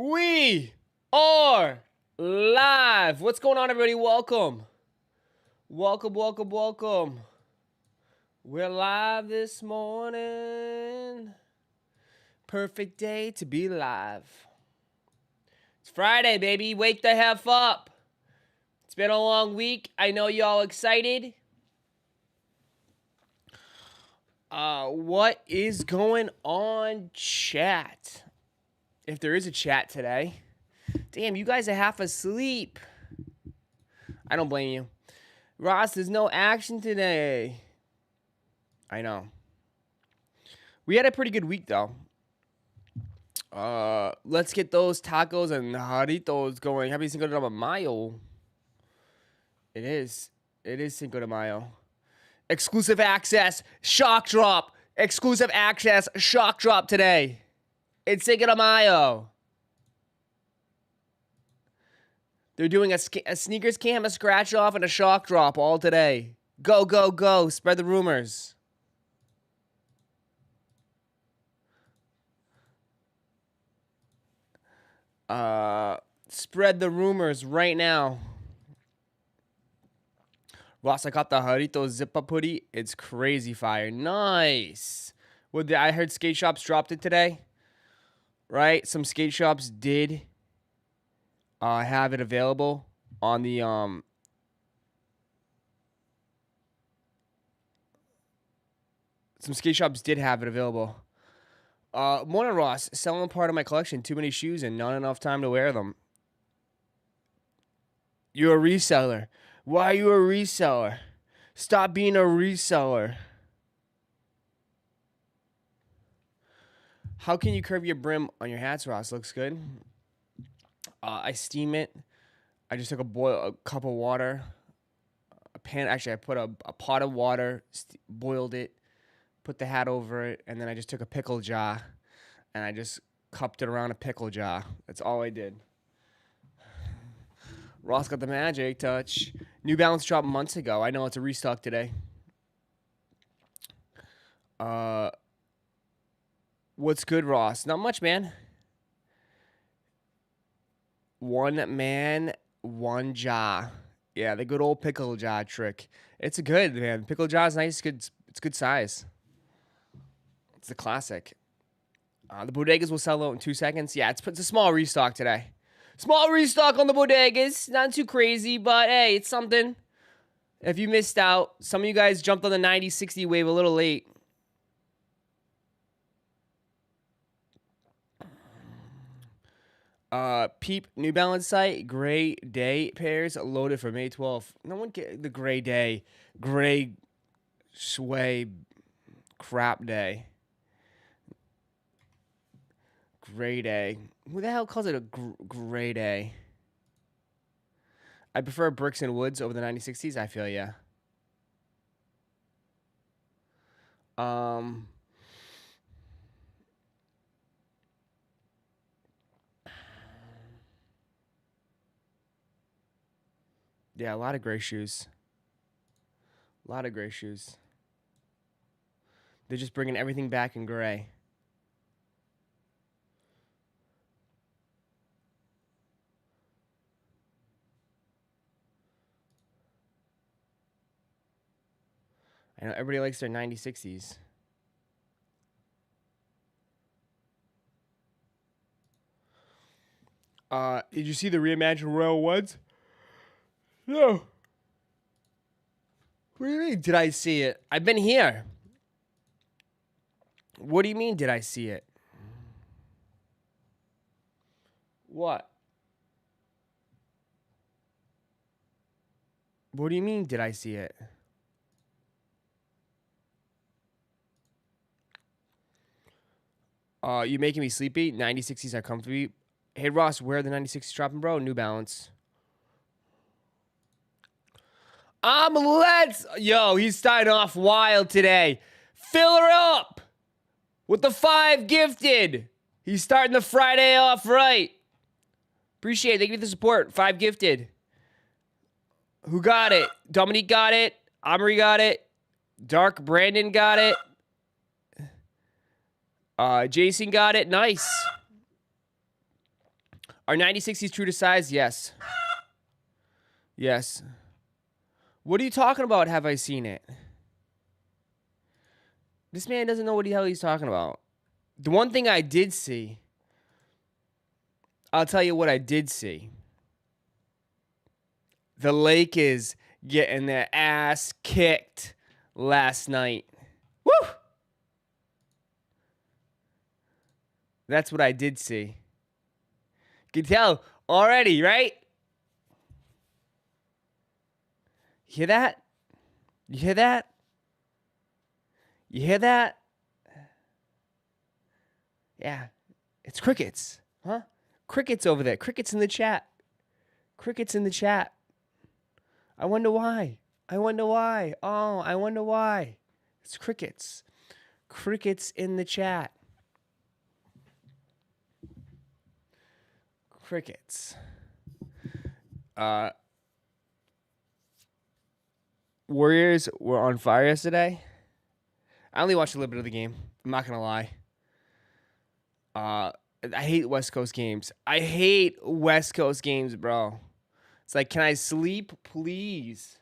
We are live. What's going on, everybody? Welcome. Welcome. We're live this morning. Perfect day to be live. It's Friday, baby. Wake the F up. It's been a long week. I know y'all excited. What is going on, chat? If there is a chat today. Damn, you guys are half asleep. I don't blame you. Ross, there's no action today. I know. We had a pretty good week, though. Let's get those tacos and Jarritos going. Happy Cinco de Mayo. It is Cinco de Mayo. Exclusive access, shock drop. Exclusive access, shock drop today. It's Cinco de Mayo. They're doing a sneakers cam, a scratch off, and a shock drop all today. Go, go, go. Spread the rumors. Spread the rumors right now. Ross, I got the Jarritos zip-up hoodie. It's crazy fire. Nice. I heard skate shops dropped it today. Right? Some skate shops did have it available on the some skate shops did have it available. Morning, Ross. Selling part of my collection. Too many shoes and not enough time to wear them. You're a reseller. Why are you a reseller? Stop being a reseller. How can you curve your brim on your hats, Ross? Looks good. I steam it. I just took a cup of water, a pan. Actually, I put a pot of water, boiled it, put the hat over it, and then I just took a pickle jar, and I just cupped it around a pickle jar. That's all I did. Ross got the magic touch. New Balance dropped months ago. I know it's a restock today. What's good, Ross? Not much, man. One man, one jar. Yeah, the good old pickle jar trick. It's good, man. Pickle jar is nice. It's good size. It's a classic. The bodegas will sell out in 2 seconds. Yeah, it's a small restock today. Small restock on the bodegas. Not too crazy, but hey, it's something. If you missed out, some of you guys jumped on the 90-60 wave a little late. Peep, New Balance site, gray day pairs loaded for May 12th. No one get the gray day, gray sway crap day. Gray day. Who the hell calls it a gray day? I prefer bricks and woods over the 90-60s. I feel ya. Yeah, a lot of gray shoes. A lot of gray shoes. They're just bringing everything back in gray. I know everybody likes their 90-60s. Did you see the reimagined Royal Ones? No. What do you mean, did I see it? I've been here. What do you mean, did I see it? What? What do you mean, did I see it? You making me sleepy? 90-60s are comfy. Hey, Ross, where are the 90-60s dropping, bro? New Balance. Yo, he's starting off wild today. Fill her up with the 5 gifted. He's starting the Friday off right. Appreciate it. Thank you for the support. 5 gifted. Who got it? Dominique got it. Omri got it. Dark Brandon got it. Jason got it. Nice. Are 9060s true to size? Yes. Yes. What are you talking about? Have I seen it? This man doesn't know what the hell he's talking about. The one thing I did see, I'll tell you what I did see. The Lakers getting their ass kicked last night. Woo! That's what I did see. You can tell already, right? You hear that? You hear that? You hear that? Yeah. It's crickets. Huh? Crickets over there. Crickets in the chat. Crickets in the chat. I wonder why. I wonder why. Oh, I wonder why. It's crickets. Crickets in the chat. Crickets. Warriors were on fire yesterday. I only watched a little bit of the game. I'm not gonna lie. I hate West Coast games. I hate West Coast games, bro. It's like, can I sleep, please?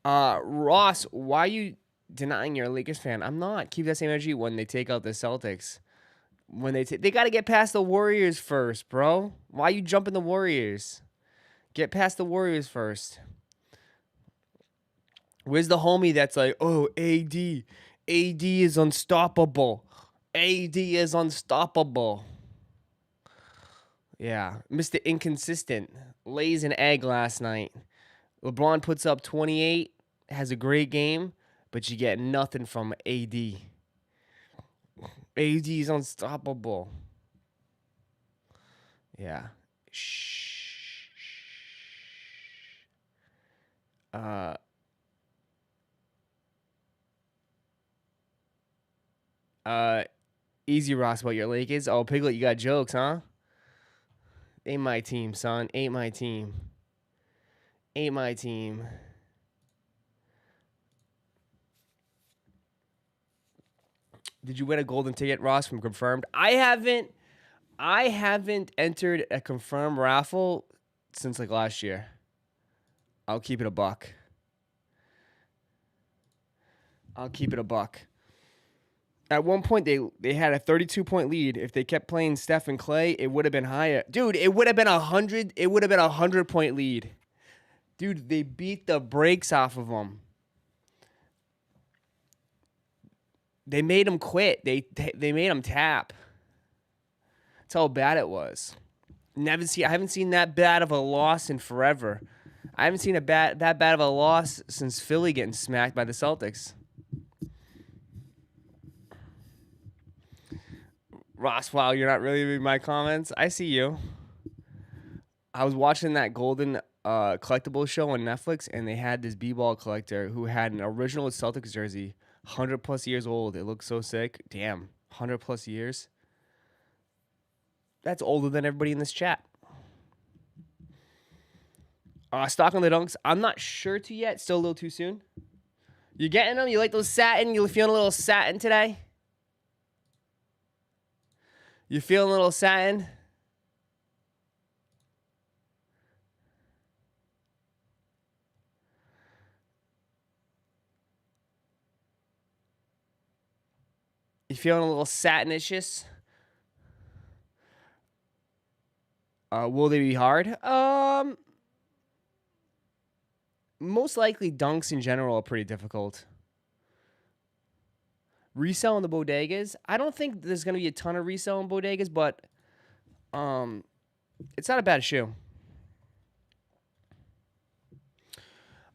Ross, why are you denying you're a Lakers fan? I'm not. Keep that same energy when they take out the Celtics. When they got to get past the Warriors first, bro. Why are you jumping the Warriors? Get past the Warriors first. Where's the homie that's like, oh, AD is unstoppable. AD is unstoppable. Yeah, Mr. Inconsistent lays an egg last night. LeBron puts up 28, has a great game, but you get nothing from AD. AD is unstoppable. Yeah. Shh. Easy, Ross, about your Lakers. Oh, Piglet, you got jokes, huh? Ain't my team, son. Ain't my team. Ain't my team. Did you win a golden ticket, Ross, from Confirmed? I haven't entered a Confirmed raffle since like last year. I'll keep it a buck. At one point, they had a 32-point lead. If they kept playing Steph and Clay, it would have been higher. Dude, it would have been 100. It would have been a 100-point lead. Dude, they beat the brakes off of them. They made him quit. They made him tap. That's how bad it was. I haven't seen that bad of a loss in forever. I haven't seen that bad of a loss since Philly getting smacked by the Celtics. Ross, wow, you're not really reading my comments. I see you. I was watching that Golden collectible show on Netflix, and they had this b-ball collector who had an original Celtics jersey, 100+ years old. It looks so sick. Damn, 100+ years. That's older than everybody in this chat. Stock on the dunks. I'm not sure to yet. Still a little too soon. You getting them? You like those satin? You feeling a little satin today? You feeling a little satin? You feeling a little satinicious? Will they be hard? Most likely dunks in general are pretty difficult. Resell in the bodegas. I don't think there's going to be a ton of resell in bodegas, but it's not a bad shoe.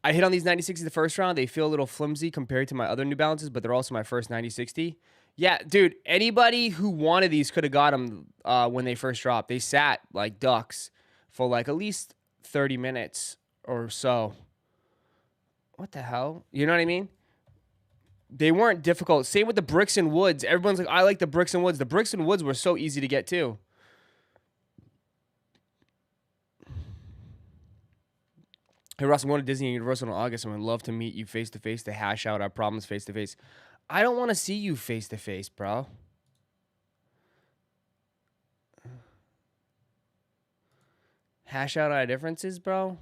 I hit on these 9060 the first round. They feel a little flimsy compared to my other New Balances, but they're also my first 9060. Yeah, dude, anybody who wanted these could have got them when they first dropped. They sat like ducks for like at least 30 minutes or so. What the hell? You know what I mean? They weren't difficult. Same with the Bricks and Woods. Everyone's like, I like the Bricks and Woods. The Bricks and Woods were so easy to get too. Hey, Ross, I'm going to Disney and Universal in August. and I would love to meet you face to face to hash out our problems face to face. I don't want to see you face to face, bro. Hash out our differences, bro.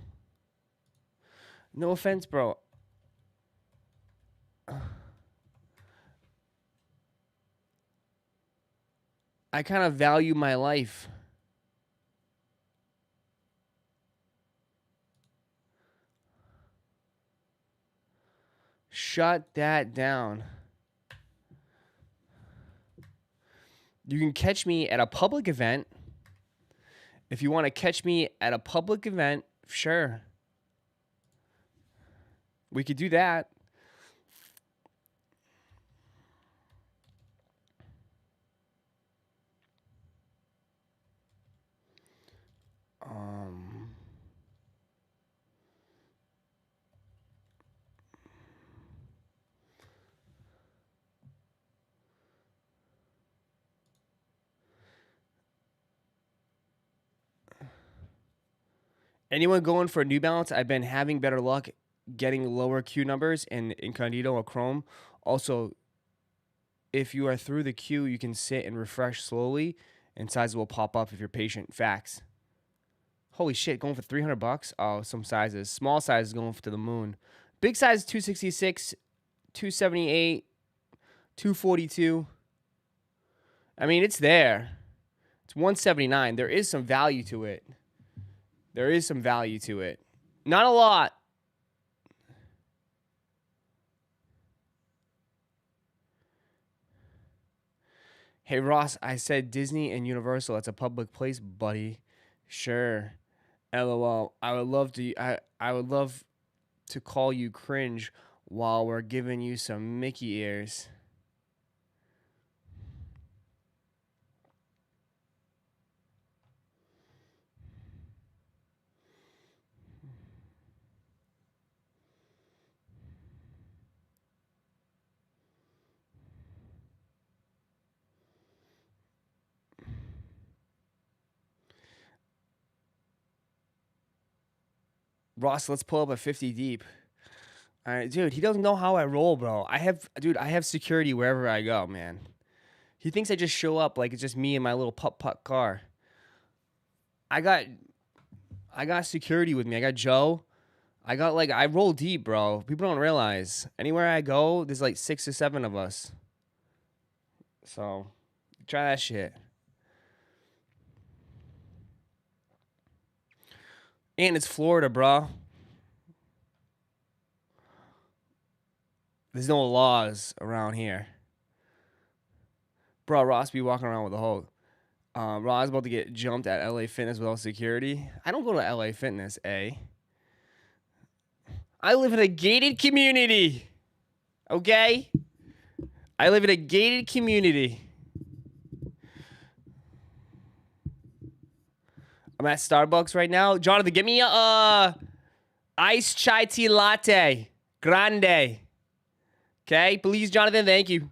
No offense, bro. I kind of value my life. Shut that down. You can catch me at a public event. If you want to catch me at a public event, sure. We could do that. Anyone going for New Balance? I've been having better luck getting lower queue numbers in Incognito or Chrome. Also, if you are through the queue, you can sit and refresh slowly, and sizes will pop up if you're patient. Facts. Holy shit, going for $300? Oh, some sizes. Small sizes going to the moon. Big size 266, 278, 242. I mean, it's there. It's 179. There is some value to it. There is some value to it. Not a lot. Hey, Ross, I said Disney and Universal. That's a public place, buddy. Sure. LOL. I would love to call you cringe while we're giving you some Mickey ears. Ross, let's pull up a 50 deep. All right, dude, he doesn't know how I roll, bro. I have security wherever I go, man. He thinks I just show up like it's just me and my little putt-putt car. I got security with me. I got Joe. I roll deep, bro. People don't realize. Anywhere I go, there's like 6 or 7 of us. So, try that shit. And it's Florida, bro. There's no laws around here. Bro, Ross be walking around with a hoe. Ross about to get jumped at LA Fitness without security. I don't go to LA Fitness, A. I live in a gated community. Okay? I live in a gated community. I'm at Starbucks right now. Jonathan, get me a iced chai tea latte. Grande. Okay? Please, Jonathan, thank you.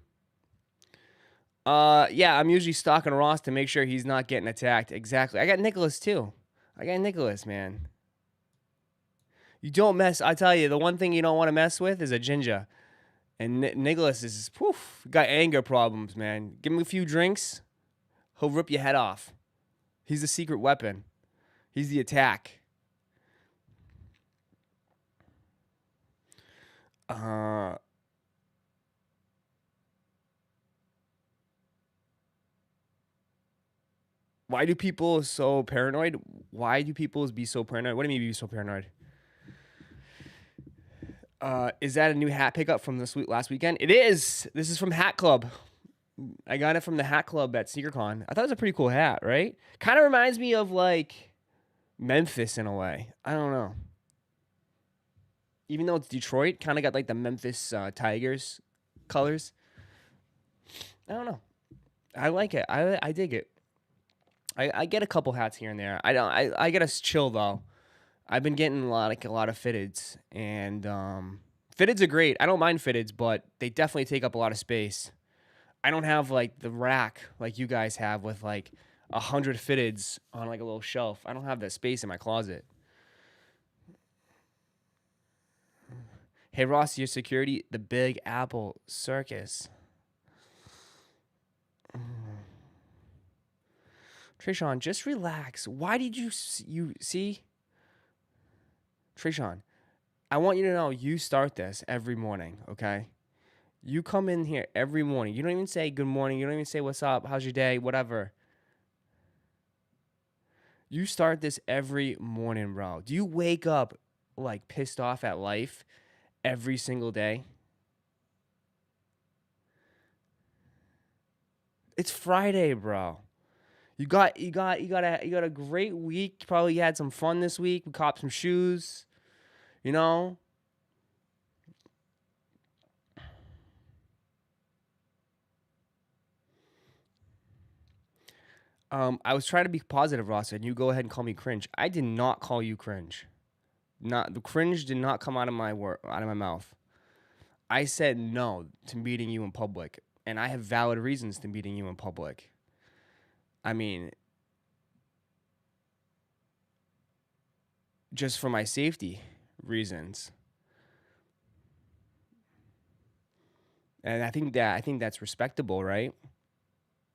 Yeah, I'm usually stalking Ross to make sure he's not getting attacked. Exactly. I got Nicholas, too. I got Nicholas, man. You don't mess. I tell you, the one thing you don't want to mess with is a ginger. And Nicholas is, got anger problems, man. Give him a few drinks, he'll rip your head off. He's the secret weapon. He's the attack. Why do people so paranoid? Why do people be so paranoid? What do you mean be so paranoid? Is that a new hat pickup from last weekend? It is. This is from Hat Club. I got it from the Hat Club at SneakerCon. I thought it was a pretty cool hat, right? Kind of reminds me of like Memphis in a way. I don't know. Even though it's Detroit, kind of got like the Memphis Tigers colors. I don't know. I like it. I dig it. I get a couple hats here and there. I get a chill though. I've been getting a lot of fitteds, and fitteds are great. I don't mind fitteds, but they definitely take up a lot of space. I don't have like the rack like you guys have with like 100 fitteds on like a little shelf. I don't have that space in my closet. Hey Ross, your security, the Big Apple Circus. Trayshawn, just relax. Why did you see? Trayshawn, I want you to know you start this every morning, okay? You come in here every morning. You don't even say good morning. You don't even say what's up, how's your day, whatever. You start this every morning, bro. Do you wake up like pissed off at life every single day? It's Friday, bro. You got a great week. You probably had some fun this week. We copped some shoes, you know. I was trying to be positive, Ross, and you go ahead and call me cringe. I did not call you cringe. Not the cringe did not come out of my mouth. I said no to meeting you in public, and I have valid reasons to meeting you in public. I mean, just for my safety reasons. And I think that's respectable, right?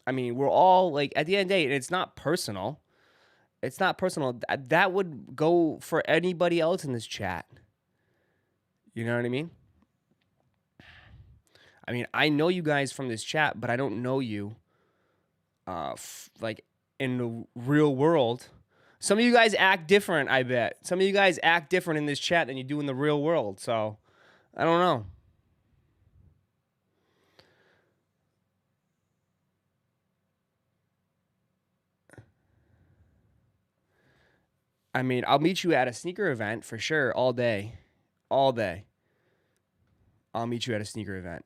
I mean, we're all like, at the end of the day, it's not personal. It's not personal. That would go for anybody else in this chat. You know what I mean? I mean, I know you guys from this chat, but I don't know you like in the real world. Some of you guys act different, I bet. Some of you guys act different in this chat than you do in the real world. So, I don't know. I mean, I'll meet you at a sneaker event for sure all day. All day. I'll meet you at a sneaker event.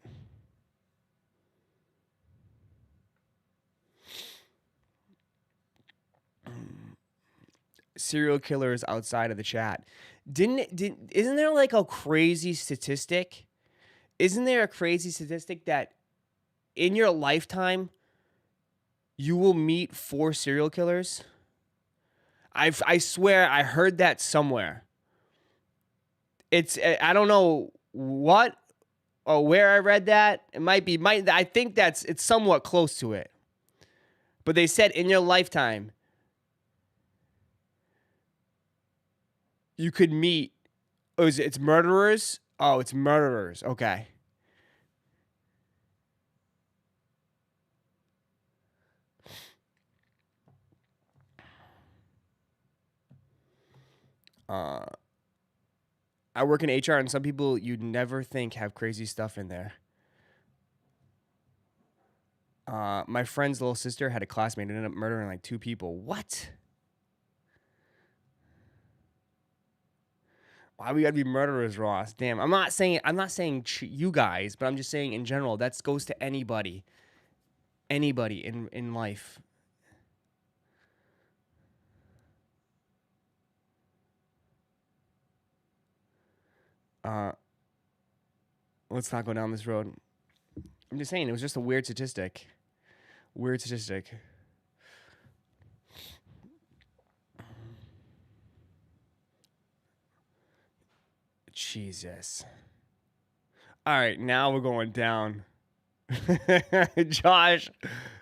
Serial killers outside of the chat. Isn't there like a crazy statistic? Isn't there a crazy statistic that in your lifetime you will meet 4 serial killers? I swear I heard that somewhere. I don't know what or where I read that. It I think it's somewhat close to it. But they said in your lifetime you could meet, it's murderers? Oh, it's murderers. Okay. I work in HR, and some people you'd never think have crazy stuff in there. My friend's little sister had a classmate who ended up murdering like 2 people. What? Why we gotta be murderers, Ross? Damn, I'm not saying you guys, but I'm just saying in general. That goes to anybody in life. Let's not go down this road. I'm just saying it was just a weird statistic. Weird statistic. Jesus. All right, now we're going down. Josh,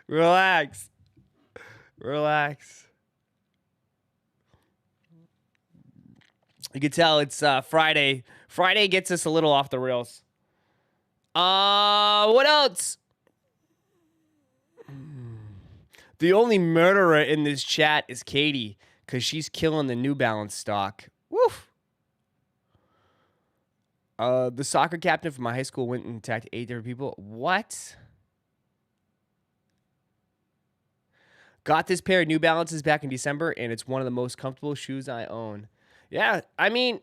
relax. Relax. You can tell it's Friday. Friday gets us a little off the rails. What else? The only murderer in this chat is Katie, because she's killing the New Balance stock. Woof. The soccer captain from my high school went and attacked 8 different people. What? Got this pair of New Balances back in December, and it's one of the most comfortable shoes I own. Yeah, I mean,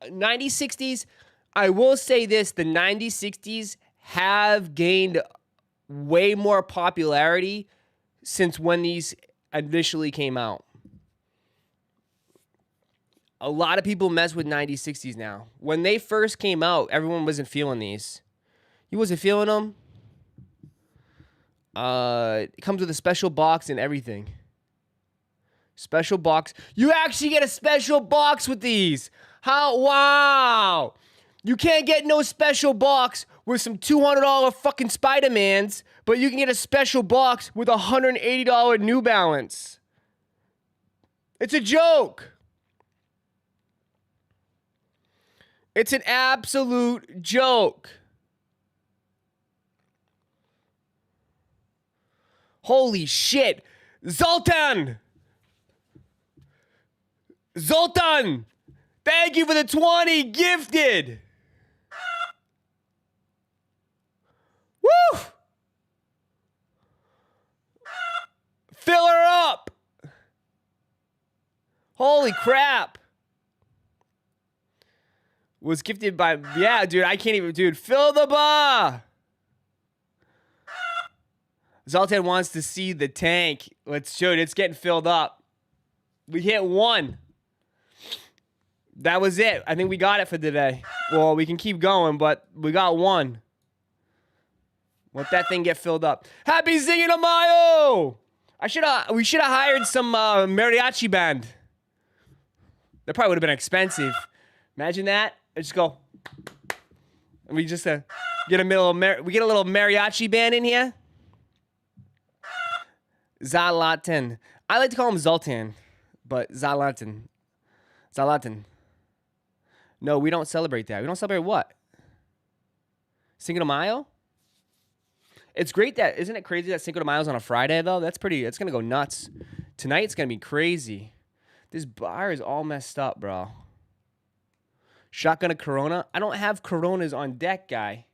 9060s, I will say this, the 9060s have gained way more popularity since when these initially came out. A lot of people mess with 9060s now. When they first came out, everyone wasn't feeling these. You wasn't feeling them? It comes with a special box and everything. Special box. You actually get a special box with these. How? Wow. You can't get no special box with some $200 fucking Spider-Mans, but you can get a special box with $180 New Balance. It's a joke. It's an absolute joke. Holy shit. Zoltan! Zoltan! Thank you for the 20 gifted. Woo! Fill her up. Holy crap. Was gifted by, yeah, dude, I can't even, dude, fill the bar. Zoltan wants to see the tank. Let's show it. It's getting filled up. We hit 1. That was it. I think we got it for today. Well, we can keep going, but we got 1. Let that thing get filled up. Happy Cinco de Mayo! We should have hired some mariachi band. That probably would have been expensive. Imagine that. I just go. And we just get a little mariachi band in here. Zalatan. I like to call him Zoltan, but Zalatan. No, we don't celebrate that. We don't celebrate what? Cinco de Mayo? It's great that, isn't it crazy that Cinco de Mayo's on a Friday, though? That's going to go nuts. Tonight's going to be crazy. This bar is all messed up, bro. Shotgun a Corona? I don't have Coronas on deck, guy.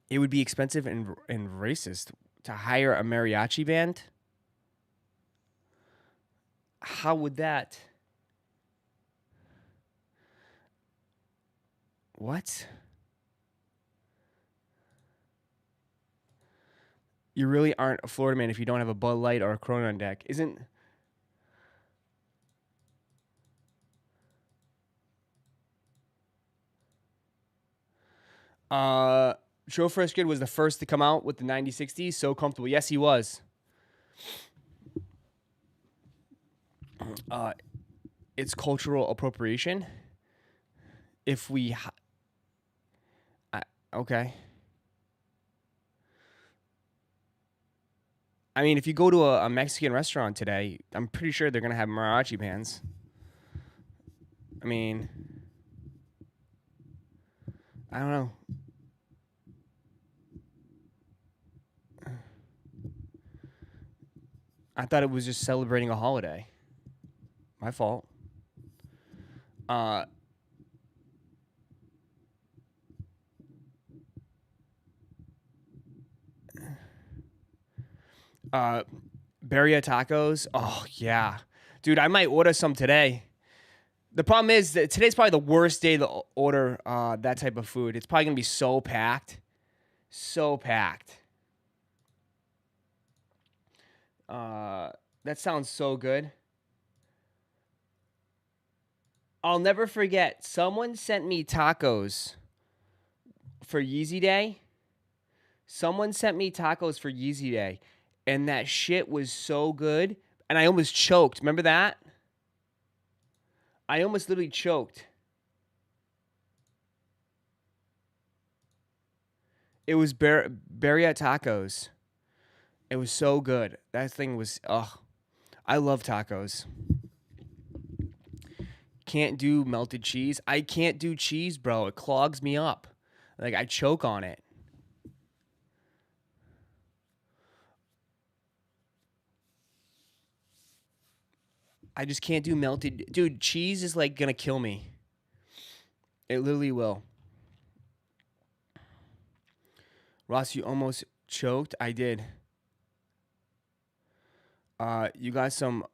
It would be expensive and racist to hire a mariachi band. How would that... What? You really aren't a Florida man if you don't have a Bud Light or a Corona on deck. Isn't... Joe Friskid was the first to come out with the 9060s. So comfortable. Yes, he was. It's cultural appropriation. If we... okay. I mean, if you go to a Mexican restaurant today, I'm pretty sure they're going to have mariachi bands. I mean, I don't know. I thought it was just celebrating a holiday. My fault. Birria tacos. Oh, yeah. Dude, I might order some today. The problem is that today's probably the worst day to order that type of food. It's probably going to be so packed. So packed. That sounds so good. I'll never forget. Someone sent me tacos for Yeezy Day. And that shit was so good. And I almost choked. Remember that? I almost literally choked. It was Birria tacos. It was so good. That thing was, I love tacos. Can't do melted cheese. I can't do cheese, bro. It clogs me up. Like, I choke on it. I just can't do melted. Dude, cheese is like gonna kill me. It literally will. Ross, you almost choked? I did. You got some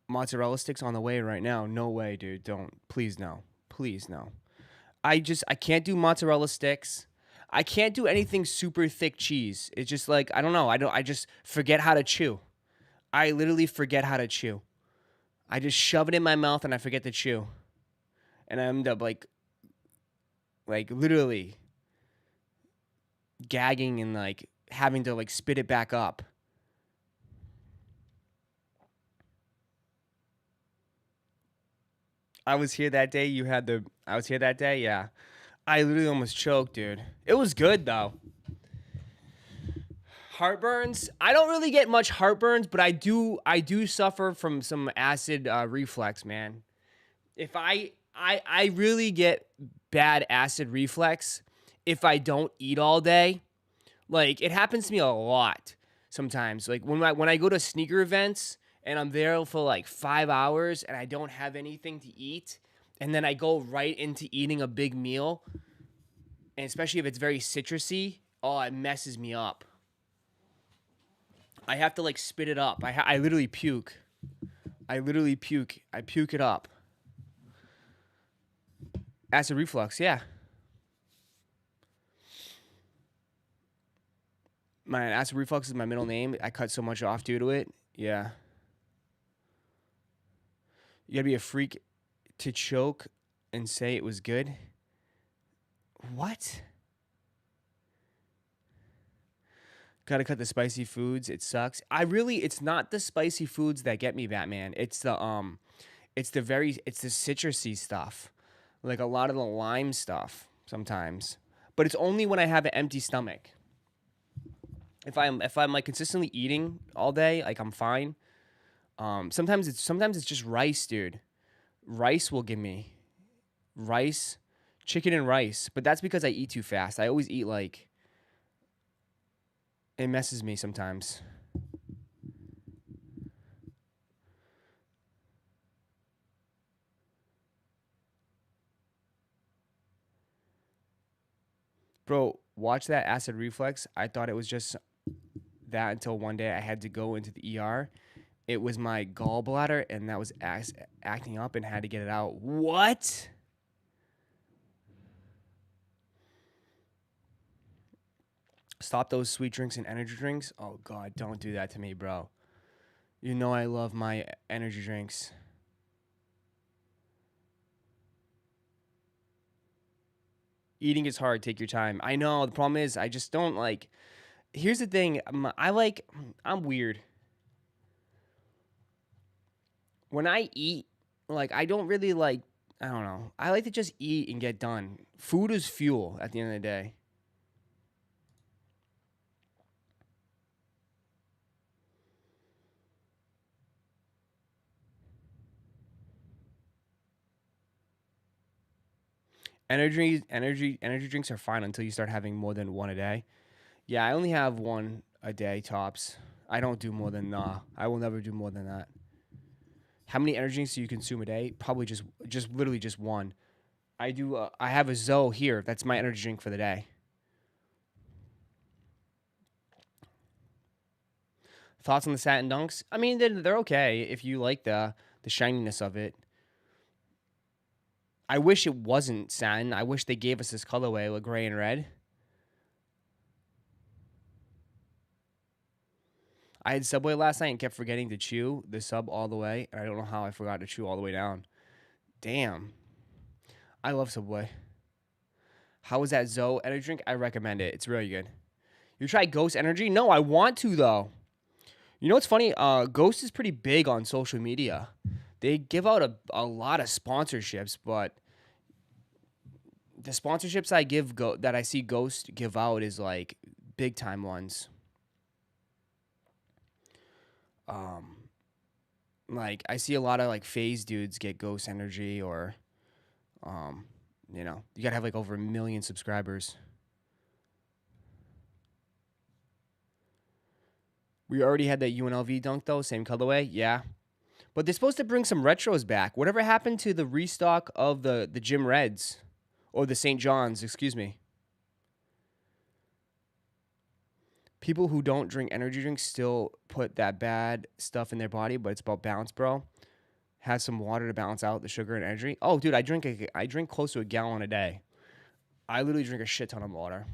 mozzarella sticks on the way right now. No way, dude. Don't. Please, no. Please, no. I can't do mozzarella sticks. I can't do anything super thick cheese. It's just like, I don't know. I just forget how to chew. I literally forget how to chew. I just shove it in my mouth and I forget to chew. And I end up like literally gagging and like having to like spit it back up. I was here that day. I was here that day. Yeah. I literally almost choked, dude. It was good though. Heartburns. I don't really get much heartburns, but I do suffer from some acid reflux, man. If I really get bad acid reflux if I don't eat all day. Like, it happens to me a lot sometimes. Like when I go to sneaker events and I'm there for like 5 hours and I don't have anything to eat, and then I go right into eating a big meal, and especially if it's very citrusy, oh, it messes me up. I have to like spit it up. I literally puke. I literally puke. I puke it up. Acid reflux, yeah. My acid reflux is my middle name. I cut so much off due to it. Yeah. You gotta be a freak to choke and say it was good. What? Gotta cut the spicy foods. It sucks. It's not the spicy foods that get me, Batman. It's the citrusy stuff. Like a lot of the lime stuff sometimes. But it's only when I have an empty stomach. If I'm like consistently eating all day, like I'm fine. Sometimes it's just rice, dude. Rice will give me rice, chicken and rice, but that's because I eat too fast. I always eat like it messes me sometimes. Bro, watch that acid reflux. I thought it was just that until one day I had to go into the ER. It was my gallbladder, and that was acting up and had to get it out. What? Stop those sweet drinks and energy drinks. Oh, God, don't do that to me, bro. You know I love my energy drinks. Eating is hard. Take your time. I know. The problem is I just don't like. Here's the thing. I'm weird. When I eat, like, I don't really like. I don't know. I like to just eat and get done. Food is fuel at the end of the day. Energy drinks are fine until you start having more than one a day. Yeah, I only have one a day tops. I don't do more than I will never do more than that. How many energy drinks do you consume a day? Probably just literally just one. I do. I have a Zoe here. That's my energy drink for the day. Thoughts on the satin dunks? I mean, they're okay if you like the shininess of it. I wish it wasn't satin. I wish they gave us this colorway, like gray and red. I had Subway last night and kept forgetting to chew the sub all the way. I don't know how I forgot to chew all the way down. Damn. I love Subway. How was that Zoe energy drink? I recommend it. It's really good. You try Ghost Energy? No, I want to though. You know what's funny? Ghost is pretty big on social media. They give out a lot of sponsorships, but the sponsorships that I see Ghost give out is like big time ones. Like I see a lot of like phase dudes get Ghost Energy, or you gotta have like over 1 million subscribers. We already had that UNLV dunk though, same colorway, yeah. But they're supposed to bring some retros back. Whatever happened to the restock of the Gym Reds, or the St. John's? Excuse me. People who don't drink energy drinks still put that bad stuff in their body, but it's about balance, bro. Have some water to balance out the sugar and energy. Oh, dude, I drink close to a gallon a day. I literally drink a shit ton of water.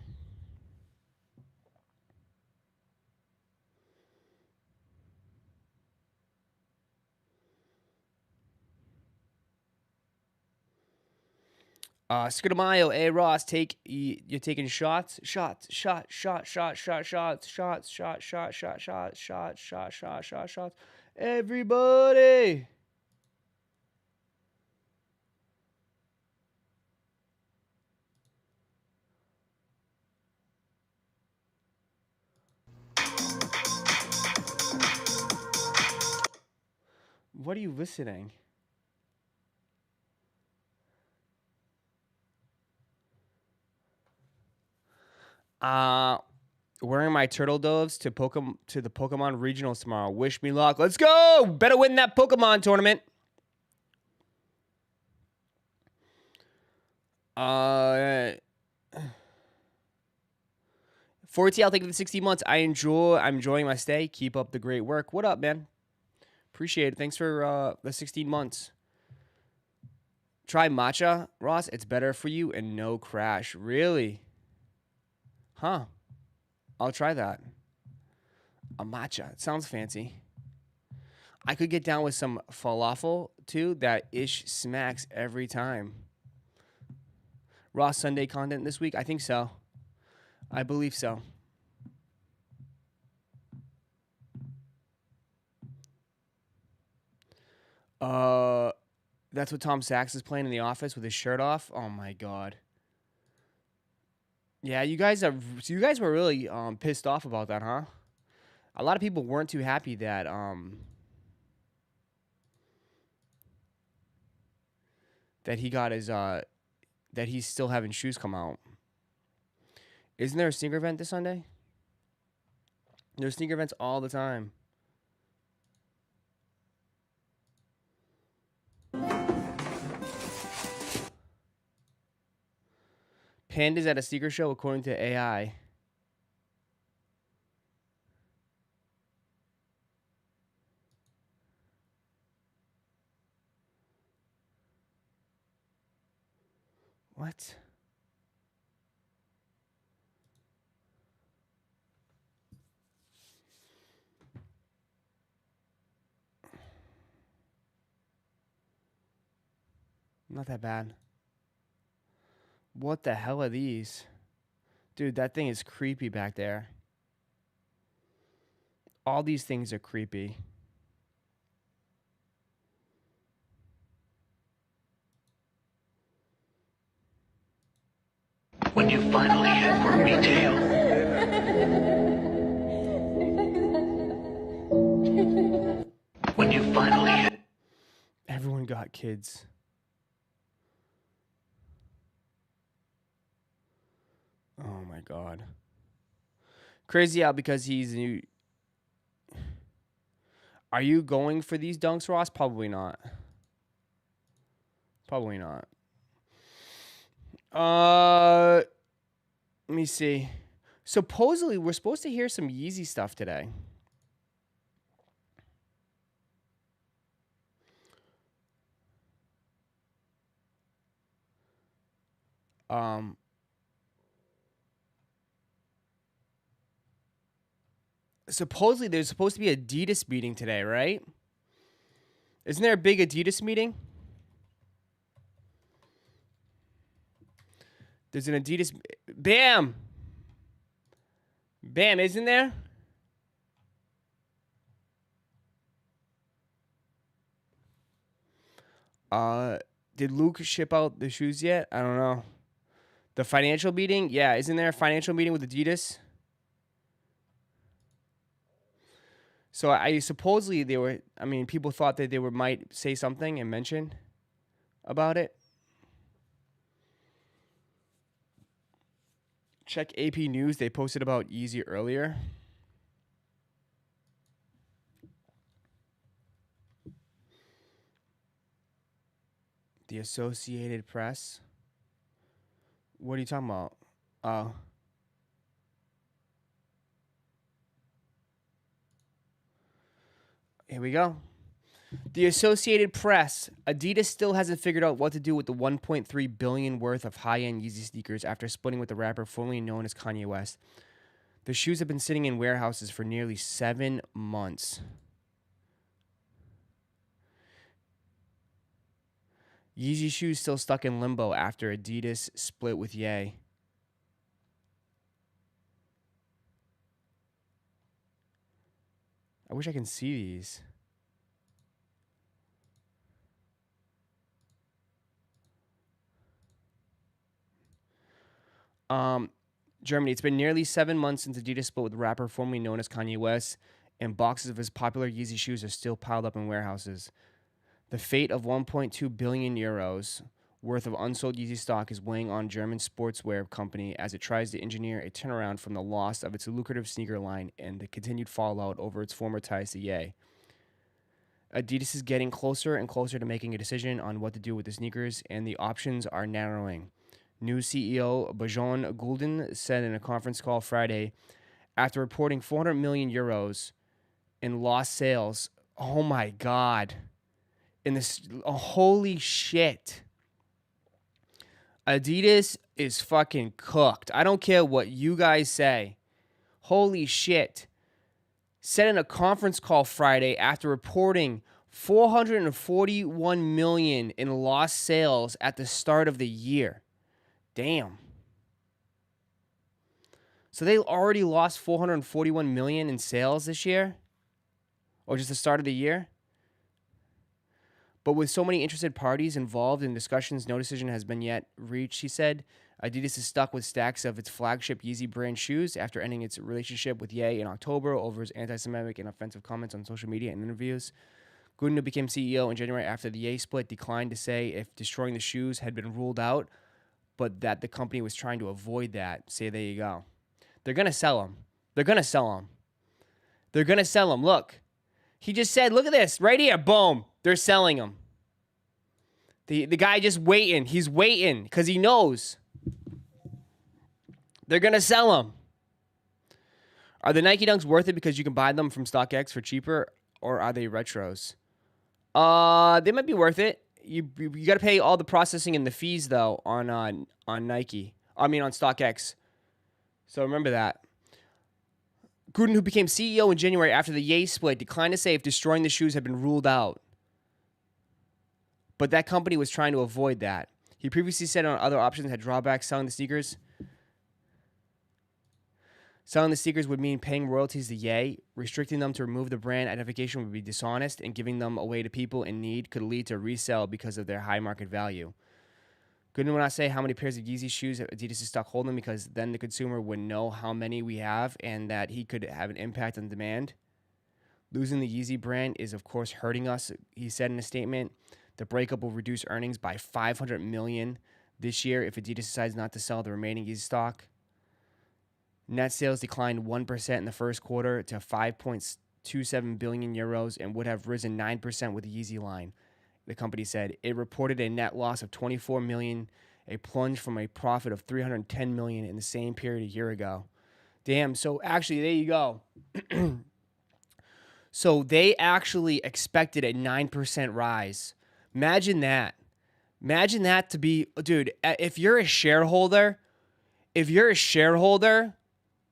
Scudamayo, hey Ross, you're taking shots, shots, shot, shot, shot, shot, shots, shots, shot, shot, shot, shot, shot, shot, shot, shot, shots. Everybody. What are you listening? Wearing my turtle doves to the Pokemon regionals tomorrow. Wish me luck. Let's go! Better win that Pokemon tournament. 4T, I'll take it for 60 months. I'm enjoying my stay. Keep up the great work. What up, man? Appreciate it. Thanks for the 16 months. Try matcha, Ross. It's better for you and no crash. Really? Huh. I'll try that. A matcha. It sounds fancy. I could get down with some falafel, too. That ish smacks every time. Ross Sunday content this week? I think so. I believe so. That's what Tom Sachs is playing in the office with his shirt off. Oh my god. Yeah, you guys were really pissed off about that, huh? A lot of people weren't too happy that that he got his that he's still having shoes come out. Isn't there a sneaker event this Sunday? There's sneaker events all the time. Pandas at a sneaker show according to AI. What? Not that bad. What the hell are these? Dude, that thing is creepy back there. All these things are creepy. When you finally hit for retail. When you finally hit. Everyone got kids. Oh my god. Crazy out because he's new. Are you going for these dunks, Ross? Probably not. Probably not. Let me see. Supposedly, we're supposed to hear some Yeezy stuff today. Supposedly, there's supposed to be an Adidas meeting today, right? Isn't there a big Adidas meeting? There's an Adidas. Bam! Bam, isn't there? Did Luke ship out the shoes yet? I don't know. The financial meeting? Yeah, isn't there a financial meeting with Adidas? So I supposedly they were. I mean, people thought that they might say something and mention about it. Check AP News. They posted about Yeezy earlier. The Associated Press. What are you talking about? Here we go. The Associated Press. Adidas still hasn't figured out what to do with the $1.3 billion worth of high-end Yeezy sneakers after splitting with the rapper formerly known as Kanye West. The shoes have been sitting in warehouses for nearly 7 months. Yeezy shoes still stuck in limbo after Adidas split with Ye. I wish I can see these. Germany. It's been nearly 7 months since Adidas split with the rapper formerly known as Kanye West, and boxes of his popular Yeezy shoes are still piled up in warehouses. The fate of 1.2 billion euros worth of unsold Yeezy stock is weighing on German sportswear company as it tries to engineer a turnaround from the loss of its lucrative sneaker line and the continued fallout over its former ties to Ye. Adidas is getting closer and closer to making a decision on what to do with the sneakers, and the options are narrowing. New CEO Bjorn Gulden said in a conference call Friday, after reporting 400 million euros in lost sales. Oh my God. In this, holy shit. Adidas is fucking cooked. I don't care what you guys say. Holy shit. Said in a conference call Friday after reporting 441 million in lost sales at the start of the year. Damn. So they already lost 441 million in sales this year? Or just the start of the year? But with so many interested parties involved in discussions, no decision has been yet reached, he said. Adidas is stuck with stacks of its flagship Yeezy brand shoes after ending its relationship with Ye in October over his anti-Semitic and offensive comments on social media and interviews. Gooden, who became CEO in January after the Ye split, declined to say if destroying the shoes had been ruled out, but that the company was trying to avoid that. Say, there you go. They're going to sell them. They're going to sell them. They're going to sell them. Look. He just said, look at this. Right here. Boom. They're selling them. The guy just waiting. He's waiting because he knows. They're going to sell them. Are the Nike Dunks worth it because you can buy them from StockX for cheaper, or are they retros? They might be worth it. You got to pay all the processing and the fees, though, on Nike. I mean, on StockX. So remember that. Gruden, who became CEO in January after the Ye split, declined to say if destroying the shoes had been ruled out. But that company was trying to avoid that. He previously said on other options had drawbacks selling the sneakers. Selling the sneakers would mean paying royalties to Ye. Restricting them to remove the brand identification would be dishonest, and giving them away to people in need could lead to resell because of their high market value. Gooden will not say how many pairs of Yeezy shoes Adidas is stuck holding because then the consumer would know how many we have and that he could have an impact on demand. Losing the Yeezy brand is, of course, hurting us, he said in a statement. The breakup will reduce earnings by $500 million this year if Adidas decides not to sell the remaining Yeezy stock. Net sales declined 1% in the first quarter to 5.27 billion euros and would have risen 9% with the Yeezy line. The company said it reported a net loss of 24 million, a plunge from a profit of 310 million in the same period a year ago. Damn, so actually, there you go. So they actually expected a 9% rise. Imagine that. Imagine that to be, dude, if you're a shareholder,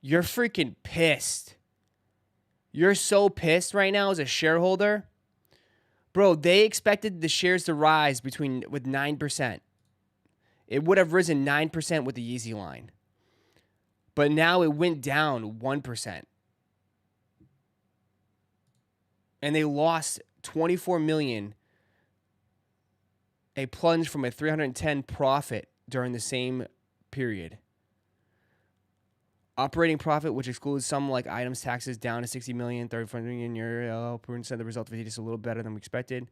you're freaking pissed. You're so pissed right now as a shareholder. Bro, they expected the shares to rise with 9%. It would have risen 9% with the Yeezy line. But now it went down 1%. And they lost 24 million, a plunge from a 310 profit during the same period. Operating profit, which excludes some like items, taxes, down to 60 million, 34 million euro. Prudence said the result of Adidas a little better than we expected.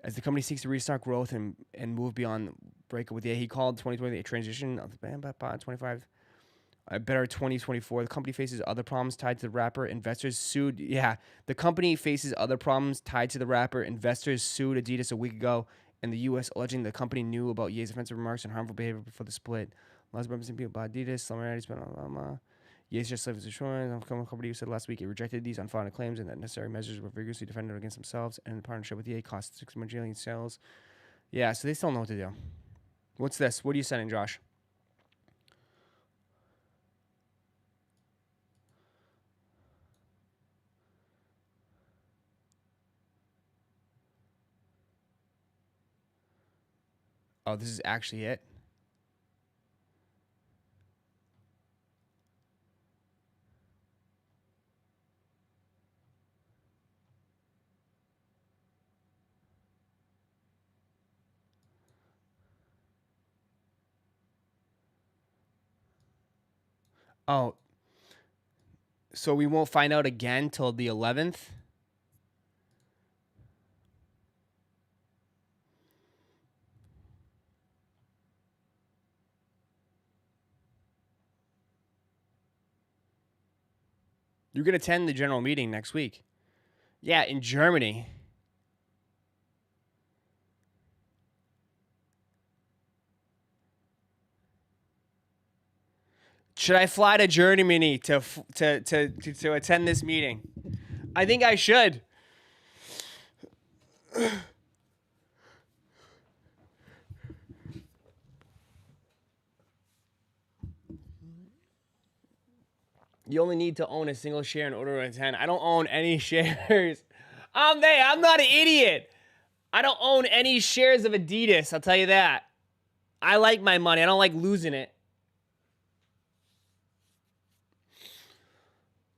As the company seeks to restart growth and move beyond breakup with the he called 2020 a transition of the band 25. A better 2024. The company faces other problems tied to the rapper. Investors sued. Yeah, the company faces other problems tied to the rapper. Investors sued Adidas a week ago in the U.S., alleging the company knew about Ye's offensive remarks and harmful behavior before the split. Lots of representing people about Adidas. Similarity spent on Ye's just left his assurance. The company said last week it rejected these unfounded claims and that necessary measures were vigorously defended against themselves. And in partnership with Ye cost 6 million sales. Yeah, so they still know what to do. What's this? What are you sending, Josh? Oh, this is actually it? Oh, so we won't find out again till the 11th? You can attend the general meeting next week. Yeah, in Germany. Should I fly to Germany to attend this meeting? I think I should. You only need to own a single share in order to attend. I don't own any shares. I'm not an idiot. I don't own any shares of Adidas. I'll tell you that. I like my money. I don't like losing it.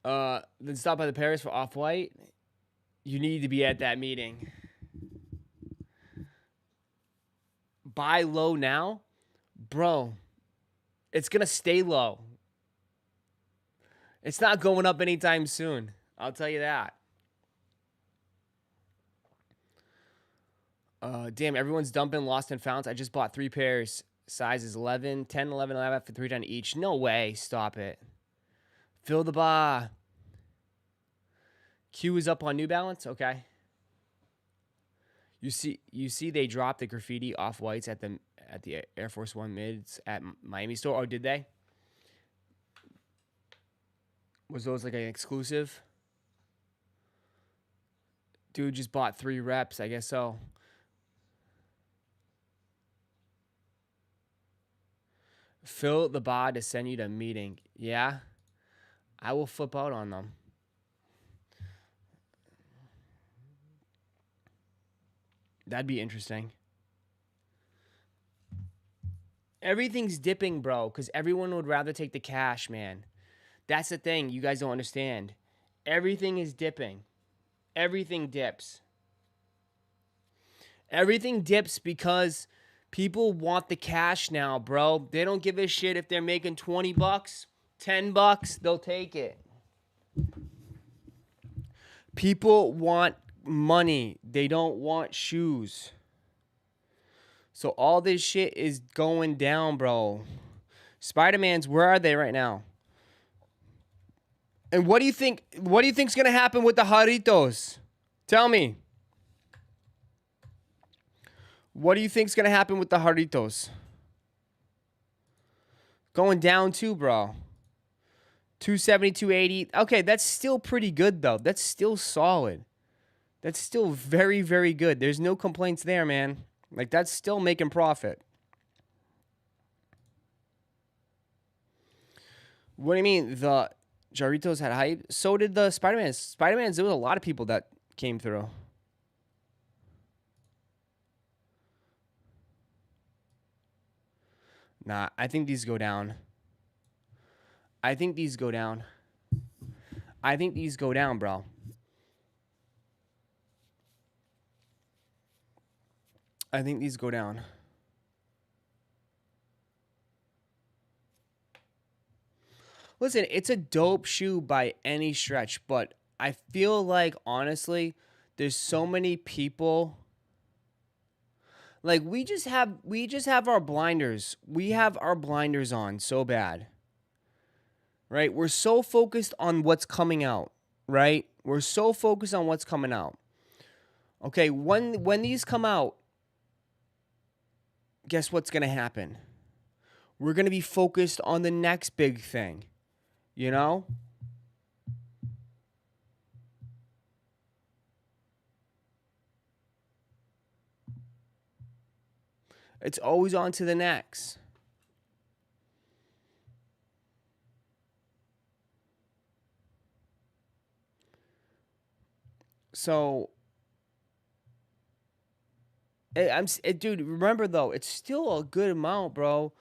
Then stop by the Paris for Off-White. You need to be at that meeting. Buy low now? Bro, it's going to stay low. It's not going up anytime soon. I'll tell you that. Damn, everyone's dumping lost and founds. I just bought 3 pairs. Sizes 11, 10, 11, 11 for $3 each. No way. Stop it. Fill the bar. Q is up on New Balance. Okay. You see they dropped the graffiti Off-Whites at the Air Force One mids at Miami store. Oh, did they? Was those like an exclusive? Dude just bought 3 reps. I guess so. Fill the bar to send you to a meeting. Yeah? I will flip out on them. That'd be interesting. Everything's dipping, bro, because everyone would rather take the cash, man. That's the thing you guys don't understand. Everything is dipping. Everything dips. Everything dips because people want the cash now, bro. They don't give a shit if they're making 20 bucks, 10 bucks, they'll take it. People want money. They don't want shoes. So all this shit is going down, bro. Spider-Man's, where are they right now? And what do you think? What do you think's gonna happen with the Jarritos? Tell me. What do you think's gonna happen with the Jarritos? Going down too, bro. 270, 280. Okay, that's still pretty good though. That's still solid. That's still very, very good. There's no complaints there, man. Like, that's still making profit. What do you mean? The Jarritos had hype? So did the Spider-Man. Spider-Man's, there was a lot of people that came through. Nah, I think these go down. I think these go down. I think these go down, bro. I think these go down. Listen, it's a dope shoe by any stretch, but I feel like, honestly, there's so many people. Like, we just have our blinders. We have our blinders on so bad. Right? We're so focused on what's coming out, right? We're so focused on what's coming out. Okay, when these come out, guess what's going to happen? We're going to be focused on the next big thing. You know? It's always on to the next. So, dude, remember though, it's still a good amount, bro.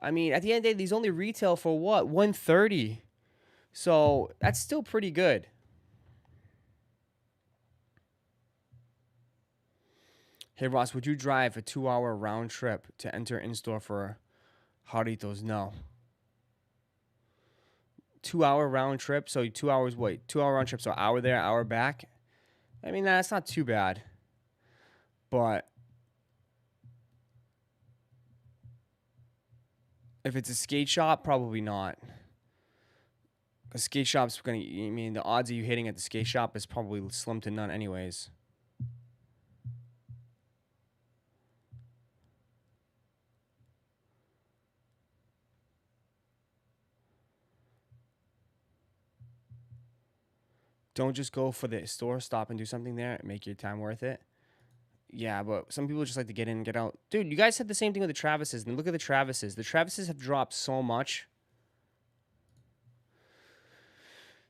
I mean, at the end of the day, these only retail for what? $130. So, that's still pretty good. Hey, Ross, would you drive a 2-hour round trip to enter in-store for Jarritos? No. 2-hour round trip? So 2 hours, wait, 2-hour round trip, so hour there, hour back? I mean, that's not too bad. But if it's a skate shop, probably not. A skate shop's gonna. I mean, the odds of you hitting at the skate shop is probably slim to none, anyways. Don't just go for the store. Stop and do something there. Make your time worth it. Yeah, but some people just like to get in and get out. Dude, you guys said the same thing with the Travises. And look at the Travises. The Travises have dropped so much.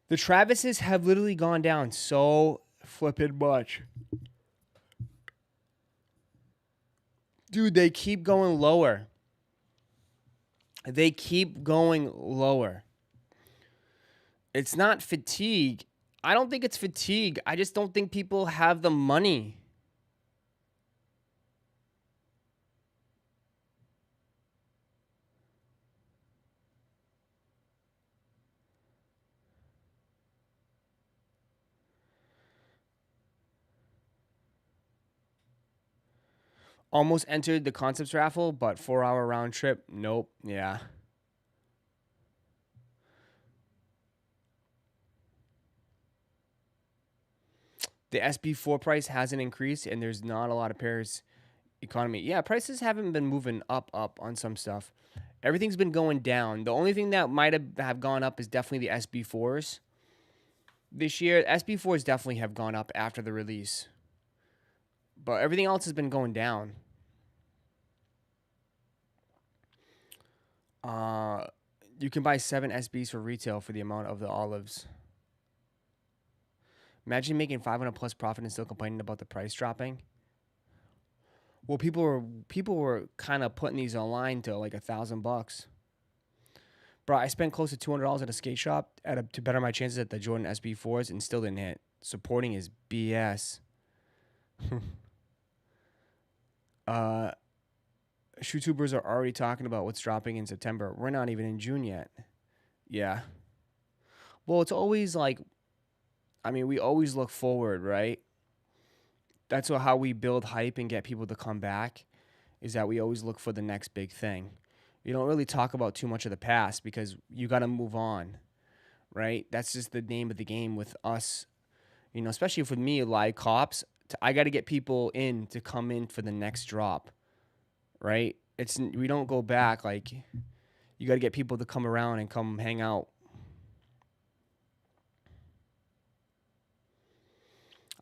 The Travises have literally gone down so flippin' much. Dude, they keep going lower. They keep going lower. It's not fatigue. I don't think it's fatigue. I just don't think people have the money. Almost entered the concepts raffle, but 4-hour round trip. Nope. Yeah. The SB4 price hasn't increased, and there's not a lot of pairs economy. Yeah, prices haven't been moving up on some stuff. Everything's been going down. The only thing that might have gone up is definitely the SB4s. This year, SB4s definitely have gone up after the release. But everything else has been going down. You can buy 7 SBs for retail for the amount of the olives. Imagine making 500 plus profit and still complaining about the price dropping. Well, people were kind of putting these online to like $1,000. Bro, I spent close to $200 at a skate shop to better my chances at the Jordan SB4s and still didn't hit. Supporting is BS. YouTubers are already talking about what's dropping in September. We're not even in June yet. Yeah. Well, it's always like, I mean, we always look forward, right? That's how we build hype and get people to come back, is that we always look for the next big thing. You don't really talk about too much of the past because you got to move on, right? That's just the name of the game with us, you know, especially with me, live cops. I got to get people in to come in for the next drop, right? We don't go back. Like, you got to get people to come around and come hang out.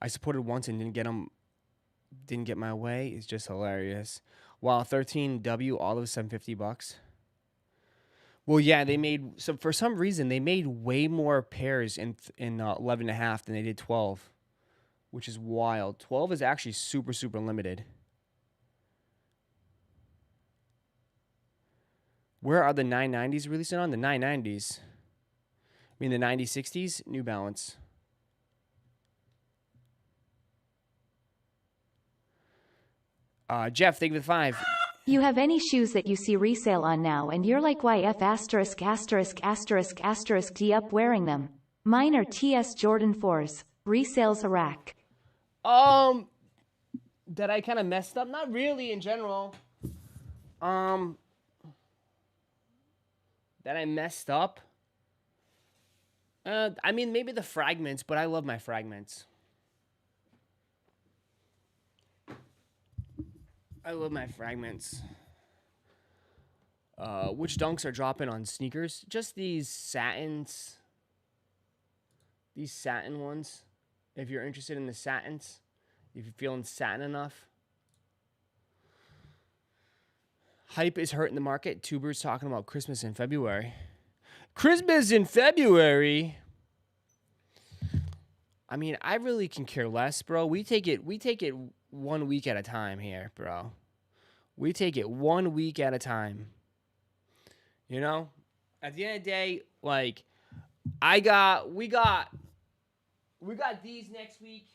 I supported once and didn't get my way. It's just hilarious. Wow, 13W, all of $750. Well, yeah, for some reason they made way more pairs in 11.5 than they did 12, which is wild. 12 is actually super, super limited. Where are the 990s releasing on? The 990s. I mean the 9060s, New Balance. Jeff, thank you for the 5. You have any shoes that you see resale on now and you're like, why F asterisk asterisk asterisk asterisk D up wearing them? Mine are TS Jordan 4s. Resales a rack. That I kind of messed up? Not really in general. That I messed up? I mean, maybe the fragments, but I love my fragments. I love my fragments. Which dunks are dropping on sneakers? Just these satins. These satin ones. If you're interested in the satins. If you're feeling satin enough. Hype is hurting the market. Tubers talking about Christmas in February. Christmas in February? I mean, I really can care less, bro. We take it 1 week at a time here, bro. We take it 1 week at a time. You know? At the end of the day, like, we got these next week.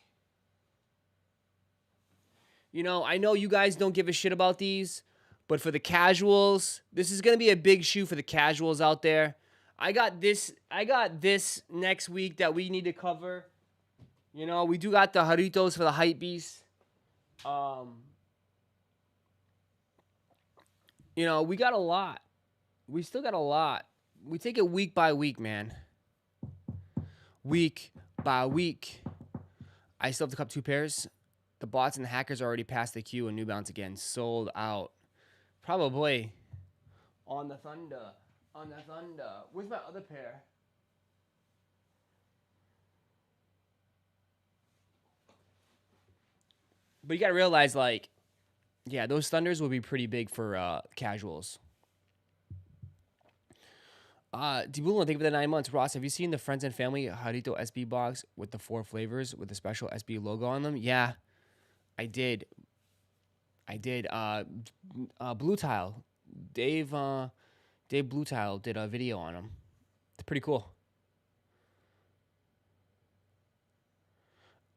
You know, I know you guys don't give a shit about these, but for the casuals, this is going to be a big shoe for the casuals out there. I got this next week that we need to cover. You know, we do got the Jarritos for the hype beast. You know, we got a lot. We still got a lot. We take it week by week, man. week by week. I still have to cup 2 pairs. The bots and the hackers already passed the queue and New Balance again. Sold out. Probably. On the thunder. On the thunder. Where's my other pair? But you gotta realize, like, yeah, those thunders will be pretty big for casuals. Dibulo, thank you for the 9 months. Ross, have you seen the Friends and Family Jarrito SB box with the 4 flavors with the special SB logo on them? Yeah, I did. Blue Tile. Dave Blue Tile did a video on them. It's pretty cool.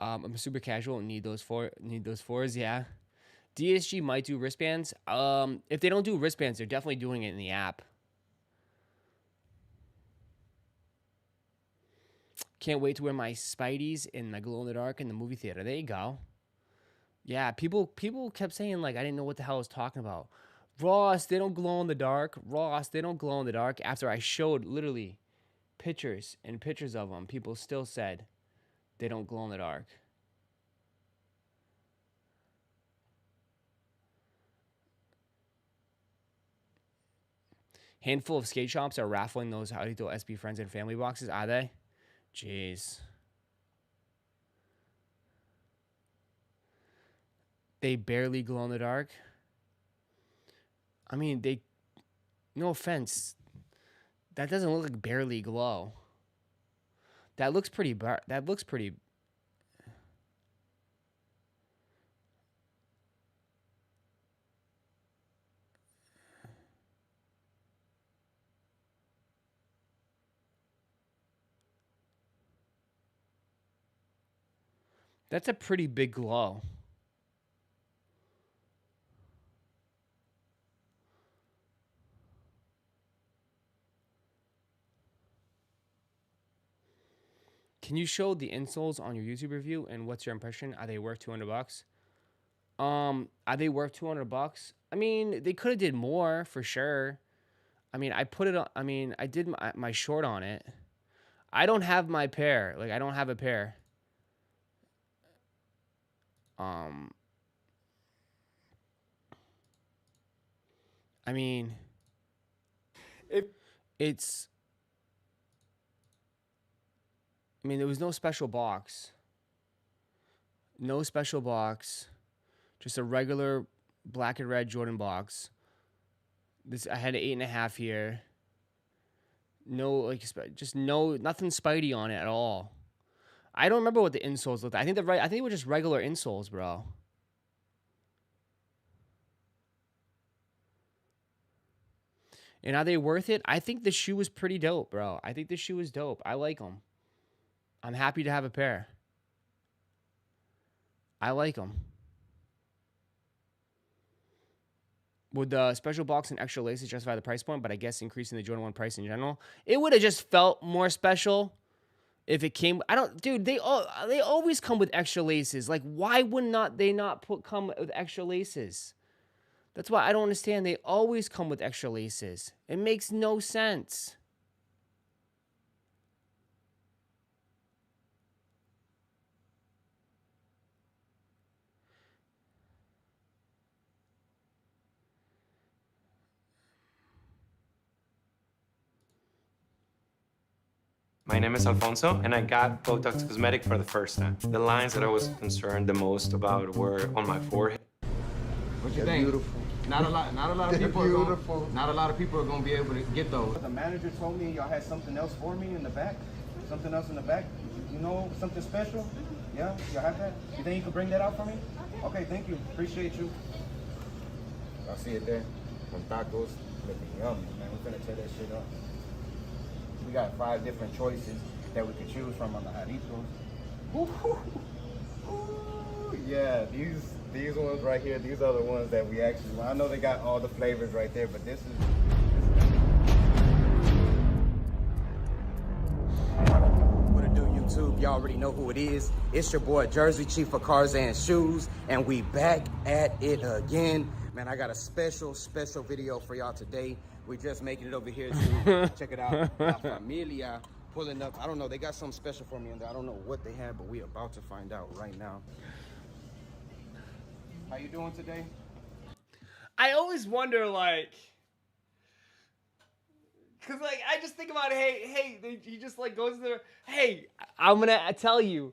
I'm super casual and need those 4s, yeah. DSG might do wristbands. If they don't do wristbands, they're definitely doing it in the app. Can't wait to wear my Spideys in my glow in the dark in the movie theater. There you go. Yeah, people kept saying, like, I didn't know what the hell I was talking about. Ross, they don't glow in the dark. Ross, they don't glow in the dark. After I showed literally pictures and pictures of them, people still said they don't glow in the dark. Handful of skate shops are raffling those Jarrito SB Friends and Family boxes, are they? Jeez. They barely glow in the dark. I mean, no offense, that doesn't look like barely glow. That looks pretty, that's a pretty big glow. Can you show the insoles on your YouTube review and what's your impression? Are they worth $200? Are they worth $200? I mean, they could have did more for sure. I mean, I put it on, I mean, I did my short on it. I don't have my pair. Like, I don't have a pair. I mean, I mean, there was no special box. No special box. Just a regular black and red Jordan box. I had an 8.5 here. No, like, just nothing Spidey on it at all. I don't remember what the insoles looked like. I think they were just regular insoles, bro. And are they worth it? I think the shoe was pretty dope, bro. I think the shoe is dope. I like them. I'm happy to have a pair. I like them. Would the special box and extra laces justify the price point? But I guess increasing the Jordan 1 price in general, it would have just felt more special if it came. Dude. They always come with extra laces. Like, why would they not come with extra laces? That's why I don't understand. They always come with extra laces. It makes no sense. My name is Alfonso, and I got Botox Cosmetic for the first time. The lines that I was concerned the most about were on my forehead. What you think? Beautiful. Not a lot of people. Not a lot of people are gonna be able to get those. The manager told me y'all had something else for me in the back. Something else in the back. You know, something special. Yeah, y'all have that. You think you could bring that out for me? Okay, thank you. Appreciate you. I see it there. Some tacos looking yummy, man. We're gonna tear that shit up. We got 5 different choices that we could choose from on the Jarritos. Yeah, these ones right here, these are the ones that we actually, well, I know they got all the flavors right there, but this is what it do, YouTube? Y'all already know who it is. It's your boy Jersey Chief for Cars and Shoes, and we back at it again. Man, I got a special video for y'all today. We're just making it over here to check it out. La Familia pulling up. I don't know. They got something special for me in there. I don't know what they have, but we're about to find out right now. How you doing today? I always wonder, like, cause like I just think about, he just like goes there. Hey, I'm gonna tell you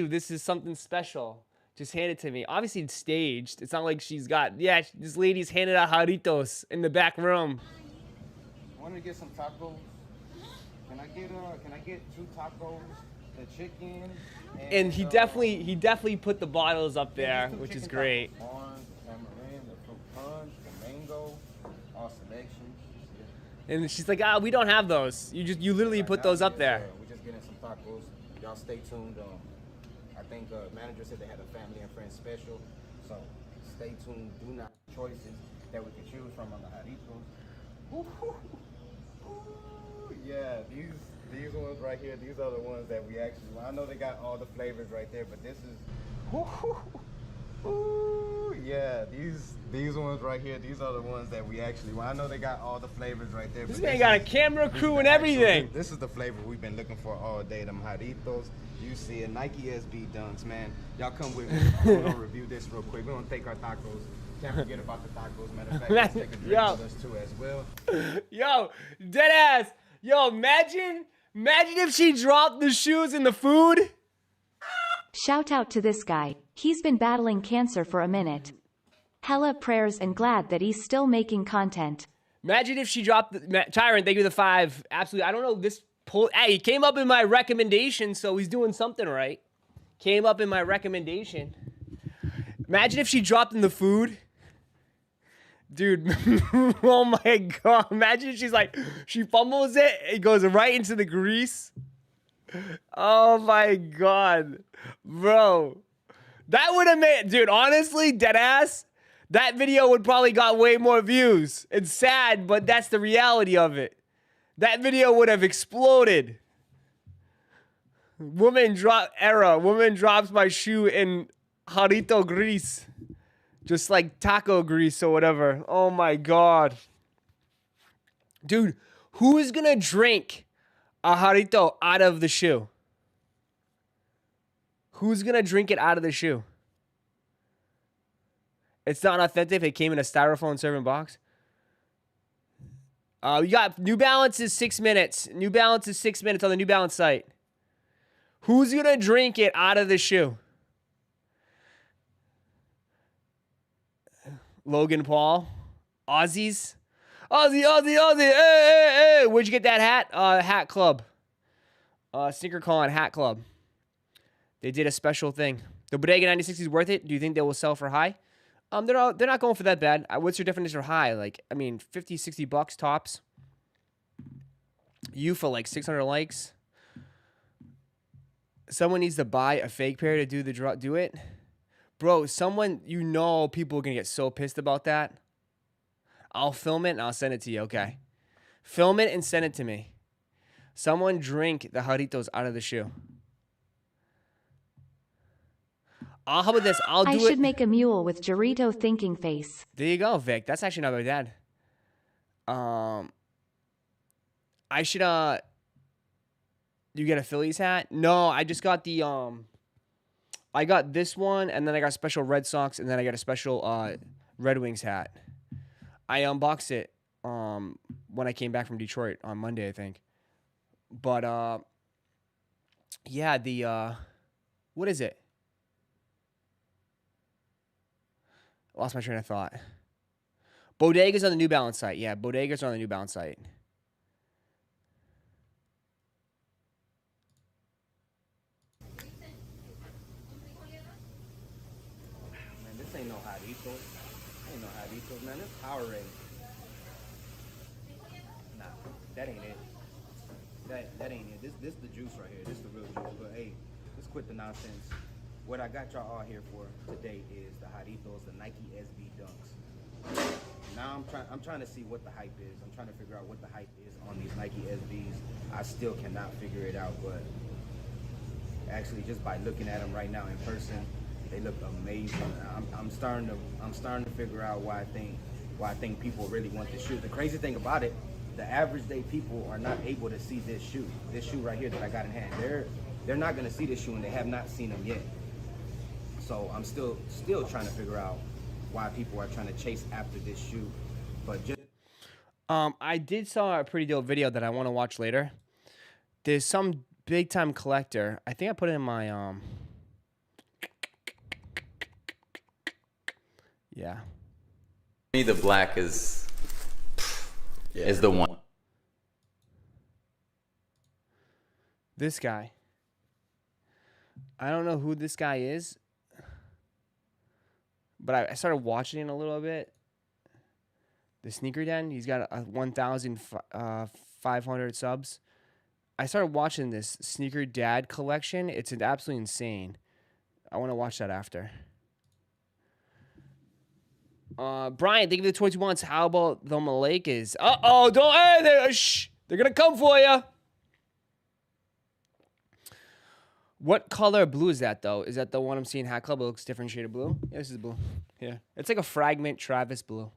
this is something special. Just hand it to me. Obviously it's staged. It's not like she's got, this lady's handing out Jarritos in the back room. I wanted to get some tacos. Can I get 2 tacos, the chicken, And he definitely put the bottles up there, which is great. Orange, tamarind, the fruit punch, the mango, all selections. And she's like, we don't have those. You literally put those up there. We're just getting some tacos. Y'all stay tuned. I think manager said they had a family and friends special, so stay tuned. Do not choices that we can choose from on the Jarritos. Yeah, these ones right here, these are the ones that we actually, I know they got all the flavors right there, but this is, yeah, these ones right here, these are the ones that we actually, I know they got all the flavors right there. This man got a camera crew and everything. This is the flavor we've been looking for all day, them Jarritos. You see it, Nike SB Dunks, man. Y'all come with me. We're gonna review this real quick. We're gonna take our tacos. Can't forget about the tacos. Matter of fact, let's take a drink with us too as well. Yo, dead ass. Yo, imagine if she dropped the shoes in the food. Shout out to this guy. He's been battling cancer for a minute. Hella prayers and glad that he's still making content. Imagine if she dropped the Tyrant, thank you for the 5. Absolutely. I don't know this hey, he came up in my recommendation, so he's doing something right. Came up in my recommendation. Imagine if she dropped in the food. Dude, oh my god. Imagine if she's like, she fumbles it, it goes right into the grease. Oh my god. Bro. That would have made, dude, honestly, deadass, that video would probably got way more views. It's sad, but that's the reality of it. That video would have exploded. Woman drops my shoe in Jarrito grease. Just like taco grease or whatever. Oh my god. Dude, who is gonna drink a Jarrito out of the shoe? Who's gonna drink it out of the shoe? It's not authentic. It came in a styrofoam serving box. You got New Balance is 6 minutes. New Balance is 6 minutes on the New Balance site. Who's gonna drink it out of the shoe? Logan Paul, Aussies, Aussie. Hey. Where'd you get that hat? Hat Club. SneakerCon Hat Club. They did a special thing. The Bodega 96 is worth it. Do you think they will sell for high? They're not going for that bad. What's your definition of high? Like, I mean, 50, 60 bucks tops. You for like 600 likes. Someone needs to buy a fake pair to do it. Bro, people are going to get so pissed about that. I'll film it and I'll send it to you, okay? Film it and send it to me. Someone drink the Jarritos out of the shoe. How about this? I should make a mule with Jarrito thinking face. There you go, Vic. That's actually not bad. I should, you get a Phillies hat? No, I just got the, I got this one, and then I got a special Red Sox, and then I got a special Red Wings hat. I unboxed it when I came back from Detroit on Monday, I think. But yeah, what is it? Lost my train of thought. Bodega's on the New Balance site. Yeah, Bodega's on the New Balance site. Ain't no Jarritos. Ain't no Jarritos, man. This Powerade. Nah, that ain't it. That ain't it. This the juice right here. This the real juice. But hey, let's quit the nonsense. What I got y'all all here for today is the Jarritos, the Nike SB Dunks. Now I'm trying to see what the hype is. I'm trying to figure out what the hype is on these Nike SBs. I still cannot figure it out, but actually just by looking at them right now in person, they look amazing. I'm starting to figure out why I think people really want this shoe. The crazy thing about it the average day people are not able to see this shoe right here that I got in hand. They're not gonna see this shoe, and they have not seen them yet. So I'm still trying to figure out why people are trying to chase after this shoe. But just I did saw a pretty dope video that I want to watch later. There's some big time collector. I think I put it in my yeah. Me, the black is the one. This guy. I don't know who this guy is, but I started watching it a little bit. The Sneaker Den, he's got 1,500 subs. I started watching this Sneaker Dad collection. It's absolutely insane. I want to watch that after. Brian, thank you for the 22 months. How about the Malakas? Uh-oh, don't, hey, they're going to come for you. What color blue is that, though? Is that the one I'm seeing Hat Club? It looks different shade of blue. Yeah, this is blue. Yeah. It's like a fragment Travis blue.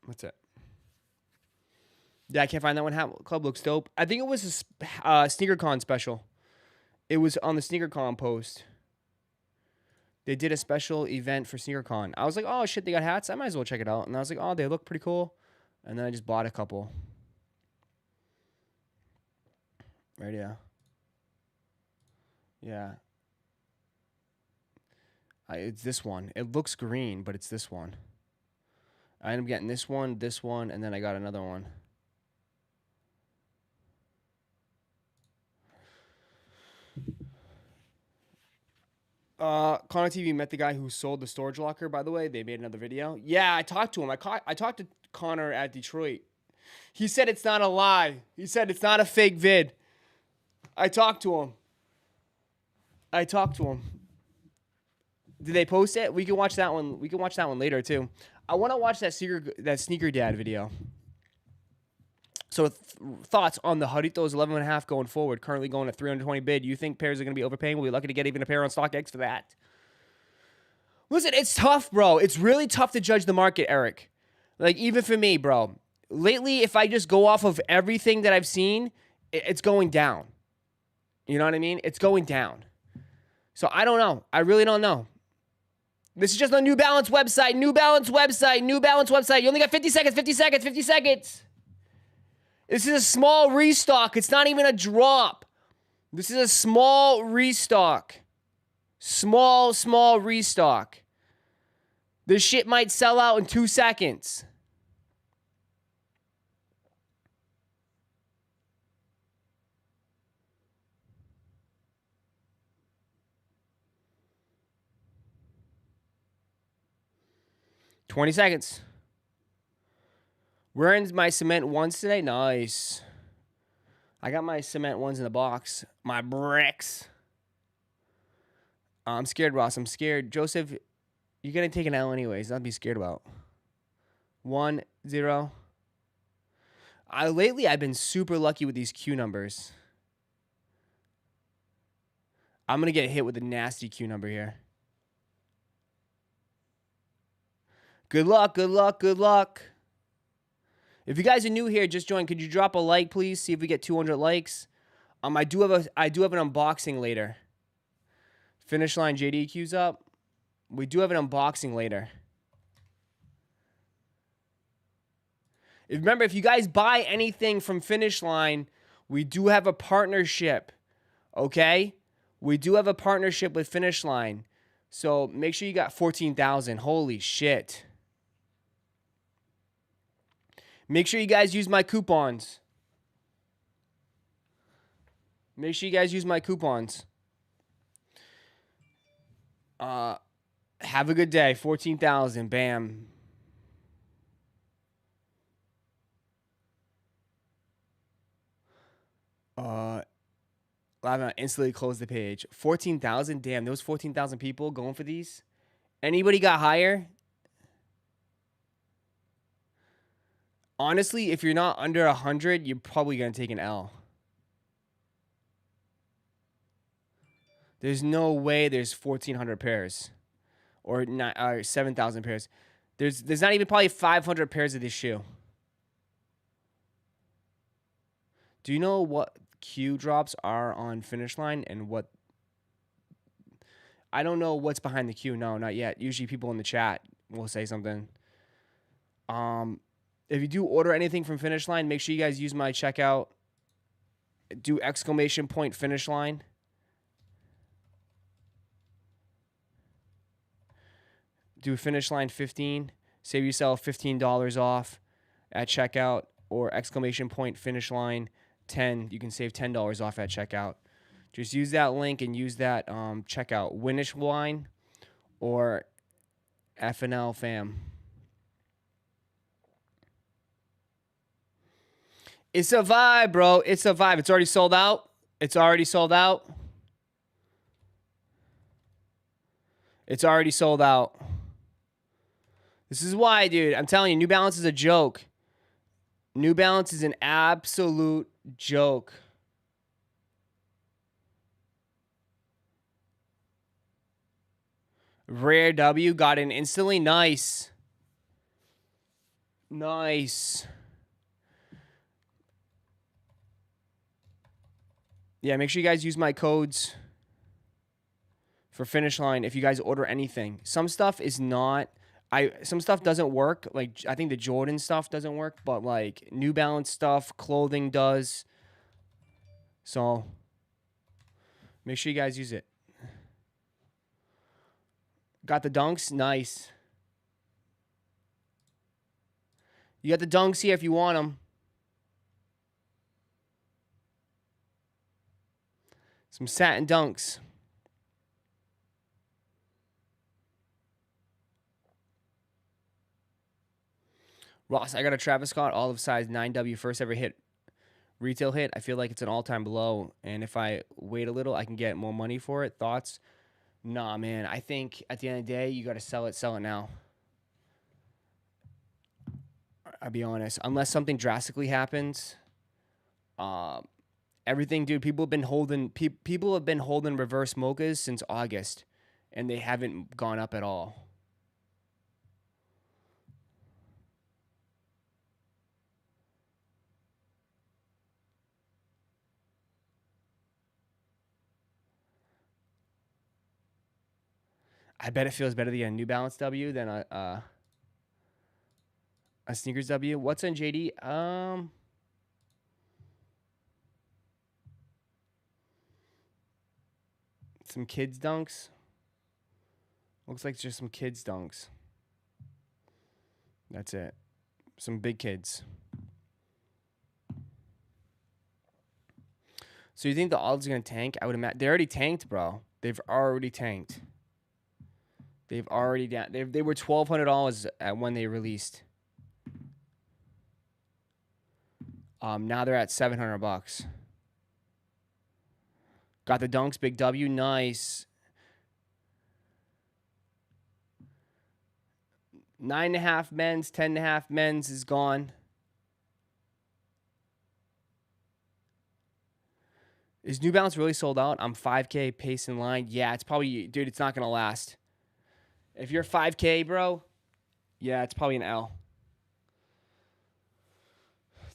What's it? Yeah, I can't find that one. Hat Club looks dope. I think it was a SneakerCon special. It was on the SneakerCon post. They did a special event for SneakerCon. I was like, oh, shit, they got hats? I might as well check it out. And I was like, oh, they look pretty cool. And then I just bought a couple. Right, yeah. Yeah. It's this one. It looks green, but it's this one. I ended up getting this one, and then I got another one. Connor TV met the guy who sold the storage locker, by the way. They made another video. Yeah, I talked to him. I talked to Connor at Detroit. He said it's not a lie. He said it's not a fake vid. I talked to him. Did they post it? We can watch that one. We can watch that one later too. I want to watch that sneaker dad video. So thoughts on the Jarritos 11.5 going forward, currently going at 320 bid. You think pairs are going to be overpaying? We'll be lucky to get even a pair on StockX for that. Listen, it's tough, bro. It's really tough to judge the market, Eric. Like, even for me, bro. Lately, if I just go off of everything that I've seen, it's going down. You know what I mean? It's going down. So I don't know. I really don't know. This is just on New Balance website. New Balance website. You only got 50 seconds. This is a small restock. It's not even a drop. This is a small restock. Small restock. This shit might sell out in 2 seconds. $20 seconds. Wearing my cement ones today. Nice. I got my cement ones in the box. My bricks. I'm scared, Ross. I'm scared. Joseph, you're going to take an L anyways. Nothing to be scared about. 1-0. Lately, I've been super lucky with these Q numbers. I'm going to get hit with a nasty Q number here. Good luck. If you guys are new here, just join. Could you drop a like, please? See if we get 200 likes. I do have an unboxing later. Finish Line JD queues up. We do have an unboxing later. Remember, if you guys buy anything from Finish Line, we do have a partnership. Okay? We do have a partnership with Finish Line. So make sure you got 14,000. Holy shit. Make sure you guys use my coupons. Have a good day. 14,000. Bam. I'll instantly close the page. 14,000. Damn, those 14,000 people going for these. Anybody got higher? Honestly, if you're not under 100, you're probably going to take an L. There's no way there's 1,400 pairs or 7,000 pairs. There's not even probably 500 pairs of this shoe. Do you know what Q drops are on Finish Line and what? I don't know what's behind the Q. No, not yet. Usually people in the chat will say something. If you do order anything from Finish Line, make sure you guys use my checkout. Do ! Finish Line. Do Finish Line 15. Save yourself $15 off at checkout, or ! Finish Line 10. You can save $10 off at checkout. Just use that link and use that checkout. Winish Line or FNL fam. It's a vibe, bro. It's a vibe. It's already sold out. It's already sold out. It's already sold out. This is why, dude. I'm telling you, New Balance is a joke. New Balance is an absolute joke. Rare W got in instantly. Nice. Nice. Yeah, make sure you guys use my codes for Finish Line if you guys order anything. Some stuff is not... some stuff doesn't work. Like, I think the Jordan stuff doesn't work, but like New Balance stuff, clothing does. So make sure you guys use it. Got the dunks? Nice. You got the dunks here if you want them. Some satin dunks. Ross, I got a Travis Scott olive size 9W first ever hit. Retail hit. I feel like it's an all-time low. And if I wait a little, I can get more money for it. Thoughts? Nah, man. I think at the end of the day, you got to sell it now. I'll be honest. Unless something drastically happens. Everything, dude, people have been holding reverse mochas since August. And they haven't gone up at all. I bet it feels better to get a New Balance W than a sneakers W. What's in JD? Some kids dunks. Looks like just some kids dunks. That's it. Some big kids. So you think the odds are gonna tank? I would imagine they already tanked, bro. They've already tanked. They've already down. They were $1,200 at when they released. Now they're at $700. Got the dunks, big W, nice. 9.5 men's, 10.5 men's is gone. Is New Balance really sold out? I'm 5K pace in line. Yeah, it's probably, dude, it's not gonna last. If you're 5K, bro, yeah, it's probably an L.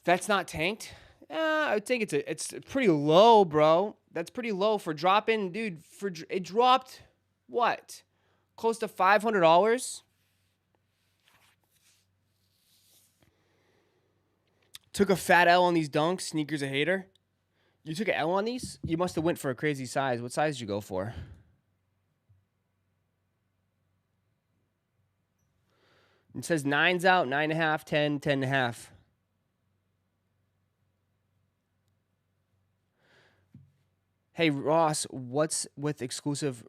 That's not tanked. I would think it's pretty low, bro. That's pretty low for dropping, dude. It dropped what? Close to $500. Took a fat L on these dunks. Sneakers a hater. You took an L on these? You must have went for a crazy size. What size did you go for? It says 9's out, 9.5, 10, 10.5. Hey, Ross, what's with exclusive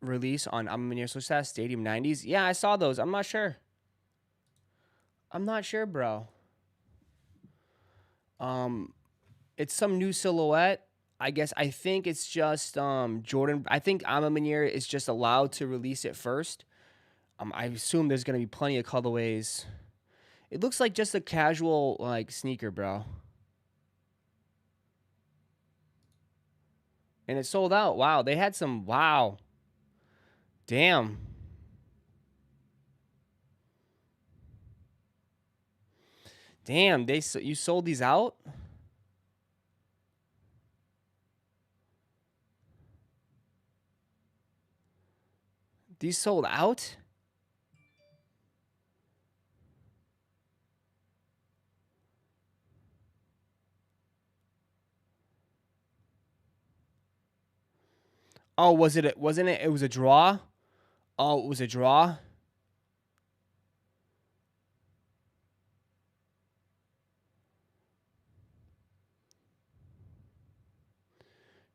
release on Amamanier Success Stadium 90s? Yeah, I saw those. I'm not sure. I'm not sure, bro. It's some new silhouette. I think it's just Jordan. I think Amamanier is just allowed to release it first. I assume there's going to be plenty of colorways. It looks like just a casual like sneaker, bro. And it sold out. Wow, they had some. Wow. Damn. Damn, you sold these out? These sold out? Oh, wasn't it? It was a draw? Oh, it was a draw?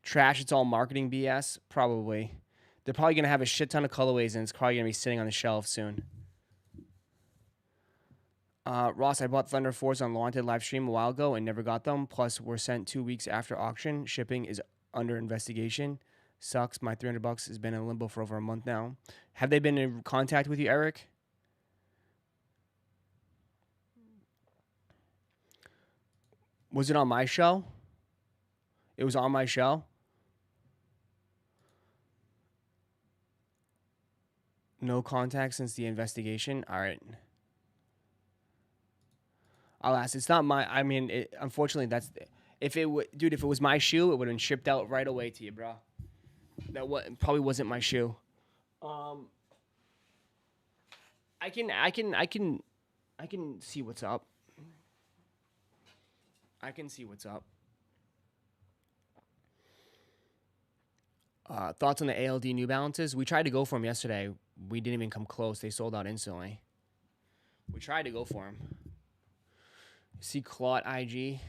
Trash, it's all marketing BS? Probably. They're probably going to have a shit ton of colorways and it's probably going to be sitting on the shelf soon. Ross, I bought Thunder Force on Wanted live stream a while ago and never got them. Plus, were sent 2 weeks after auction. Shipping is under investigation. Sucks. My $300 has been in limbo for over a month now. Have they been in contact with you, Eric? Was it on my show? It was on my show? No contact since the investigation? All right. I'll ask. It's not my. I mean, unfortunately, that's. If it was my shoe, it would have been shipped out right away to you, bro. Probably wasn't my shoe. I can see what's up. I can see what's up. Thoughts on the ALD New Balances? We tried to go for them yesterday. We didn't even come close. They sold out instantly. We tried to go for them. See Claude IG.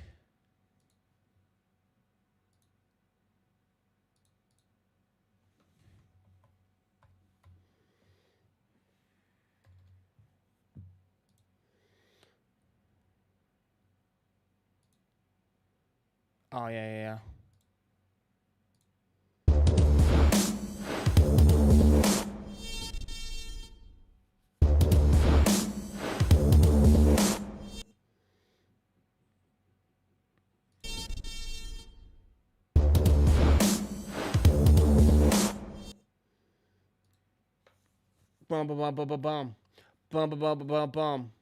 Oh, yeah. Bum, bum, bum, bum, bum, bum. Bum, bum, bum, bum, bum, bum.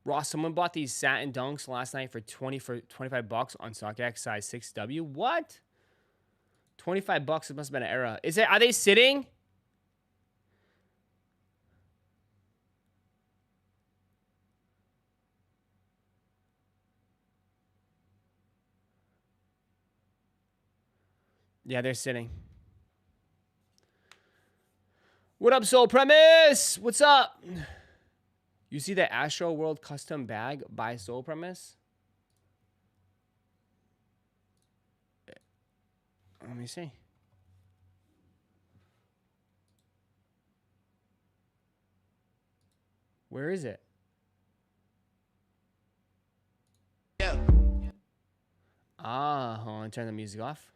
Ross, someone bought these satin dunks last night for $25 on StockX size 6W. What? $25. It must have been an error. Are they sitting? Yeah, they're sitting. What up, Soul Premise? What's up? You see the Astro World custom bag by Soul Premise? Let me see. Where is it? Yeah. Hold on, turn the music off.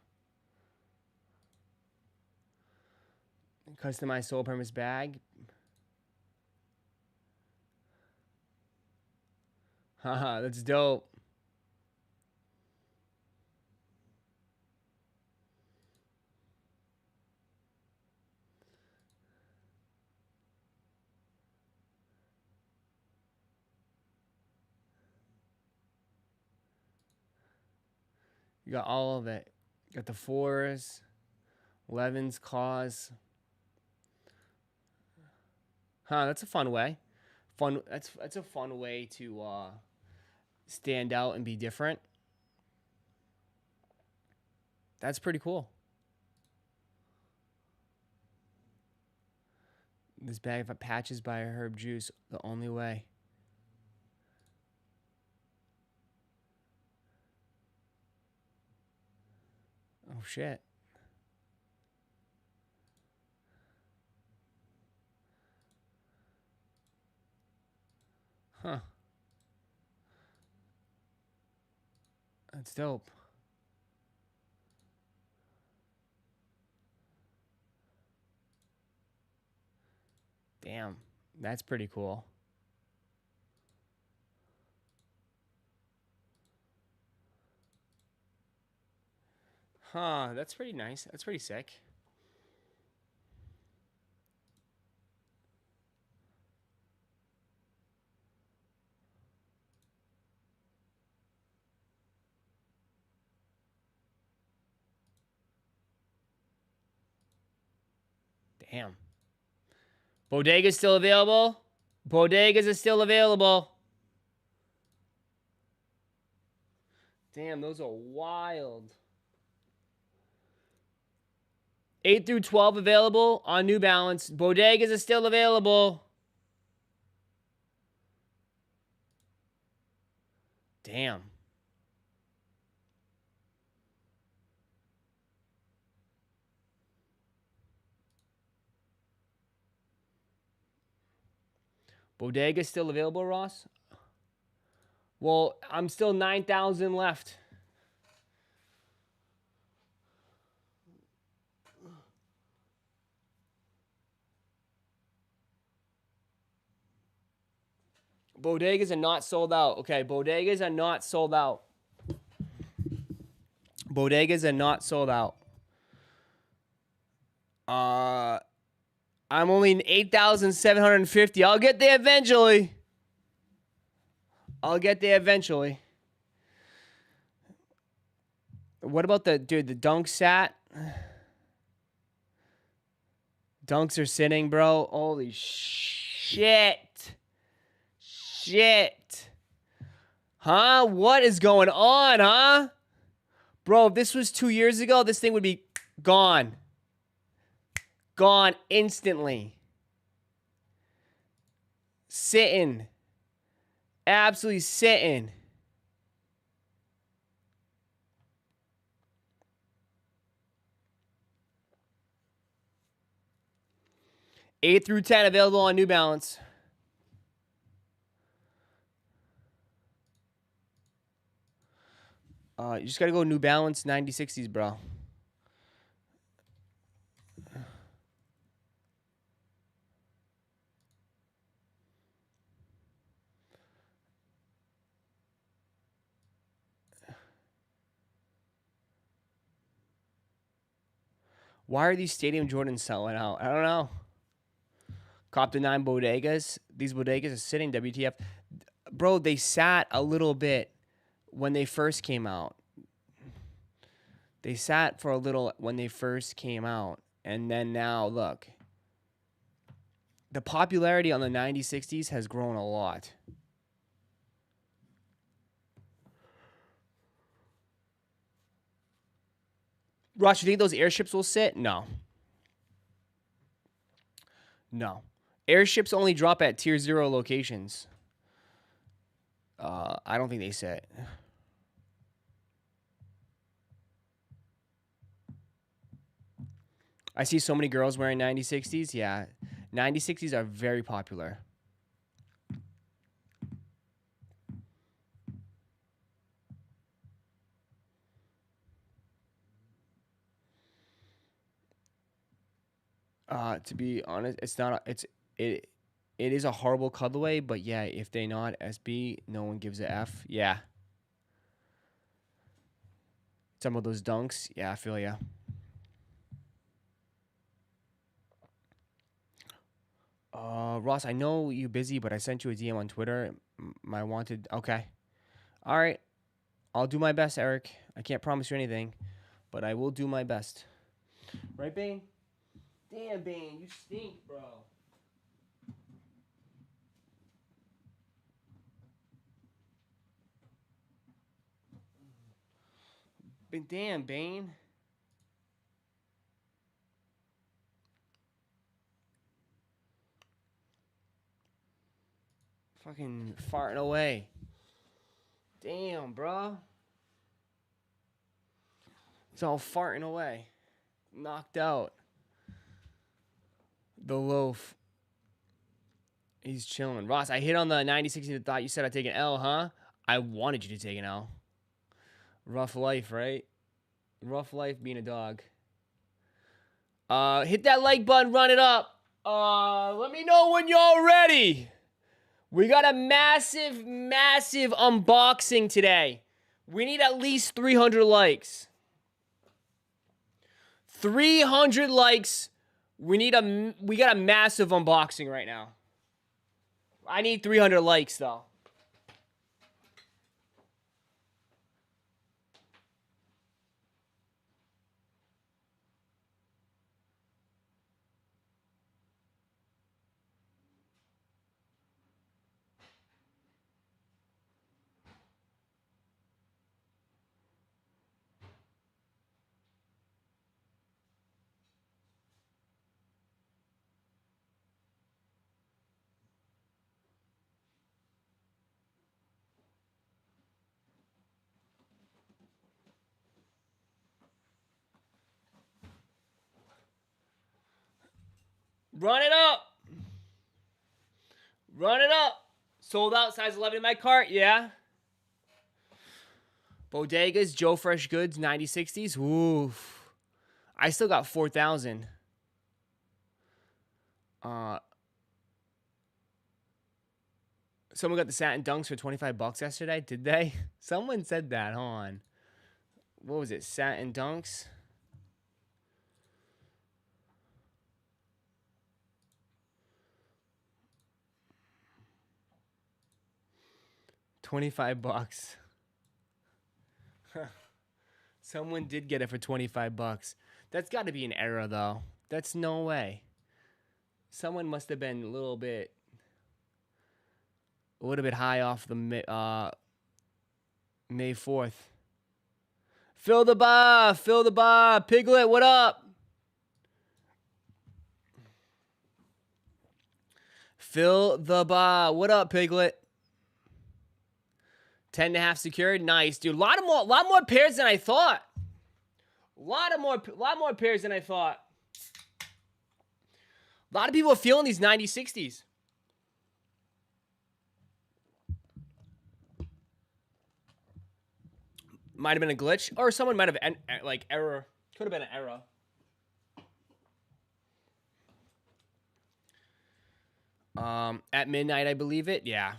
Customized Soul Premise bag. Haha, that's dope. You got all of it. You got the 4s, 11s, cause. That's a fun way. That's a fun way to stand out and be different. That's pretty cool. This bag of patches by Herb Juice, the only way. Oh shit. Huh. That's dope. Damn, that's pretty cool. Huh, that's pretty nice. That's pretty sick. Damn. Bodega's still available? Bodegas is still available. Damn, those are wild. 8 through 12 available on New Balance. Bodegas is still available. Damn. Bodega still available, Ross? Well, I'm still 9,000 left. Bodegas are not sold out. Okay, bodegas are not sold out. Bodegas are not sold out. I'm only 8,750. I'll get there eventually. I'll get there eventually. What about the Dunk sat? Dunks are sitting, bro. Holy shit. Shit. Huh? What is going on, huh? Bro, if this was 2 years ago, this thing would be gone. Gone instantly. Sitting. Absolutely sitting. Eight through 10 available on New Balance. You just gotta go New Balance 9060s, bro. Why are these Stadium Jordans selling out? I don't know. Cop the 9 bodegas. These bodegas are sitting, WTF. Bro, they sat a little bit when they first came out. They sat for a little when they first came out. And then now, look. The popularity on the 9060s has grown a lot. Ross, you think those airships will sit? No. No. Airships only drop at tier 0 locations. I don't think they sit. I see so many girls wearing 9060s. Yeah. 9060s are very popular. To be honest, it's not. It is a horrible colorway, but yeah, if they not SB, no one gives a F. Yeah. Some of those dunks, yeah, I feel ya. Ross, I know you busy, but I sent you a DM on Twitter. My wanted. Okay. All right. I'll do my best, Eric. I can't promise you anything, but I will do my best. Right, Bane? Damn, Bane, you stink, bro. Damn, Bane. Fucking farting away. Damn, bro. It's all farting away. Knocked out. The loaf. He's chilling. Ross, I hit on the 90-60 thought you said I'd take an L, huh? I wanted you to take an L. Rough life, right? Rough life being a dog. Hit that like button, run it up. Let me know when y'all ready. We got a massive unboxing today. We need at least 300 likes. 300 likes. We got a massive unboxing right now. I need 300 likes though. Run it up. Run it up. Sold out, size 11 in my cart, yeah. Bodegas, Joe Fresh Goods, 9060s. Oof. I still got 4,000. Someone got the satin dunks for 25 bucks yesterday. Did they? Someone said that. Hold on. What was it? Satin dunks? $25. Someone did get it for 25 bucks. That's got to be an error though. That's no way. Someone must have been a little bit high off the May 4th. Fill the bar, Piglet, what up? Fill the bar, what up, Piglet? 10.5 secured, nice, dude. A lot more pairs than I thought. A lot more pairs than I thought. A lot of people are feeling these 9060s. Might have been a glitch, or someone might have error. Could have been an error. At midnight, I believe it. Yeah.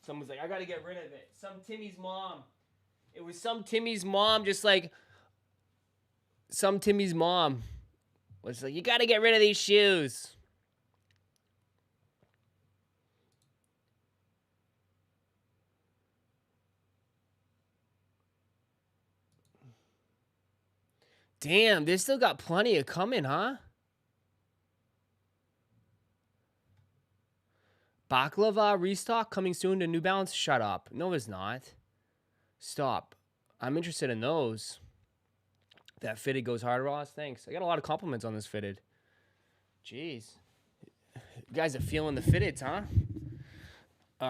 Someone's like, I gotta get rid of it. Some Timmy's mom. It was some Timmy's mom, just like some Timmy's mom was like, you gotta get rid of these shoes. Damn, they still got plenty of coming, huh? Baklava restock coming soon to New Balance. Shut up. No, it's not. Stop. I'm interested in those. That fitted goes hard, Ross. Thanks. I got a lot of compliments on this fitted. Jeez. You guys are feeling the fitteds, huh?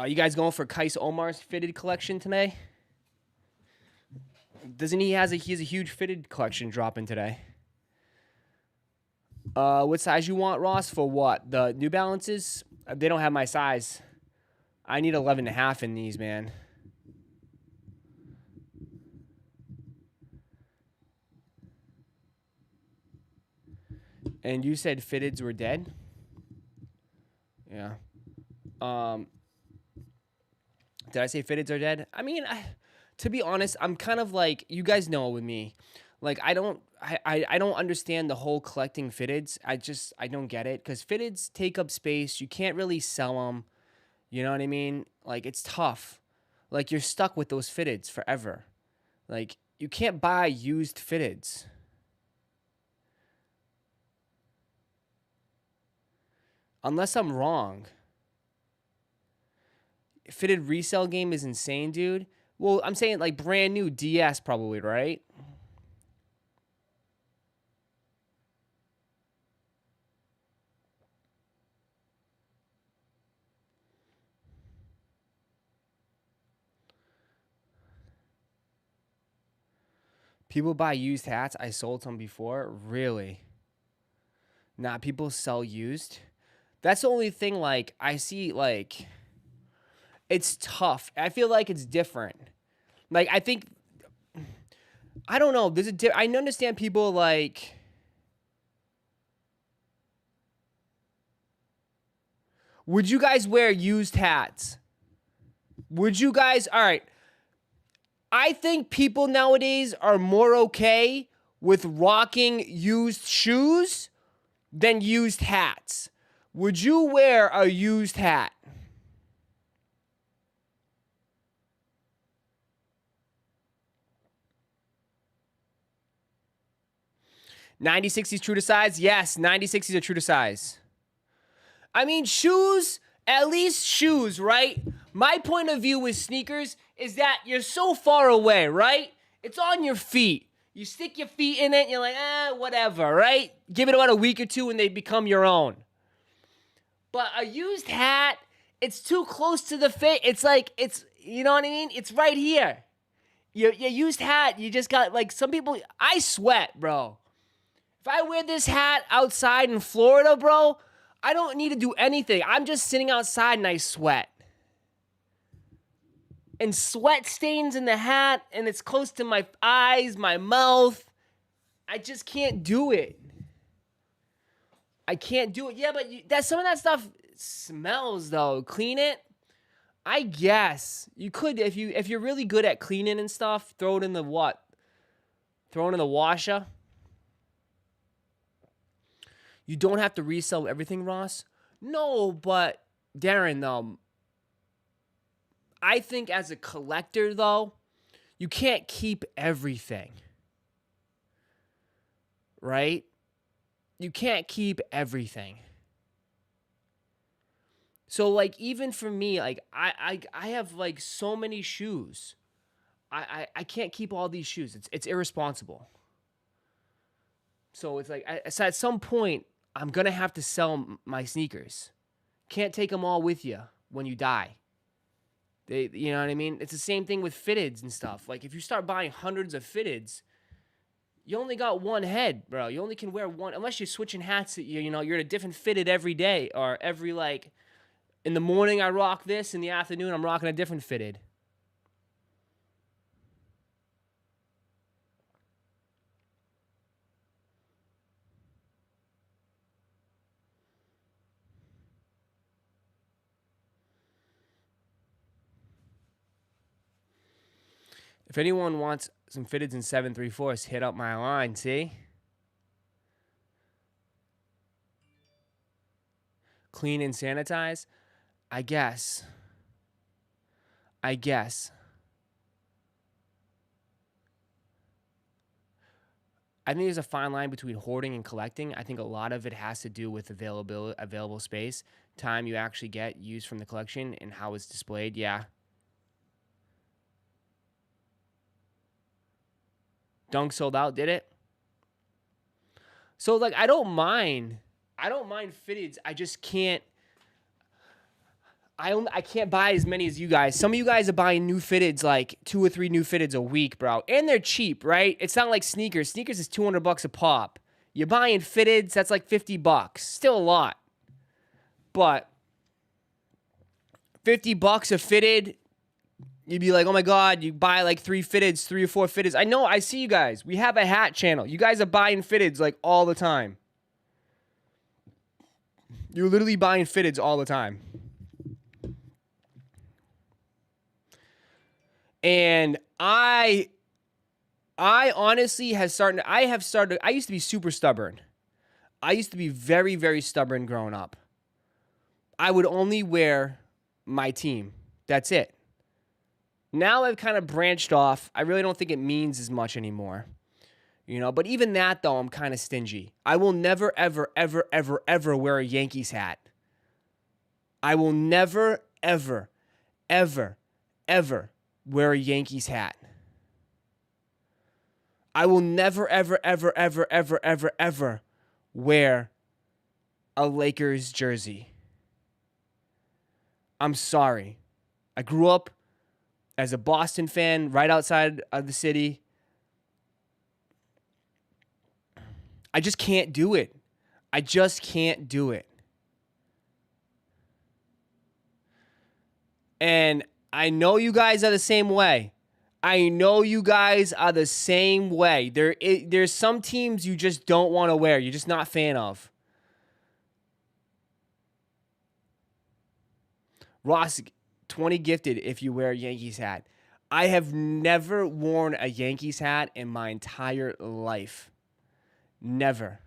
You guys going for Kais Omar's fitted collection today? Doesn't he has a huge fitted collection dropping today? What size you want, Ross? For what? The New Balances? They don't have my size. I need 11.5 in these, man. And you said fitteds were dead? Yeah. Did I say fitteds are dead? I mean, to be honest, I'm kind of like, you guys know with me. Like, I don't understand the whole collecting fitteds. I don't get it. Because fitteds take up space. You can't really sell them. You know what I mean? Like, it's tough. Like, you're stuck with those fitteds forever. Like, you can't buy used fitteds. Unless I'm wrong. Fitted resale game is insane, dude. Well, I'm saying like brand new DS probably, right? People buy used hats. I sold some before. Really? Nah, people sell used. That's the only thing, like, I see, like, it's tough. I feel like it's different. Like, I think, I don't know. I understand people like, would you guys wear used hats? Would you guys, all right. I think people nowadays are more okay with rocking used shoes than used hats. Would you wear a used hat? '90s true to size? Yes, '90s are true to size. I mean, shoes, at least shoes, right? My point of view with sneakers is that you're so far away, right? It's on your feet. You stick your feet in it, you're like, whatever, right? Give it about a week or two and they become your own. But a used hat, it's too close to the face. It's like, you know what I mean? It's right here. Your used hat, you just got, like, some people, I sweat, bro. If I wear this hat outside in Florida, bro, I don't need to do anything. I'm just sitting outside and I sweat. And sweat stains in the hat, and it's close to my eyes, my mouth. I just can't do it. I can't do it. Yeah, but some of that stuff smells, though. Clean it? I guess. You could, if you're really good at cleaning and stuff, throw it in the what? Throw it in the washer. You don't have to resell everything, Ross. No, but Darren, I think as a collector, though, you can't keep everything. Right? You can't keep everything. So, like, even for me, like, I have, like, so many shoes. I can't keep all these shoes. It's irresponsible. So, it's like, so at some point, I'm going to have to sell my sneakers. Can't take them all with you when you die. You know what I mean? It's the same thing with fitteds and stuff. Like, if you start buying hundreds of fitteds, you only got one head, bro. You only can wear one, unless you're switching hats. You know, you're in a different fitted every day, or every, like, in the morning I rock this, in the afternoon I'm rocking a different fitted. If anyone wants some fitteds in 7/3/4, hit up my line, see? Clean and sanitize? I guess. I think there's a fine line between hoarding and collecting. I think a lot of it has to do with available space, time you actually get used from the collection, and how it's displayed. Yeah. Dunk sold out, did it? So, like, I don't mind fitteds. I just can't. I can't buy as many as you guys. Some of you guys are buying new fitteds, like 2 or 3 new fitteds a week, bro. And they're cheap, right? It's not like sneakers. Sneakers is $200 a pop. You're buying fitteds, that's like $50. Still a lot. But $50 a fitted, you'd be like, oh my God, you buy like 3 fitteds, 3 or 4 fitteds. I know, I see you guys. We have a hat channel. You guys are buying fitteds like all the time. You're literally buying fitteds all the time. And I honestly I used to be super stubborn. I used to be very, very stubborn growing up. I would only wear my team. That's it. Now I've kind of branched off. I really don't think it means as much anymore. You know, but even that, though, I'm kind of stingy. I will never, ever, ever, ever, ever wear a Yankees hat. I will never, ever, ever, ever wear a Yankees hat. I will never, ever, ever, ever, ever, ever, ever wear a Lakers jersey. I'm sorry. I grew up as a Boston fan right outside of the city. I just can't do it. I just can't do it. And I know you guys are the same way. I know you guys are the same way. There's some teams you just don't want to wear. You're just not a fan of. Ross, 20 gifted if you wear a Yankees hat. I have never worn a Yankees hat in my entire life. Never.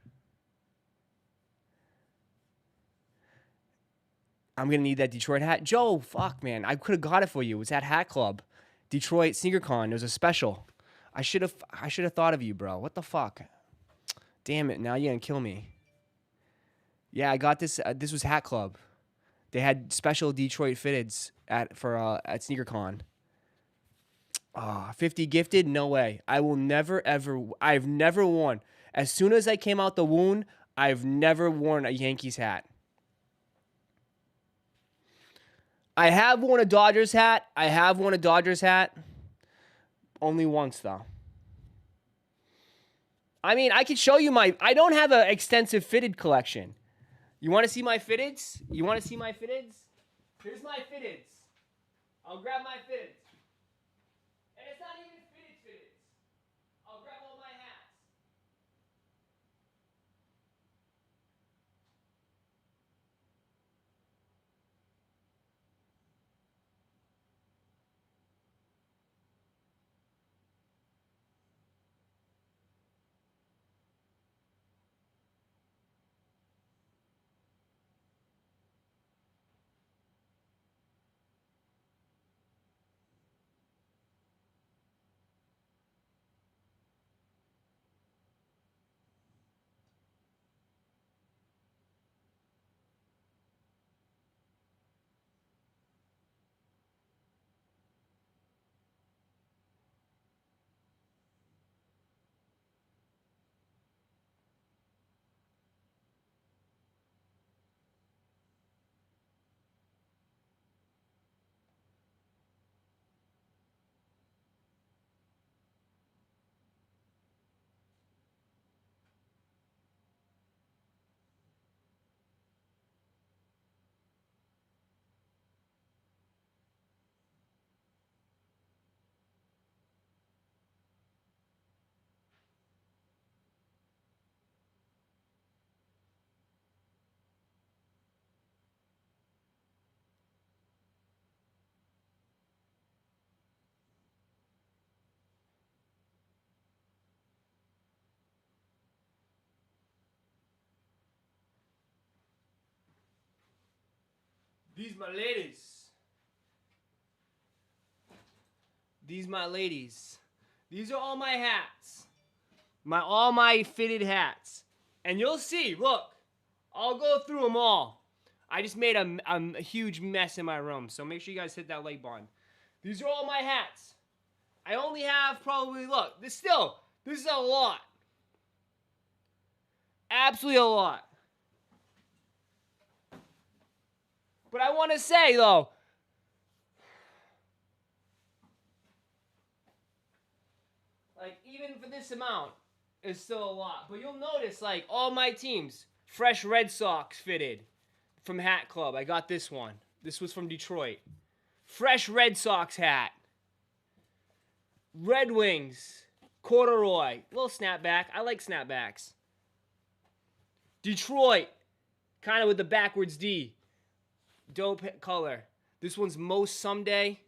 I'm going to need that Detroit hat. Joe, fuck, man. I could have got it for you. It was at Hat Club. Detroit SneakerCon. It was a special. I should have thought of you, bro. What the fuck? Damn it. Now you're going to kill me. Yeah, I got this. This was Hat Club. They had special Detroit fitteds at SneakerCon. 50 gifted? No way. I will never, ever. I've never worn. As soon as I came out the wound, I've never worn a Yankees hat. I have worn a Dodgers hat. Only once, though. I mean, I could show you I don't have an extensive fitted collection. You want to see my fitteds? Here's my fitteds. I'll grab my fitteds. And it's not even fitteds. I'll grab all my hats. These my ladies. These are all my hats. All my fitted hats. And you'll see, look. I'll go through them all. I just made a huge mess in my room, so make sure you guys hit that like button. These are all my hats. I only have probably, look, this is a lot. Absolutely a lot. But I want to say, though, like, even for this amount, it's still a lot. But you'll notice, like, all my teams, fresh Red Sox fitted from Hat Club. I got this one. This was from Detroit. Fresh Red Sox hat. Red Wings. Corduroy. Little snapback. I like snapbacks. Detroit. Kind of with the backwards D. Dope color. This one's most someday.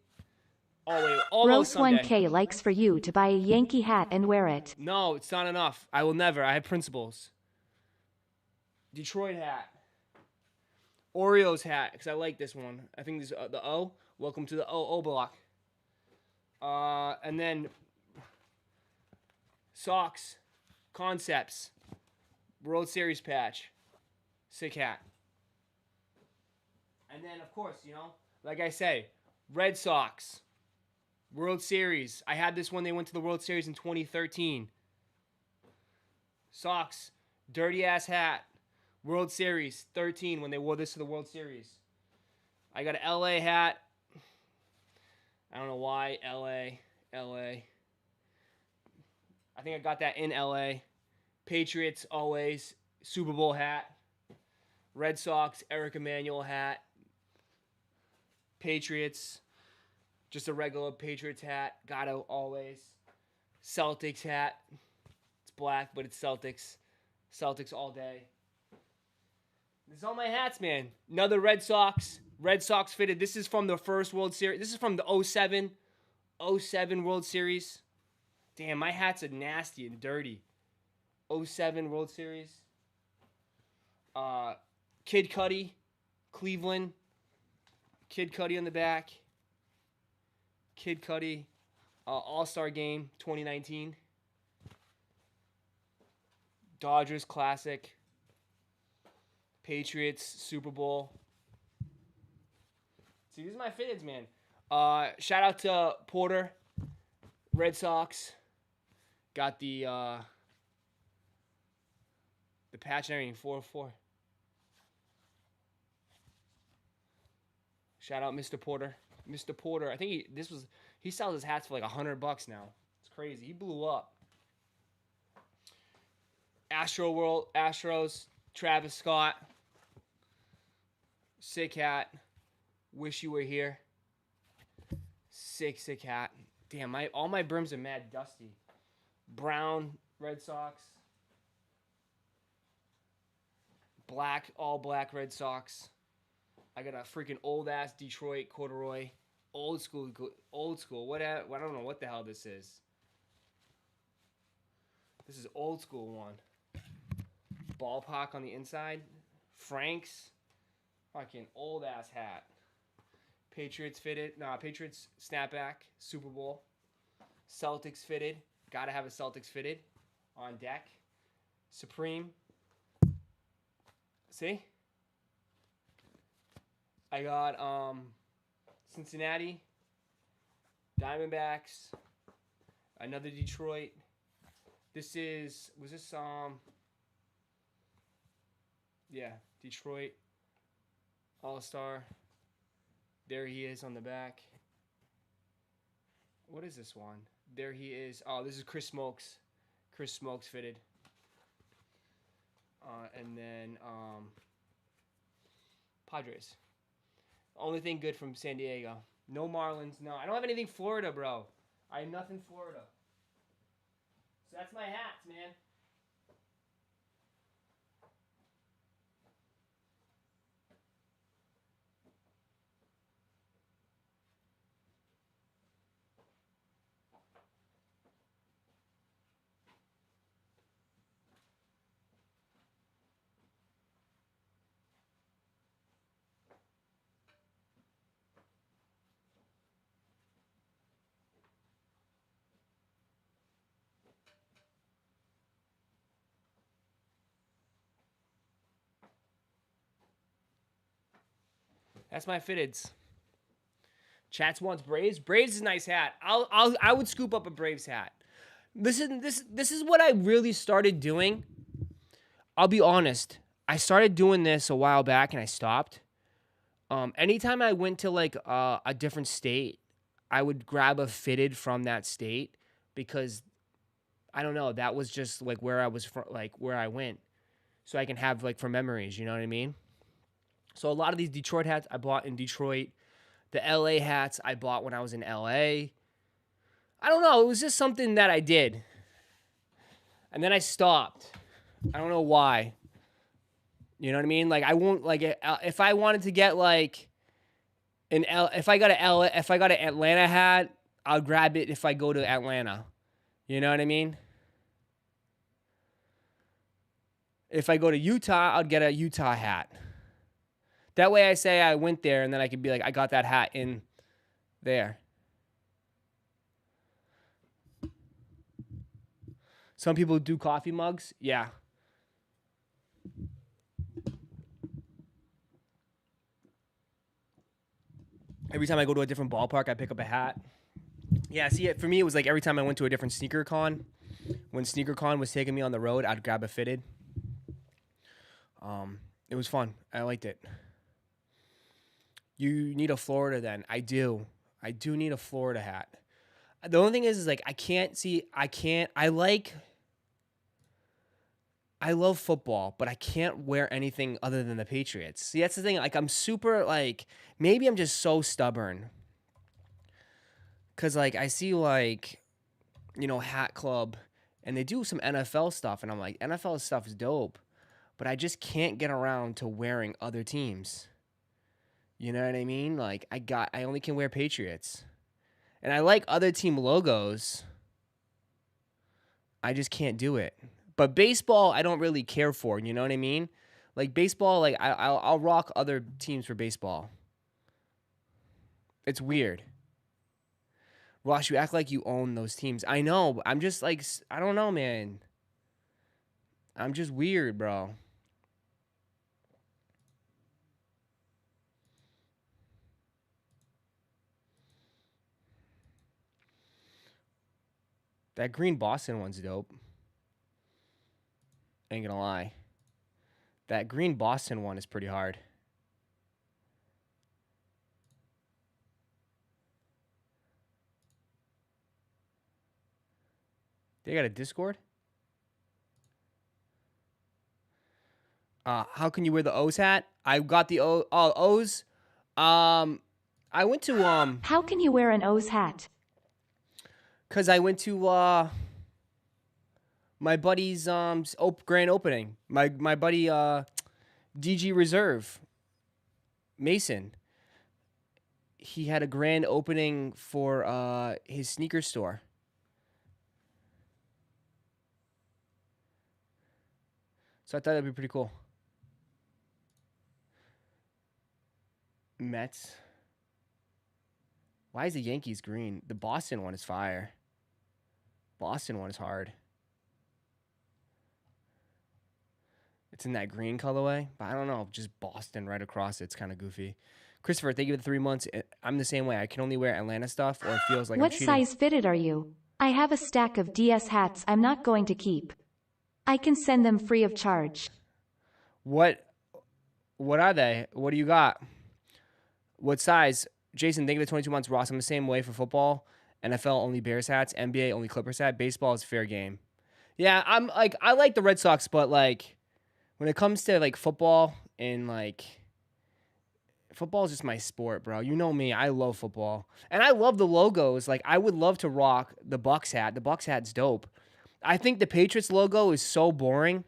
Oh, wait. Almost someday. Rose 1K likes for you to buy a Yankee hat and wear it. No, it's not enough. I will never. I have principles. Detroit hat. Oreos hat, because I like this one. I think this is the O. Welcome to the O block. And then socks, concepts, World Series patch, sick hat. And then, of course, you know, like I say, Red Sox, World Series. I had this when they went to the World Series in 2013. Socks, dirty ass hat. World Series 13 when they wore this to the World Series. I got an LA hat. I don't know why LA. I think I got that in LA. Patriots always. Super Bowl hat. Red Sox Eric Emanuel hat. Patriots. Just a regular Patriots hat. Gotta always. Celtics hat. It's black, but it's Celtics. Celtics all day. This is all my hats, man. Another Red Sox. Red Sox fitted. This is from the first World Series. This is from the 07 World Series. Damn, my hats are nasty and dirty. 07 World Series. Kid Cudi, Cleveland. Kid Cudi on the back. Kid Cudi, All-Star Game 2019. Dodgers Classic. Patriots Super Bowl. See, these are my fitteds, man. Shout out to Porter, Red Sox. Got the patch and everything, 404. Shout out Mr. Porter. Mr. Porter, I think he sells his hats for like $100 now. It's crazy. He blew up. Astros, Travis Scott. Sick hat. Wish you were here. Sick hat. Damn, all my brims are mad dusty. Brown, Red Sox. Black, all black Red Sox. I got a freaking old ass Detroit corduroy. Old school. What? I don't know what the hell this is. This is old school one. Ballpark on the inside. Frank's. Fucking old ass hat. Patriots fitted. Nah, Patriots snapback. Super Bowl. Celtics fitted. Gotta have a Celtics fitted. On deck. Supreme. See? I got Cincinnati. Diamondbacks. Another Detroit. Was this Detroit. All-Star. There he is on the back. What is this one? There he is. Oh, this is Chris Smokes. Chris Smokes fitted. And then Padres. Only thing good from San Diego. No Marlins. No, I don't have anything Florida, bro. I have nothing Florida. So that's my hats, man. That's my fitteds. Chats wants Braves. Braves is a nice hat. I would scoop up a Braves hat. Listen, this is what I really started doing. I'll be honest. I started doing this a while back and I stopped. Anytime I went to like a different state, I would grab a fitted from that state because I don't know, that was just like where I was from, like where I went, so I can have like for memories. You know what I mean? So a lot of these Detroit hats I bought in Detroit. The LA hats I bought when I was in LA. I don't know. It was just something that I did. And then I stopped. I don't know why. You know what I mean? Like I won't like if I wanted to get like if I got an Atlanta hat, I'll grab it if I go to Atlanta. You know what I mean? If I go to Utah, I'll get a Utah hat. That way I say I went there, and then I could be like, I got that hat in there. Some people do coffee mugs. Yeah. Every time I go to a different ballpark, I pick up a hat. Yeah, see, for me, it was like every time I went to a different sneaker con. When sneaker con was taking me on the road, I'd grab a fitted. It was fun. I liked it. You need a Florida then. I do need a Florida hat. The only thing is like I love football, but I can't wear anything other than the Patriots. See, that's the thing. Like I'm super like, maybe I'm just so stubborn. Cause like I see like, you know, Hat Club, and they do some NFL stuff, and I'm like, NFL stuff is dope, but I just can't get around to wearing other teams. You know what I mean? Like I only can wear Patriots, and I like other team logos. I just can't do it. But baseball, I don't really care for. You know what I mean? Like baseball, like I'll rock other teams for baseball. It's weird. Ross, you act like you own those teams. I know, but I'm just like, I don't know, man. I'm just weird, bro. That green Boston one's dope. Ain't gonna lie. That green Boston one is pretty hard. They got a Discord? How can you wear the O's hat? I got the O's. I went to How can you wear an O's hat? cause I went to my buddy's grand opening. My buddy DG Reserve Mason. He had a grand opening for his sneaker store. So I thought that'd be pretty cool. Mets. Why is the Yankees green? The Boston one is fire. Boston one is hard. It's in that green colorway, but I don't know. Just Boston right across it's kind of goofy. Christopher, thank you for the 3 months. I'm the same way. I can only wear Atlanta stuff, or it feels like What I'm cheating. size fitted are you? I have a stack of DS hats I'm not going to keep. I can send them free of charge. What are they? What do you got? What size? Jason, thank you for the 22 months. Ross, I'm the same way for football. NFL only Bears hats. NBA only Clippers hat. Baseball is fair game. Yeah, I'm like I like the Red Sox, but like when it comes to like football and like football is just my sport, bro. You know me. I love football. And I love the logos. Like I would love to rock the Bucks hat. The Bucks hat's dope. I think the Patriots logo is so boring.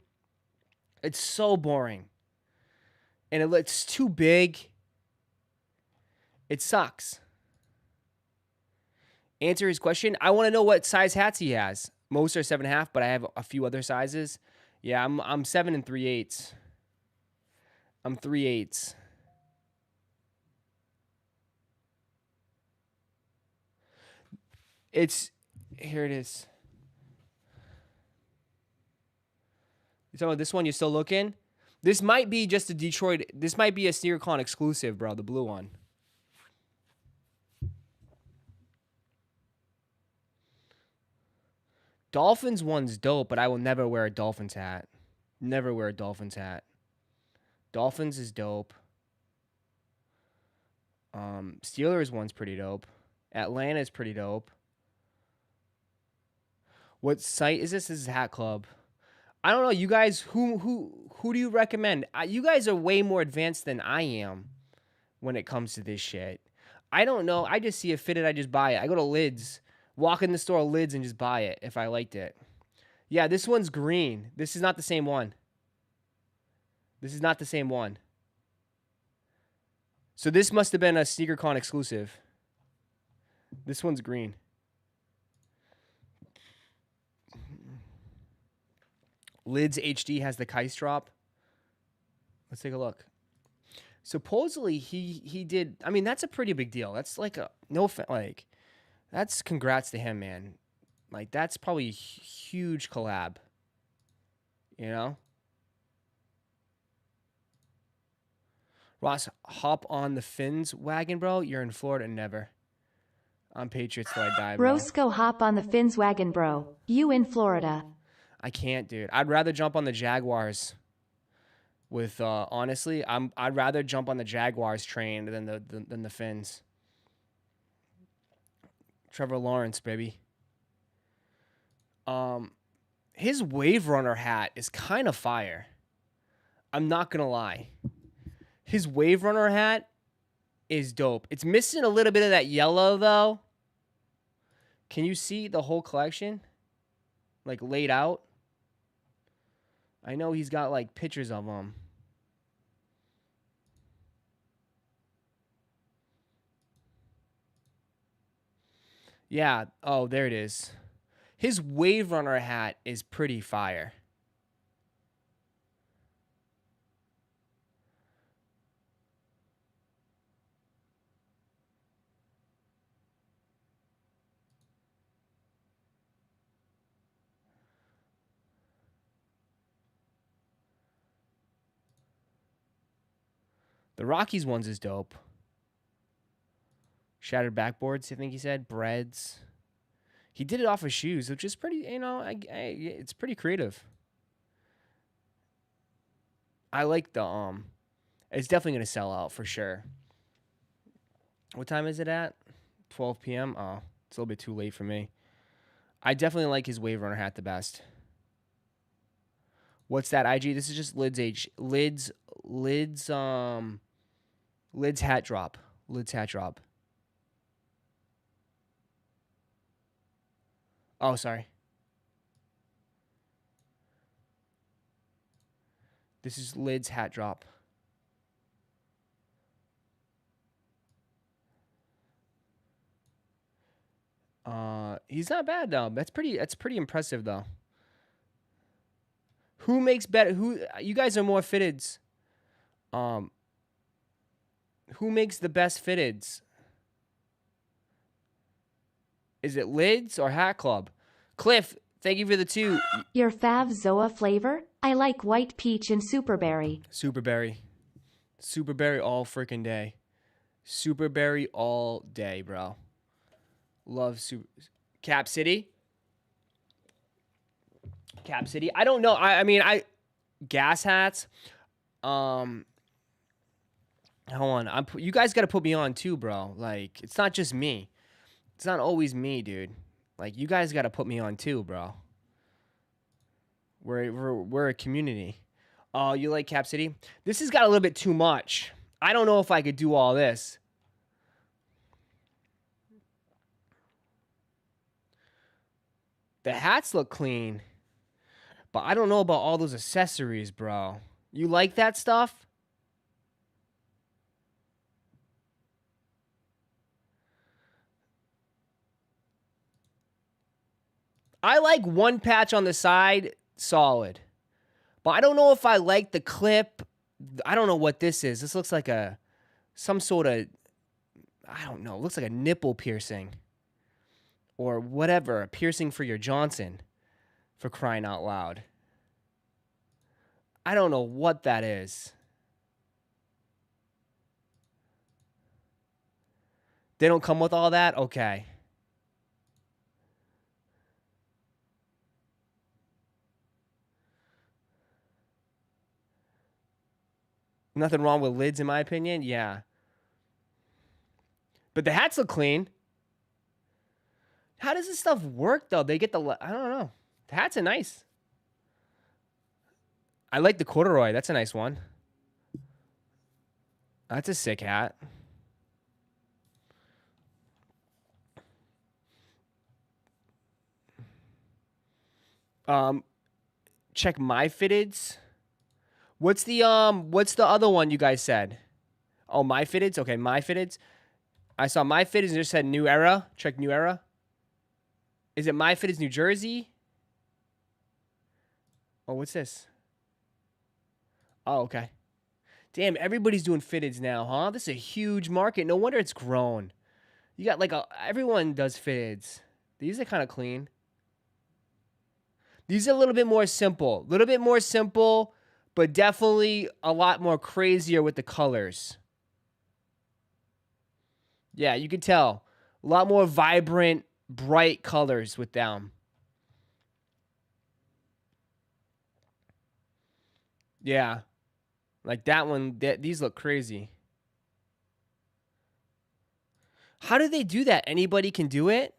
It's so boring. And it's too big. It sucks. Answer his question. I want to know what size hats he has. Most are 7.5, but I have a few other sizes. Yeah, I'm 7 3/8. I'm 3/8. Here it is. You talking about this one? You still looking? This might be just a Detroit. This might be a SneakerCon exclusive, bro. The blue one. Dolphins one's dope, but I will never wear a Dolphins hat. Never wear a Dolphins hat. Dolphins is dope. Steelers one's pretty dope. Atlanta's pretty dope. What site is this? This is Hat Club. I don't know. You guys, who do you recommend? You guys are way more advanced than I am when it comes to this shit. I don't know. I just see it fitted. I just buy it. I go to Lids, walk in the store Lids, and just buy it if I liked it. Yeah, this one's green. This is not the same one. This is not the same one. So this must have been a SneakerCon exclusive. This one's green. Lids HD has the Keist drop. Let's take a look. Supposedly he did. I mean, that's a pretty big deal. That's like that's congrats to him, man. Like that's probably a huge collab. You know. Ross, hop on the Finns wagon, bro. You're in Florida, never. I'm Patriots till I die, bro. Roszko, hop on the Finns wagon, bro. You in Florida. I can't, dude. I'd rather jump on the Jaguars. With honestly, I'd rather jump on the Jaguars train than the Finns. Trevor Lawrence, baby. His Wave Runner hat is kind of fire. I'm not gonna lie. His Wave Runner hat is dope. It's missing a little bit of that yellow though. Can you see the whole collection? Like laid out? I know he's got like pictures of them. Yeah. Oh, there it is. His Wave Runner hat is pretty fire. The Rockies ones is dope. Shattered backboards, I think he said. Breads. He did it off of shoes, which is pretty, you know, it's pretty creative. I like the, it's definitely going to sell out for sure. What time is it at? 12 p.m.? Oh, it's a little bit too late for me. I definitely like his Wave Runner hat the best. What's that, IG? This is just Lids hat drop. Lids hat drop. Oh, sorry. This is Lids hat drop. He's not bad though. That's pretty impressive though. Who makes better? You guys are more fitteds. Who makes the best fitteds? Is it Lids or Hat Club? Cliff, thank you for the 2. Your fav Zoa flavor? I like white peach and superberry. Superberry. Superberry all freaking day. Superberry all day, bro. Love Cap City. Cap City. I don't know. I mean, gas hats. Hold on. You guys got to put me on too, bro. Like, it's not just me. It's not always me, dude. Like, you guys got to put me on too, bro. We're a community. Oh, you like Cap City? This has got a little bit too much. I don't know if I could do all this. The hats look clean. But I don't know about all those accessories, bro. You like that stuff? I like one patch on the side, solid. But I don't know if I like the clip. I don't know what this is. This looks like some sort of, I don't know. It looks like a nipple piercing. Or whatever, a piercing for your Johnson. For crying out loud. I don't know what that is. They don't come with all that? Okay. Nothing wrong with lids, in my opinion. Yeah. But the hats look clean. How does this stuff work, though? They get the... I don't know. The hats are nice. I like the corduroy. That's a nice one. That's a sick hat. Check my fitteds. What's the other one you guys said? Oh, my fitteds? Okay, my fitteds. I saw my fitteds and just said New Era. Check New Era. Is it my fitteds New Jersey? Oh, what's this? Oh, okay. Damn, everybody's doing fitteds now, huh? This is a huge market. No wonder it's grown. You got like everyone does fitteds. These are kind of clean. These are a little bit more simple. A little bit more simple, but definitely a lot more crazier with the colors. Yeah, you can tell. A lot more vibrant, bright colors with them. Yeah. Like that one, these look crazy. How do they do that? Anybody can do it?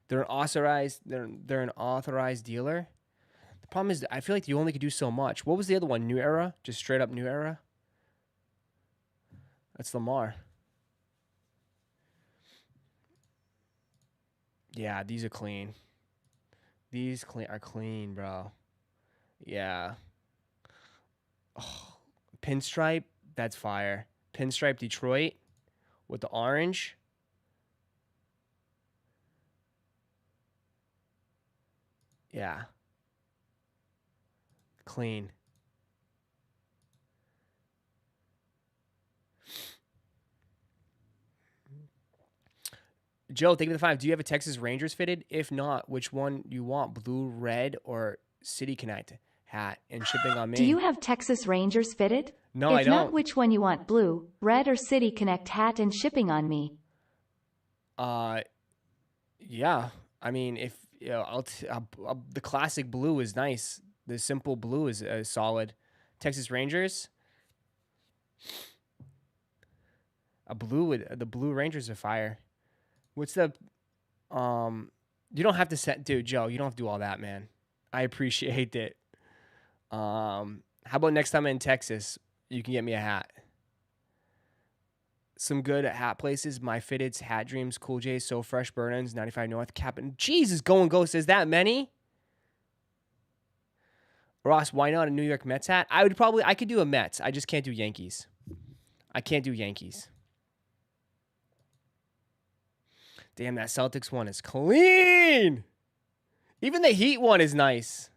They're an authorized dealer. The problem is I feel like you only could do so much. What was the other one? New Era? Just straight up New Era? That's Lamar. Yeah, these are clean. These are clean, bro. Yeah. Oh, pinstripe, that's fire. Pinstripe Detroit with the orange. Yeah. Clean. Joe, thank you for the 5. Do you have a Texas Rangers fitted? If not, which one you want? Blue, red, or City Connect hat and shipping on me? Do you have Texas Rangers fitted? No, if I don't. If not, which one you want? Blue, red, or City Connect hat and shipping on me? Yeah. I mean, if you know, the classic blue is nice. The simple blue is solid. Texas Rangers. The Blue Rangers are fire. What's the you don't have to set, dude, Joe, you don't have to do all that, man. I appreciate it. How about next time in Texas, you can get me a hat. Some good hat places, My Fitteds, Hat Dreams, Cool J's, So Fresh, Burn-Ins, 95 North, Captain. Jesus, Going Ghost, is that many? Ross, why not a New York Mets hat? I could do a Mets. I just can't do Yankees. I can't do Yankees. Damn, that Celtics one is clean. Even the Heat one is nice.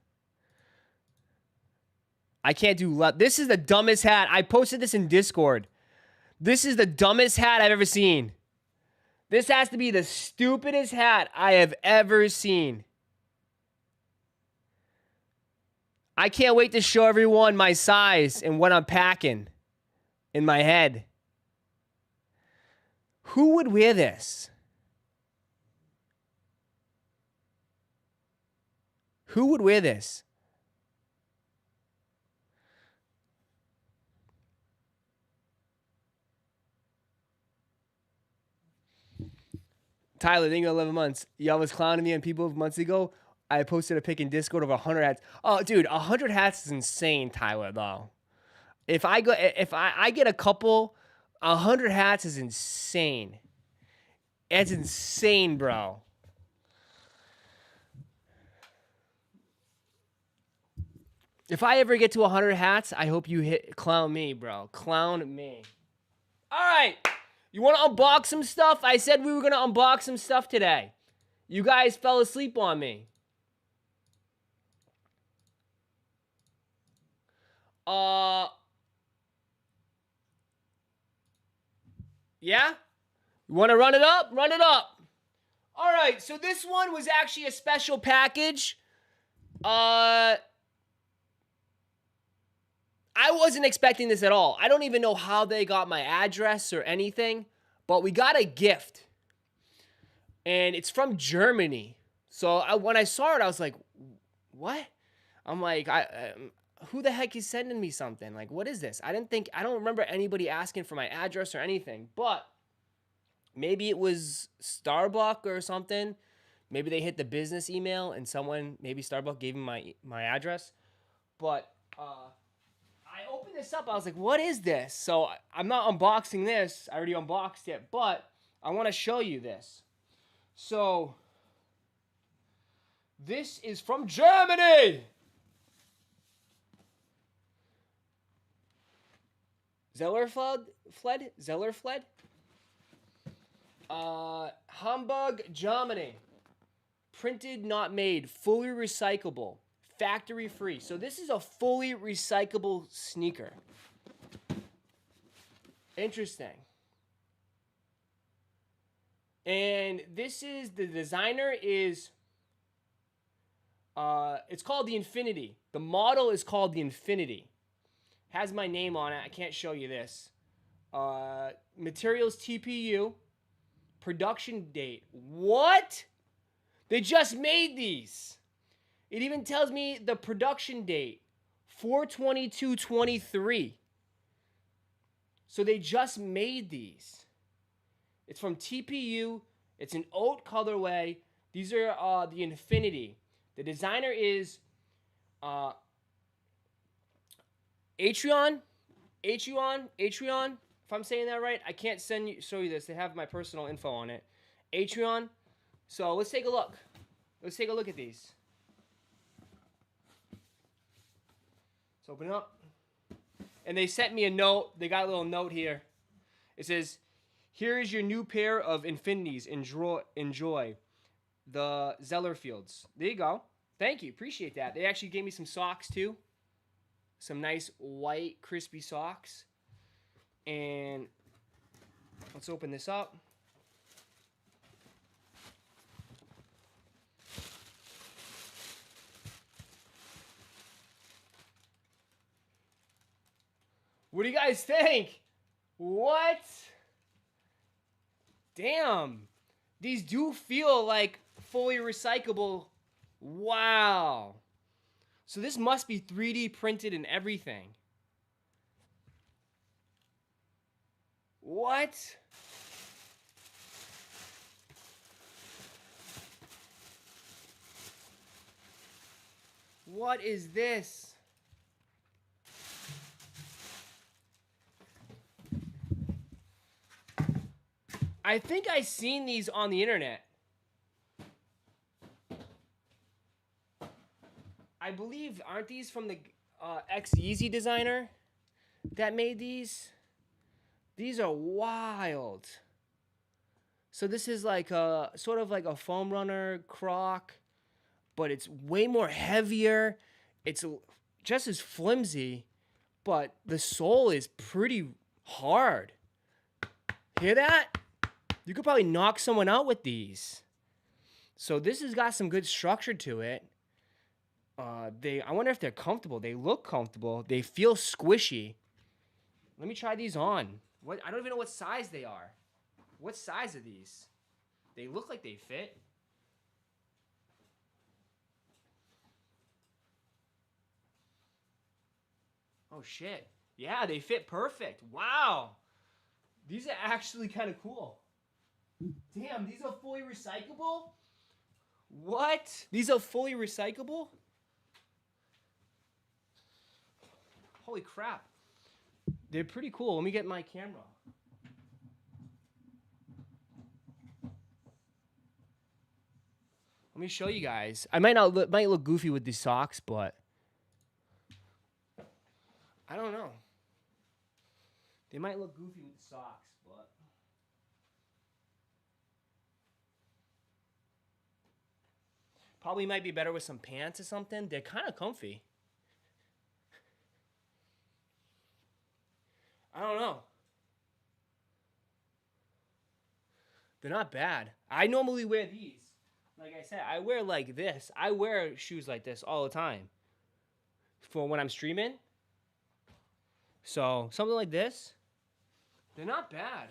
I can't do left. This is the dumbest hat. I posted this in Discord. This is the dumbest hat I've ever seen. This has to be the stupidest hat I have ever seen. I can't wait to show everyone my size and what I'm packing in my head. Who would wear this? Who would wear this? Tyler, thank you 11 months. Y'all was clowning me on people months ago. I posted a pic in Discord of 100 hats. Oh, dude, 100 hats is insane, Tyler, though. If I get a couple, 100 hats is insane. It's insane, bro. If I ever get to 100 hats, I hope you clown me, bro. Clown me. All right. You want to unbox some stuff? I said we were going to unbox some stuff today. You guys fell asleep on me. Yeah? You want to run it up? Run it up. All right. So this one was actually a special package. I wasn't expecting this at all. I don't even know how they got my address or anything, but we got a gift. And it's from Germany. So when I saw it, I was like, what? I'm like, who the heck is sending me something? Like, what is this? I don't remember anybody asking for my address or anything, but maybe it was Starbucks or something. Maybe they hit the business email and maybe Starbucks gave me my address. But, I opened this up. I was like, what is this? So I'm not unboxing this. I already unboxed it, but I want to show you this. So this is from Germany. Zellerfled? Hamburg, Germany. Printed, not made. Fully recyclable. Factory free. So this is a fully recyclable sneaker. Interesting. And this is, the designer is, it's called the Infinity. The model is called the Infinity. Has my name on it. I can't show you this. Materials TPU. Production date. What? They just made these. It even tells me the production date, 4/22/23. So they just made these. It's from TPU. It's an oat colorway. These are the Infinity. The designer is Atreon. If I'm saying that right, I can't show you this. They have my personal info on it. Atreon. So let's take a look. Let's take a look at these. Let's open it up. And they sent me a note. They got a little note here. It says, here is your new pair of Infinities. Enjoy. The Zellerfields. There you go. Thank you. Appreciate that. They actually gave me some socks too. Some nice white crispy socks. And let's open this up. What do you guys think? What? Damn. These do feel like fully recyclable. Wow. So this must be 3D printed and everything. What? What is this? I think I've seen these on the internet. I believe, aren't these from the Yeezy designer that made these? These are wild. So this is like a sort of like a foam runner croc, but it's way more heavier. It's just as flimsy, but the sole is pretty hard. Hear that? You could probably knock someone out with these. So this has got some good structure to it. I wonder if they're comfortable. They look comfortable. They feel squishy. Let me try these on. I don't even know what size they are. What size are these? They look like they fit. Oh shit. Yeah, they fit perfect. Wow. These are actually kind of cool. Damn, these are fully recyclable? What? These are fully recyclable? Holy crap. They're pretty cool. Let me get my camera. Let me show you guys. I might look goofy with these socks, but I don't know. They might look goofy with the socks, but probably might be better with some pants or something. They're kind of comfy. I don't know. They're not bad. I normally wear these. Like I said, I wear like this. I wear shoes like this all the time for when I'm streaming. So something like this, they're not bad.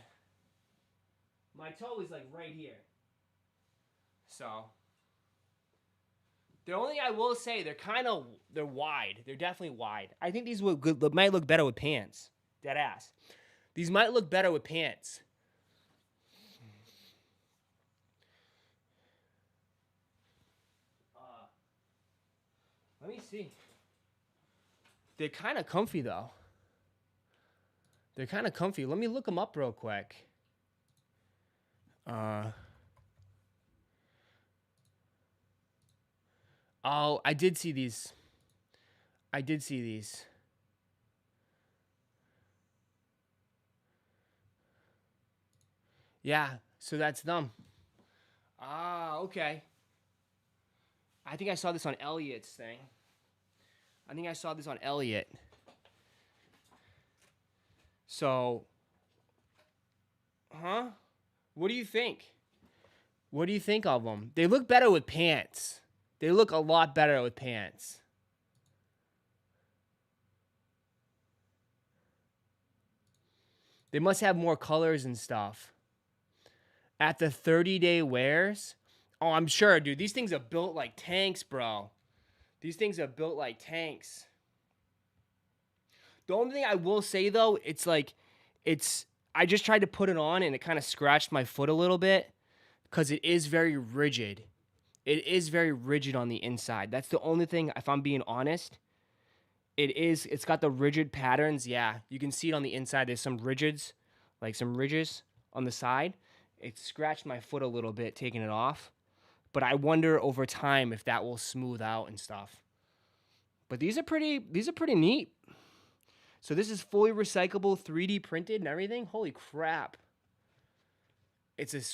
My toe is like right here. So the only thing I will say, they're wide. They're definitely wide. I think these might look better with pants. Dead ass. These might look better with pants. Let me see. They're kind of comfy though. They're kind of comfy. Let me look them up real quick. Oh, I did see these. Yeah, so that's them. Ah, okay. I think I saw this on Elliot's thing. So, what do you think? What do you think of them? They look better with pants. They look a lot better with pants. They must have more colors and stuff. At the 30-day wears, oh, I'm sure, dude. These things are built like tanks, bro. These things are built like tanks. The only thing I will say, though, I just tried to put it on, and it kind of scratched my foot a little bit because it is very rigid. It is very rigid on the inside. That's the only thing, if I'm being honest. It's got the rigid patterns. Yeah, you can see it on the inside. There's some rigids like some ridges on the side. It scratched my foot a little bit taking it off, but I wonder over time if that will smooth out and stuff. But these are pretty neat. So this is fully recyclable, 3D printed and everything. Holy crap. It's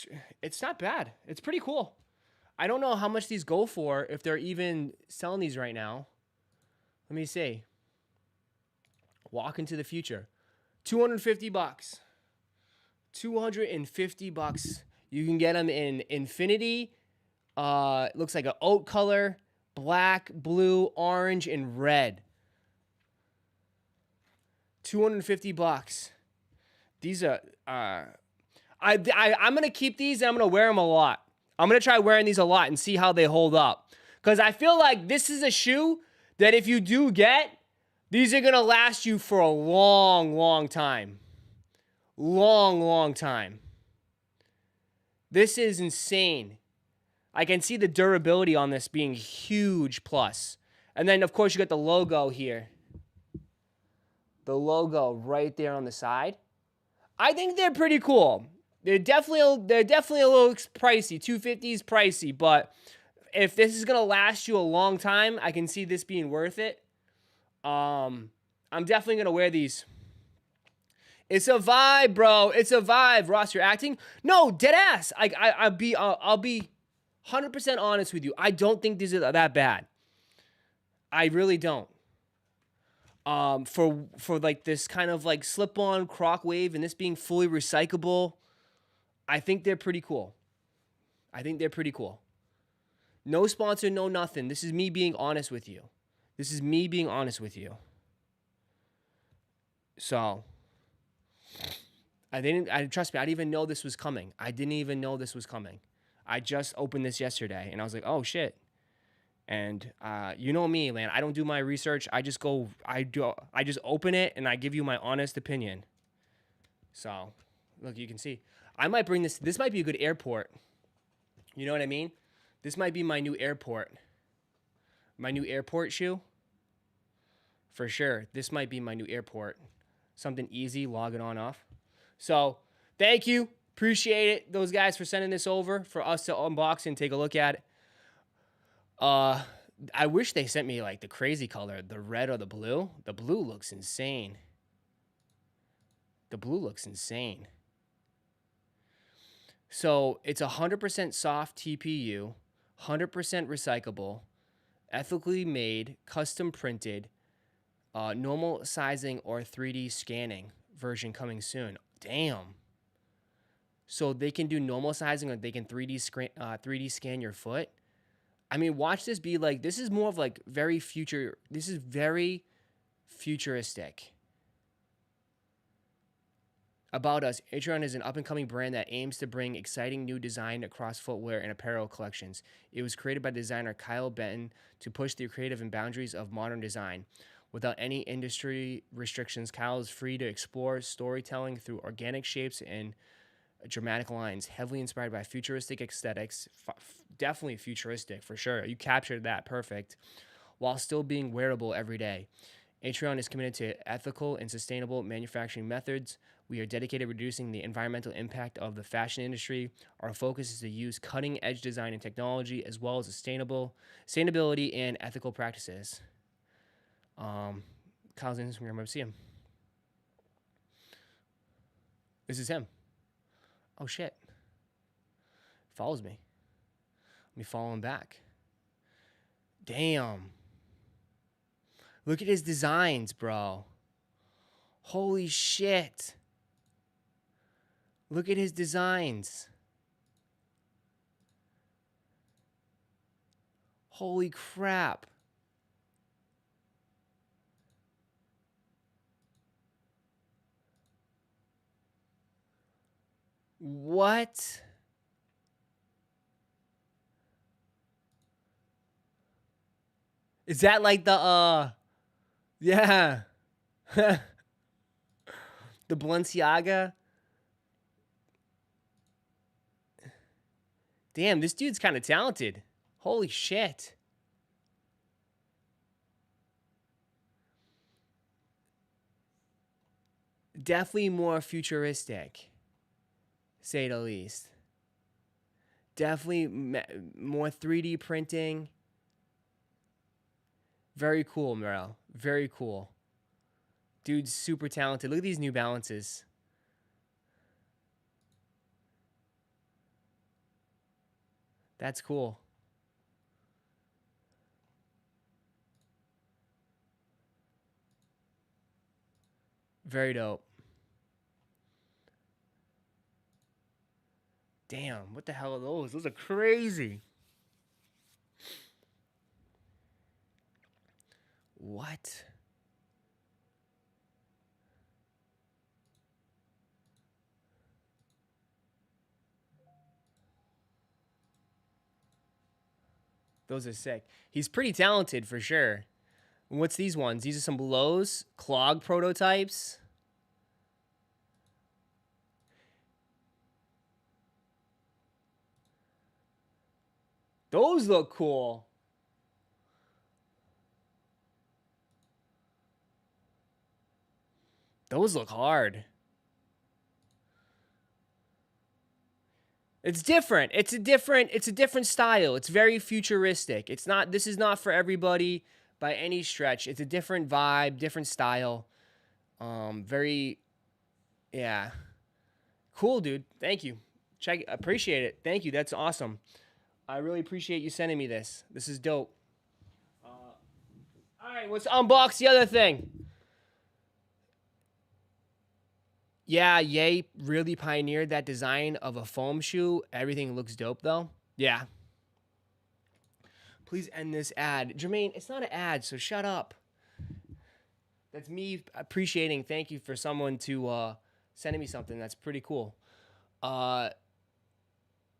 not bad. It's pretty cool. I don't know how much these go for, if they're even selling these right now. Let me see. Walk into the future. $250. $250. You can get them in infinity. Looks like an oat color, black, blue, orange, and red. $250. These are I'm gonna keep these and I'm gonna wear them a lot. I'm gonna try wearing these a lot and see how they hold up. Cause I feel like this is a shoe that if you do get, these are gonna last you for a long, long time. Long, long time. This is insane. I can see the durability on this being huge plus. And then of course you got the logo here. The logo right there on the side. I think they're pretty cool. They're definitely a little pricey. $250 is pricey, but if this is gonna last you a long time, I can see this being worth it. I'm definitely gonna wear these. It's a vibe, bro. It's a vibe. Ross, you're acting? No, dead ass. I'll be 100% honest with you. I don't think these are that bad. I really don't. For like this kind of like slip-on croc wave and this being fully recyclable, I think they're pretty cool. I think they're pretty cool. No sponsor, no nothing. This is me being honest with you. This is me being honest with you. So, trust me, I didn't even know this was coming. I didn't even know this was coming. I just opened this yesterday and I was like, oh shit. And you know me, man. I don't do my research. I just open it and I give you my honest opinion. So, look, you can see. I might bring this. This might be a good airport. You know what I mean? This might be my new airport. My new airport shoe. For sure. This might be my new airport. Something easy, log it on off. So, thank you. Appreciate it. Those guys for sending this over for us to unbox and take a look at it. I wish they sent me like the crazy color, the red or the blue. The blue looks insane. The blue looks insane. So it's 100% soft TPU, 100% recyclable, ethically made, custom printed, normal sizing or 3D scanning version coming soon. Damn. So they can do normal sizing or they can 3D scan your foot. I mean, watch this be like, this is more of like this is very futuristic. About us, Atreon is an up-and-coming brand that aims to bring exciting new design across footwear and apparel collections. It was created by designer Kyle Benton to push the creative and boundaries of modern design. Without any industry restrictions, Kyle is free to explore storytelling through organic shapes and dramatic lines, heavily inspired by futuristic aesthetics. Definitely futuristic, for sure. You captured that perfect, while still being wearable every day. Atreon is committed to ethical and sustainable manufacturing methods. We are dedicated to reducing the environmental impact of the fashion industry. Our focus is to use cutting-edge design and technology, as well as sustainability and ethical practices. Kyle's Instagram, I see him. This is him. Oh, shit. Follows me. Let me follow him back. Damn. Look at his designs, bro. Holy shit. Look at his designs. Holy crap. What? Is that like the, yeah. The Balenciaga? Damn, this dude's kind of talented. Holy shit. Definitely more futuristic, say the least. Definitely more 3D printing. Very cool, Morel. Very cool. Dude's super talented. Look at these New Balances. That's cool. Very dope. Damn, what the hell are those? Those are crazy. What? Those are sick. He's pretty talented for sure. What's these ones? These are some Lowe's clog prototypes. Those look cool. Those look hard. It's different. It's a different style. It's very futuristic. This is not for everybody by any stretch. It's a different vibe, different style. Yeah. Cool, dude. Thank you. Appreciate it. Thank you. That's awesome. I really appreciate you sending me this. This is dope. All right, let's unbox the other thing. Yeah, Ye really pioneered that design of a foam shoe. Everything looks dope, though. Yeah. Please end this ad. Jermaine, it's not an ad, so shut up. That's me appreciating. Thank you for someone to sending me something. That's pretty cool.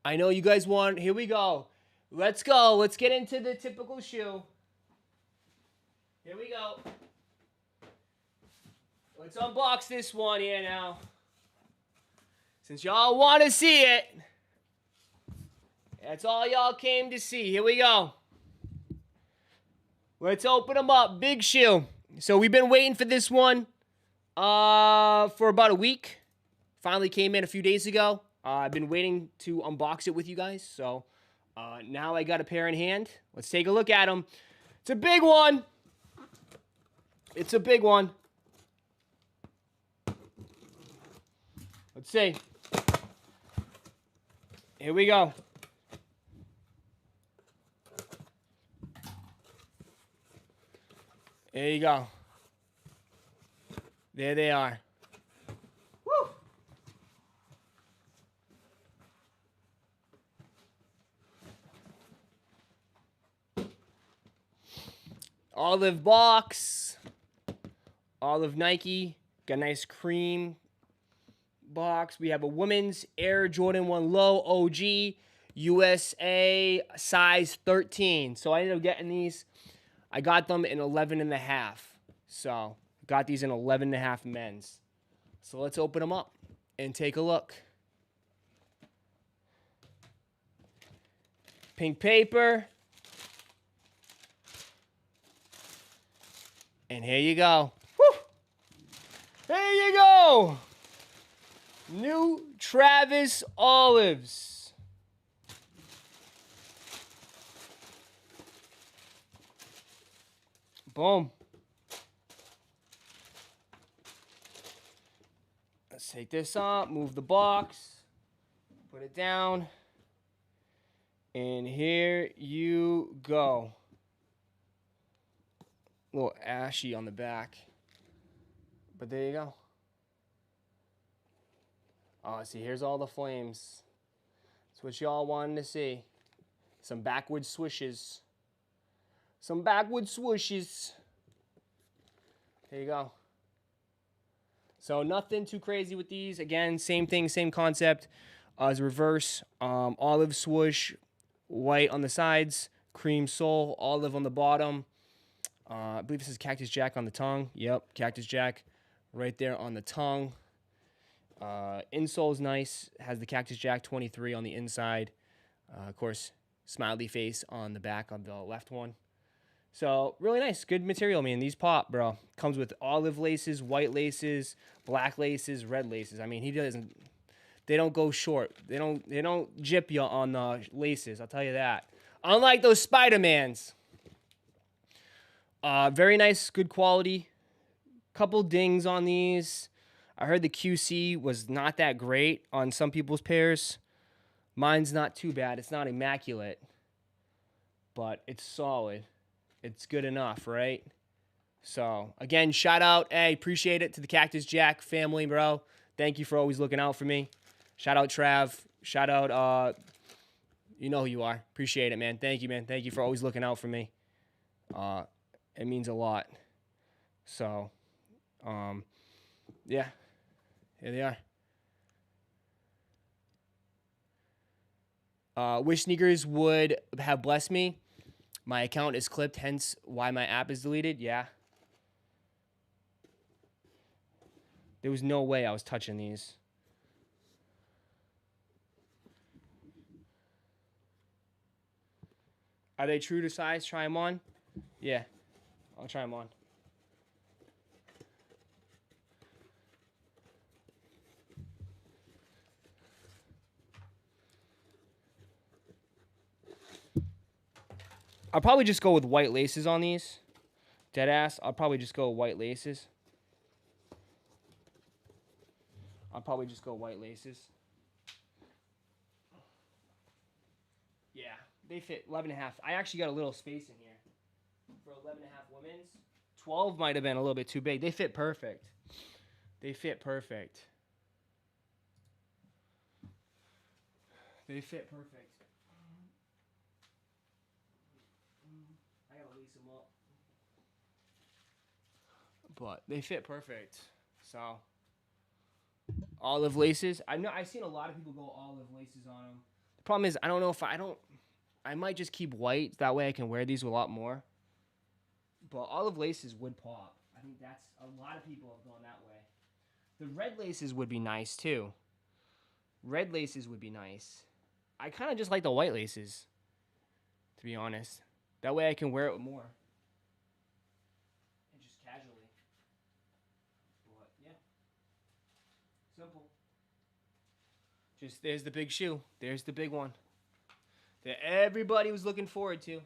I know you guys want... Here we go. Let's go. Let's get into the typical shoe. Here we go. Let's unbox this one here now. Since y'all want to see it. That's all y'all came to see. Here we go. Let's open them up. Big shoe. So we've been waiting for this one for about a week. Finally came in a few days ago. I've been waiting to unbox it with you guys. So now I got a pair in hand. Let's take a look at them. It's a big one. It's a big one. Let's see. Here we go. There you go. There they are. Woo! Olive box. Olive Nike. Got a nice cream box. We have a women's Air Jordan 1 Low OG USA size 13. So I ended up getting these. I got them in 11.5. So got these in 11.5 men's. So let's open them up and take a look. Pink paper. And here you go. Woo! There you go. New Travis Olives. Boom. Let's take this up, move the box, put it down, and here you go. A little ashy on the back, but there you go. Oh, see, here's all the flames. That's what y'all wanted to see. Some backward swishes. Some backward swooshes. There you go. So nothing too crazy with these. Again, same thing, same concept as reverse. Olive swoosh, white on the sides, cream sole, olive on the bottom. I believe this is Cactus Jack on the tongue. Yep, Cactus Jack right there on the tongue. Insole's nice. Has the Cactus Jack 23 on the inside. Of course, smiley face on the back of the left one. So really nice, good material, man. These pop, bro. Comes with olive laces, white laces, black laces, red laces. I mean, he doesn't. They don't go short. They don't jip you on the laces. I'll tell you that. Unlike those Spider-Mans. Very nice, good quality. Couple dings on these. I heard the QC was not that great on some people's pairs. Mine's not too bad. It's not immaculate, but it's solid. It's good enough, right? So, again, shout out. Hey, appreciate it to the Cactus Jack family, bro. Thank you for always looking out for me. Shout out Trav. Shout out, you know who you are. Appreciate it, man. Thank you, man. Thank you for always looking out for me. It means a lot. So, yeah. Here they are. Wish sneakers would have blessed me. My account is clipped, hence why my app is deleted. Yeah. There was no way I was touching these. Are they true to size? Try them on? Yeah. I'll try them on. I'll probably just go with white laces on these. Deadass. I'll probably just go white laces. Yeah, they fit 11.5. I actually got a little space in here for 11.5 women's. 12 might have been a little bit too big. They fit perfect. I gotta lace them up. But they fit perfect. So olive laces. I've seen a lot of people go olive laces on them. The problem is I don't know if I might just keep white. That way I can wear these a lot more. But olive laces would pop. I think that's a lot of people have gone that way. The red laces would be nice too. Red laces would be nice. I kind of just like the white laces, to be honest. That way I can wear it more. And just casually. But yeah. Simple. Just there's the big shoe. There's the big one that everybody was looking forward to.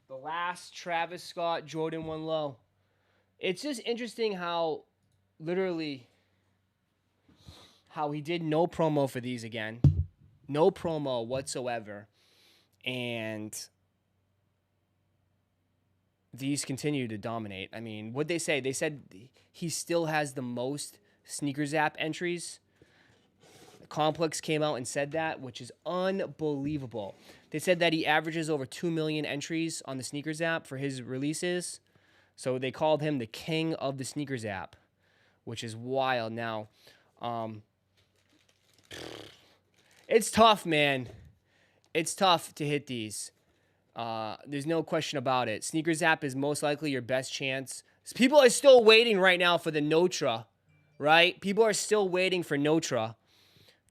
The last Travis Scott Jordan 1 Low. It's just interesting how literally how he did no promo for these again. No promo whatsoever. And these continue to dominate. I mean, what'd they say? They said he still has the most Sneakers app entries. Complex came out and said that, which is unbelievable. They said that he averages over 2 million entries on the Sneakers app for his releases. So they called him the king of the Sneakers app, which is wild. Now, it's tough, man. It's tough to hit these. There's no question about it. Sneakers app is most likely your best chance. People are still waiting right now for the Notra, right? People are still waiting for Notra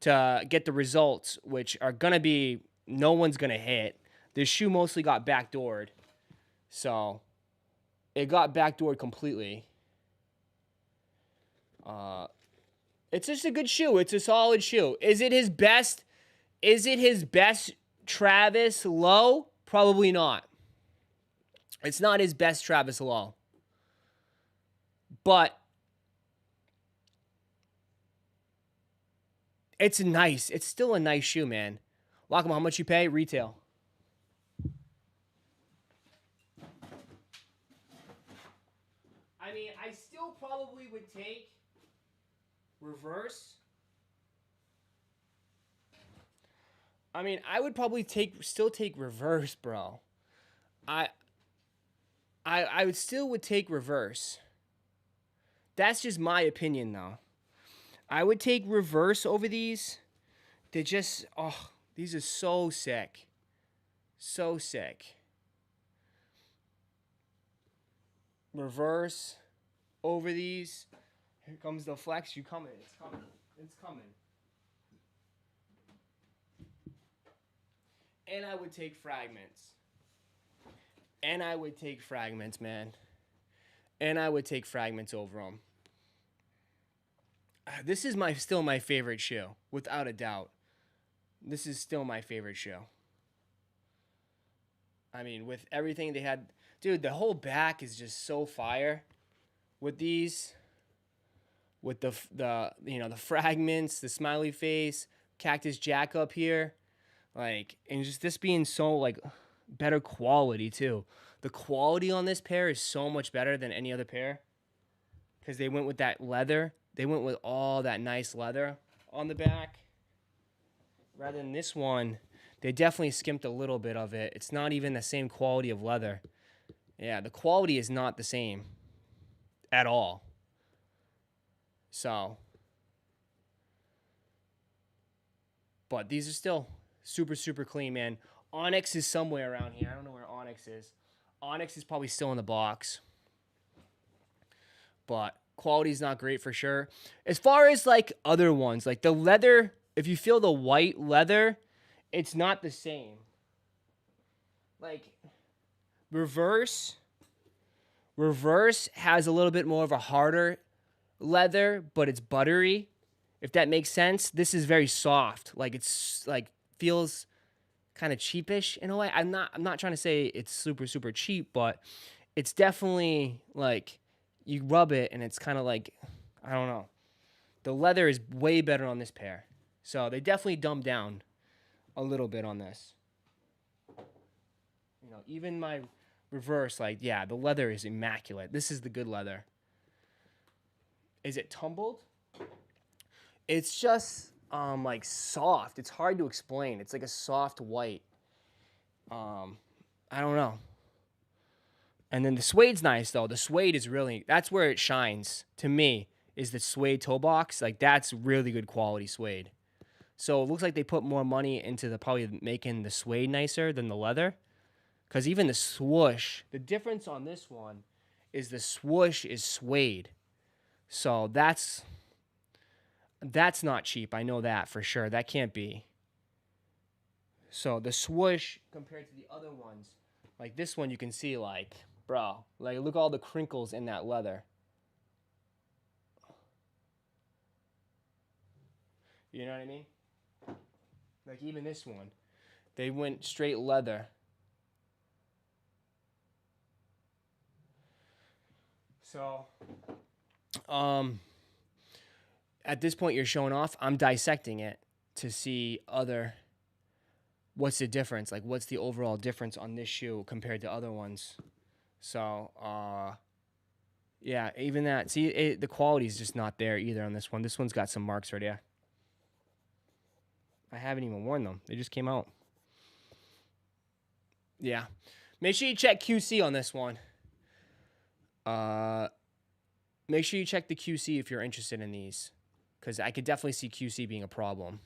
to get the results, which are going to be, no one's going to hit. This shoe mostly got backdoored. So, it got backdoored completely. It's just a good shoe. It's a solid shoe. Is it his best? Is it his best Travis Low? Probably not. It's not his best Travis Low. But it's nice. It's still a nice shoe, man. Lock 'em, how much you pay? Retail. I mean, I still probably would take reverse. I mean, I would probably still take reverse, bro. I would still take reverse. That's just my opinion, though. I would take reverse over these. They're just, oh, these are so sick. So sick. Reverse over these. Here comes the flex. You coming. It's coming. It's coming. And I would take fragments. And I would take Fragments, man. And I would take Fragments over them. This is still my favorite shoe, without a doubt. This is still my favorite shoe. I mean, with everything they had, dude, the whole back is just so fire. With these, with the the Fragments, the smiley face, Cactus Jack up here, like, and just this being so like better quality too. The quality on this pair is so much better than any other pair because they went with that leather. They went with all that nice leather on the back. Rather than this one, they definitely skimped a little bit of it. It's not even the same quality of leather. Yeah, the quality is not the same at all. So, but these are still super, super clean, man. Onyx is somewhere around here. I don't know where Onyx is. Onyx is probably still in the box. But quality is not great for sure. As far as like other ones, like the leather, if you feel the white leather, it's not the same. Like Reverse has a little bit more of a harder leather, but it's buttery. If that makes sense. This is very soft. Like it's like feels kind of cheapish in a way. I'm not trying to say it's super, super cheap, but it's definitely like you rub it and it's kind of like, I don't know. The leather is way better on this pair. So they definitely dumbed down a little bit on this. You know, even my Reverse, like, yeah, the leather is immaculate. This is the good leather. Is it tumbled? It's just like soft. It's hard to explain. It's like a soft white. I don't know. And then the suede's nice though. The suede is really, that's where it shines to me, is the suede toe box. Like that's really good quality suede. So it looks like they put more money into probably making the suede nicer than the leather. Because even the swoosh, the difference on this one is the swoosh is suede. So that's not cheap. I know that for sure. That can't be. So the swoosh compared to the other ones, like this one you can see like, bro, like look at all the crinkles in that leather. You know what I mean? Like even this one, they went straight leather. So, at this point you're showing off. I'm dissecting it to see what's the difference? Like, what's the overall difference on this shoe compared to other ones? So, yeah, even that. See, the quality is just not there either on this one. This one's got some marks right here. I haven't even worn them. They just came out. Yeah. Make sure you check QC on this one. Make sure you check the QC if you're interested in these, because I could definitely see QC being a problem.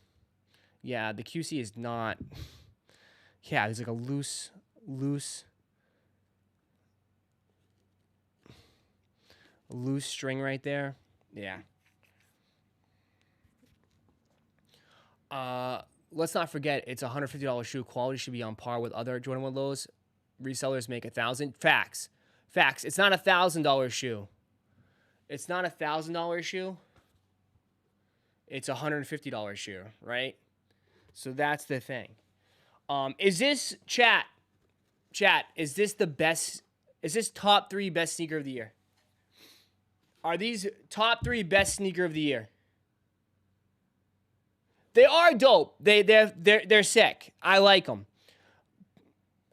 Yeah, the QC is not. Yeah, there's like a loose string right there. Yeah. Let's not forget it's a $150 shoe. Quality should be on par with other Jordan 1 lows. Resellers make $1,000. Facts. It's not $1,000 shoe. It's not $1,000 shoe. It's a $150 shoe, right? So that's the thing. Is this chat? Is this the best? Is this top 3 best sneaker of the year? Are these top 3 best sneaker of the year? They are dope. They're sick. I like them.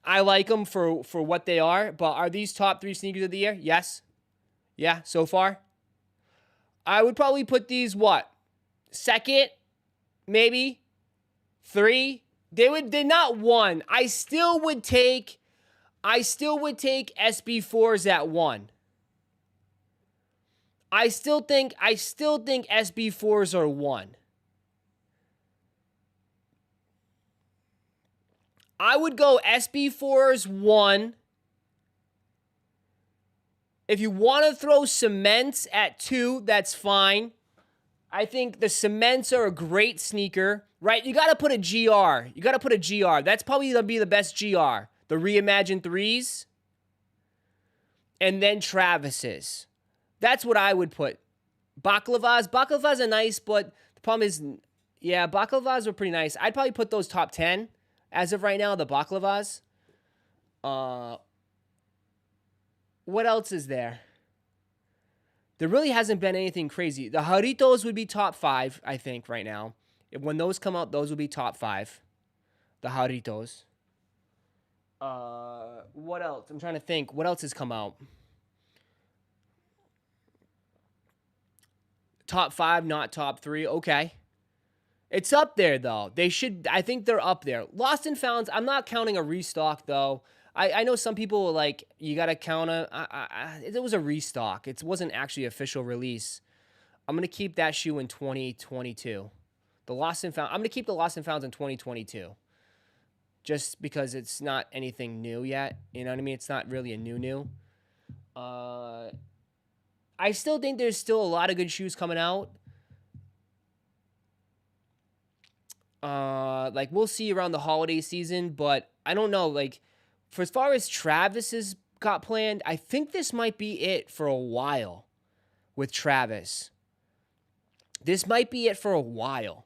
I like them for what they are, but are these top 3 sneakers of the year? Yes. Yeah, so far. I would probably put these, what? Second? Maybe? 3? They're not 1. I still would take SB4s at 1. I still think SB4s are 1. I would go SB4s 1. If you want to throw cements at 2, that's fine. I think the cements are a great sneaker, right? You got to put a GR. That's probably going to be the best GR. The reimagined 3s. and then Travis's. That's what I would put. Baklavas are nice, but the problem is, yeah, baklavas were pretty nice. I'd probably put those top 10 as of right now, the baklavas. What else is there? There really hasn't been anything crazy. The Jarritos would be top 5, I think, right now. When those come out, those will be top 5. The Jarritos. What else? I'm trying to think. What else has come out? Top 5, not top 3. Okay. It's up there, though. I think they're up there. Lost and Founds, I'm not counting a restock, though. I know some people like, you got to count it was a restock. It wasn't actually an official release. I'm going to keep that shoe in 2022. I'm going to keep the Lost and Founds in 2022. Just because it's not anything new yet. You know what I mean? It's not really a new. I still think there's still a lot of good shoes coming out. Like, we'll see around the holiday season, but I don't know, like, for as far as Travis's got planned, I think this might be it for a while with Travis. This might be it for a while.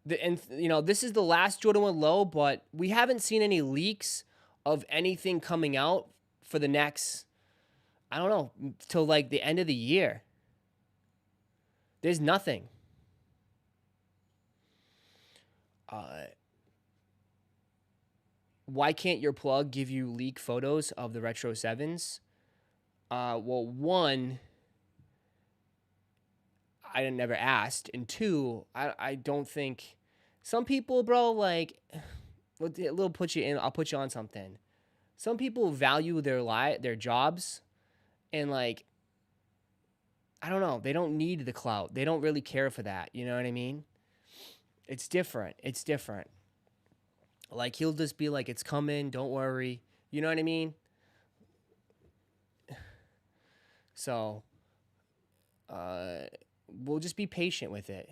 This is the last Jordan 1 low, but we haven't seen any leaks of anything coming out for the next, I don't know, till like the end of the year. There's nothing. Why can't your plug give you leak photos of the Retro 7s? Well, one, I never asked. And two, I don't think... Some people, bro, like... I'll put you on something. Some people value their jobs. And, like... I don't know. They don't need the clout. They don't really care for that. You know what I mean? It's different. Like, he'll just be like, it's coming, don't worry. You know what I mean? So, we'll just be patient with it.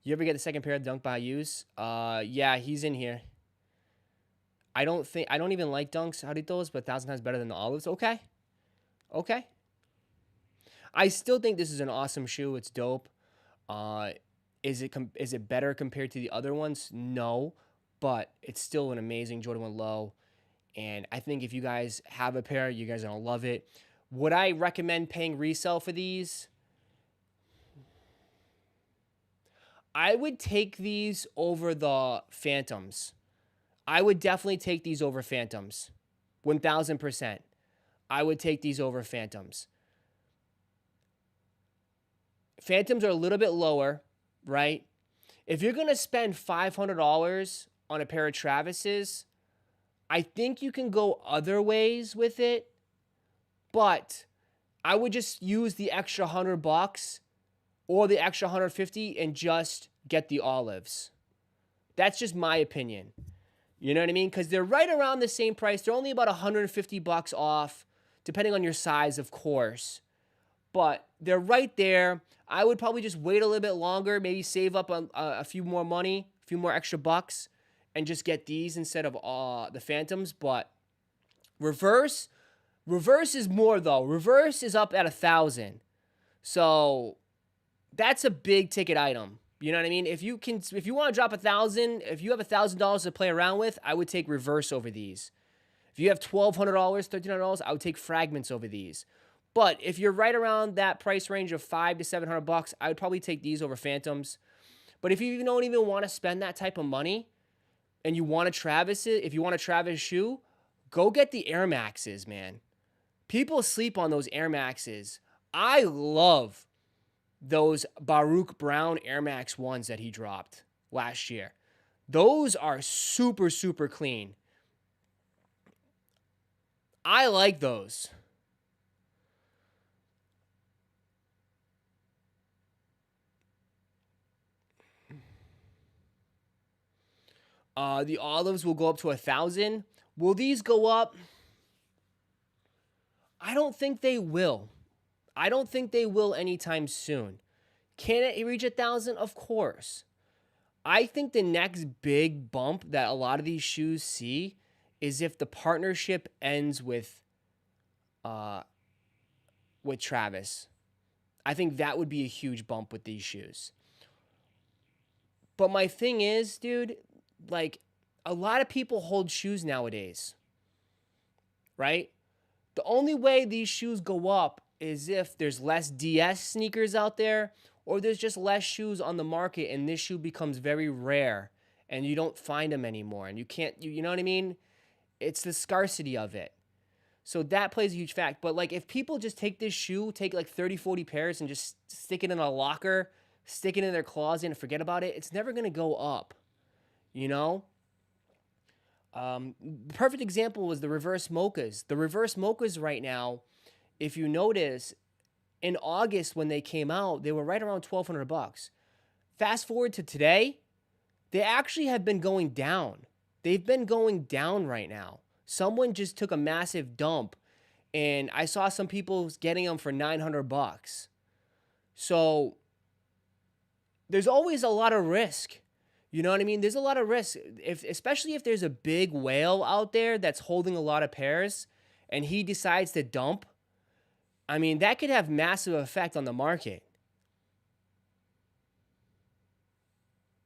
You ever get the second pair of Dunk Bayous? Yeah, he's in here. I don't even like Dunks, Jarritos, but 1,000 times better than the Olives. Okay. I still think this is an awesome shoe. It's dope. Is it better compared to the other ones? No, but it's still an amazing Jordan 1 low. And I think if you guys have a pair, you guys are going to love it. Would I recommend paying resale for these? I would take these over the Phantoms. I would definitely take these over Phantoms. 1,000%. I would take these over Phantoms. Phantoms are a little bit lower, right? If you're going to spend $500 on a pair of Travis's, I think you can go other ways with it, but I would just use the extra $100 or the extra $150 and just get the Olives. That's just my opinion. You know what I mean? Because they're right around the same price. They're only about $150 off, depending on your size, of course. But they're right there. I would probably just wait a little bit longer, maybe save up a few more money, a few more extra bucks, and just get these instead of the Phantoms. But reverse is more, though. Reverse is up at 1,000. So that's a big ticket item. You know what I mean? If you want to drop 1,000, if you have $1,000 to play around with, I would take reverse over these. If you have $1,200, $1,300, I would take fragments over these. But if you're right around that price range of $500 to $700, I would probably take these over Phantoms. But if you don't even want to spend that type of money, and you want a Travis shoe, go get the Air Maxes, man. People sleep on Those Air Maxes. I love those Baruch Brown Air Max 1s that he dropped last year. Those are super, super clean. I like those. The Olives will go up to 1,000. Will these go up? I don't think they will. I don't think they will anytime soon. Can it reach 1,000? Of course. I think the next big bump that a lot of these shoes see is if the partnership ends with Travis. I think that would be a huge bump with these shoes. But my thing is, dude, like, a lot of people hold shoes nowadays, right? The only way these shoes go up is if there's less DS sneakers out there, or there's just less shoes on the market and this shoe becomes very rare and you don't find them anymore and you can't, you know what I mean? It's the scarcity of it. So that plays a huge fact. But like, if people just take this shoe, take like 30, 40 pairs and just stick it in a locker, stick it in their closet and forget about it, it's never going to go up, you know? The perfect example was the reverse mochas. The reverse mochas right now, if you notice, in August when they came out, they were right around $1,200. Fast forward to today, they actually have been going down. They've been going down right now. Someone just took a massive dump, and I saw some people getting them for $900. So there's always a lot of risk. You know what I mean? There's a lot of risk, especially if there's a big whale out there that's holding a lot of pairs and he decides to dump. I mean, that could have massive effect on the market.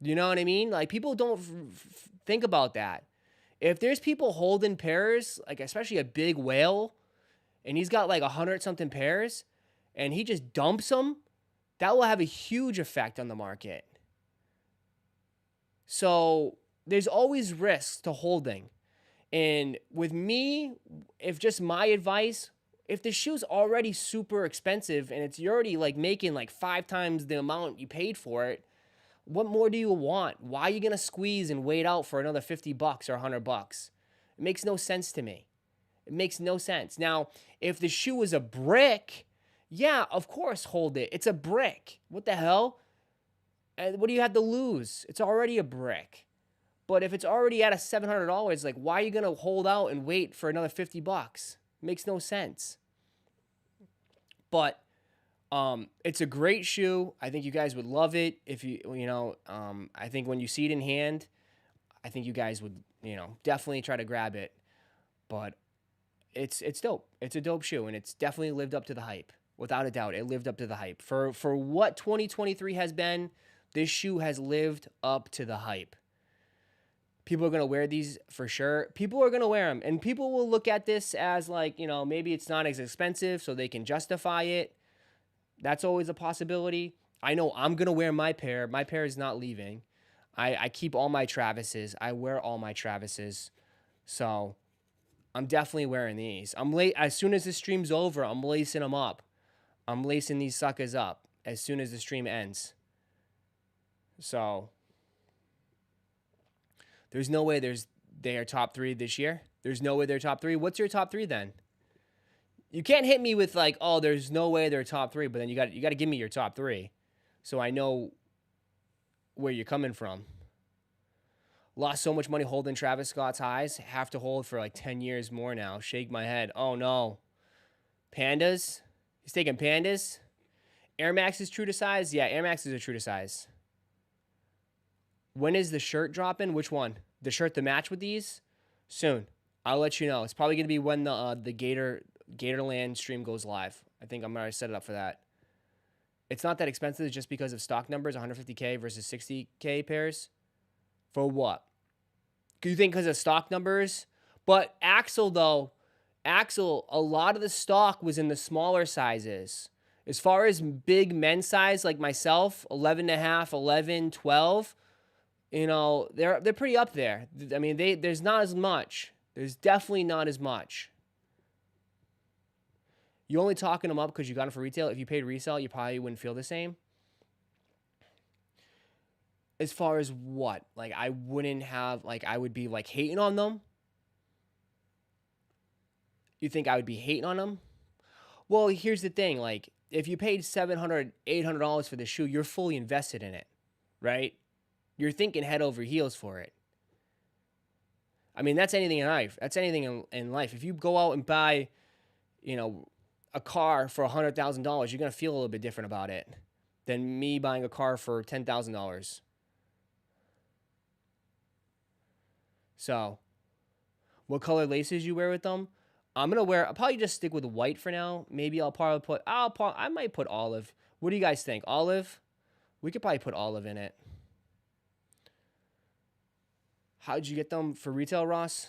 You know what I mean? Like, people don't think about that. If there's people holding pairs, like especially a big whale, and he's got like 100-something pairs, and he just dumps them, that will have a huge effect on the market. So there's always risks to holding. And with me, if just my advice, if the shoe's already super expensive and you're already like making like 5 times the amount you paid for it, what more do you want? Why are you going to squeeze and wait out for another $50 or $100? It makes no sense to me. It makes no sense. Now, if the shoe is a brick, yeah, of course, hold it. It's a brick. What the hell? And what do you have to lose? It's already a brick. But if it's already at a $700, like, why are you going to hold out and wait for another $50? It makes no sense. But it's a great shoe. I think you guys would love it. If I think when you see it in hand, I think you guys would, definitely try to grab it. But it's dope. It's a dope shoe, and it's definitely lived up to the hype. Without a doubt, it lived up to the hype. For what 2023 has been, this shoe has lived up to the hype. People are going to wear these for sure. People are going to wear them. And people will look at this as like, maybe it's not as expensive so they can justify it. That's always a possibility. I know I'm going to wear my pair. My pair is not leaving. I keep all my Travises. I wear all my Travises. So I'm definitely wearing these. As soon as the stream's over, I'm lacing them up. I'm lacing these suckers up as soon as the stream ends. So there's no way they are top 3 this year. There's no way they're top 3. What's your top 3 then? You can't hit me with like, oh, there's no way they're top 3, but then you got to give me your top 3 so I know where you're coming from. Lost so much money holding Travis Scott's highs. Have to hold for like 10 years more now. Shake my head. Oh, no. Pandas? He's taking Pandas? Air Max is true to size? Yeah, Air Maxes are true to size. When is the shirt dropping? Which one? The shirt to match with these? Soon. I'll let you know. It's probably going to be when the Gatorland stream goes live. I think I'm going to set it up for that. It's not that expensive just because of stock numbers, 150K versus 60K pairs. For what? Do you think because of stock numbers? But Axel, a lot of the stock was in the smaller sizes. As far as big men's size like myself, 11.5, 11, 12, they're pretty up there. I mean, there's not as much. There's definitely not as much. You only talking them up because you got them for retail. If you paid resale, you probably wouldn't feel the same. As far as what? Like, I wouldn't have, like, I would be, like, hating on them? You think I would be hating on them? Well, here's the thing. Like, if you paid $700, $800 for the shoe, you're fully invested in it, right? You're thinking head over heels for it. I mean, that's anything in life. That's anything in life. If you go out and buy, a car for $100,000, you're going to feel a little bit different about it than me buying a car for $10,000. So, What color laces you wear with them? I'll probably just stick with white for now. Maybe I might put olive. What do you guys think? Olive? We could probably put olive in it. How'd you get them for retail, Ross?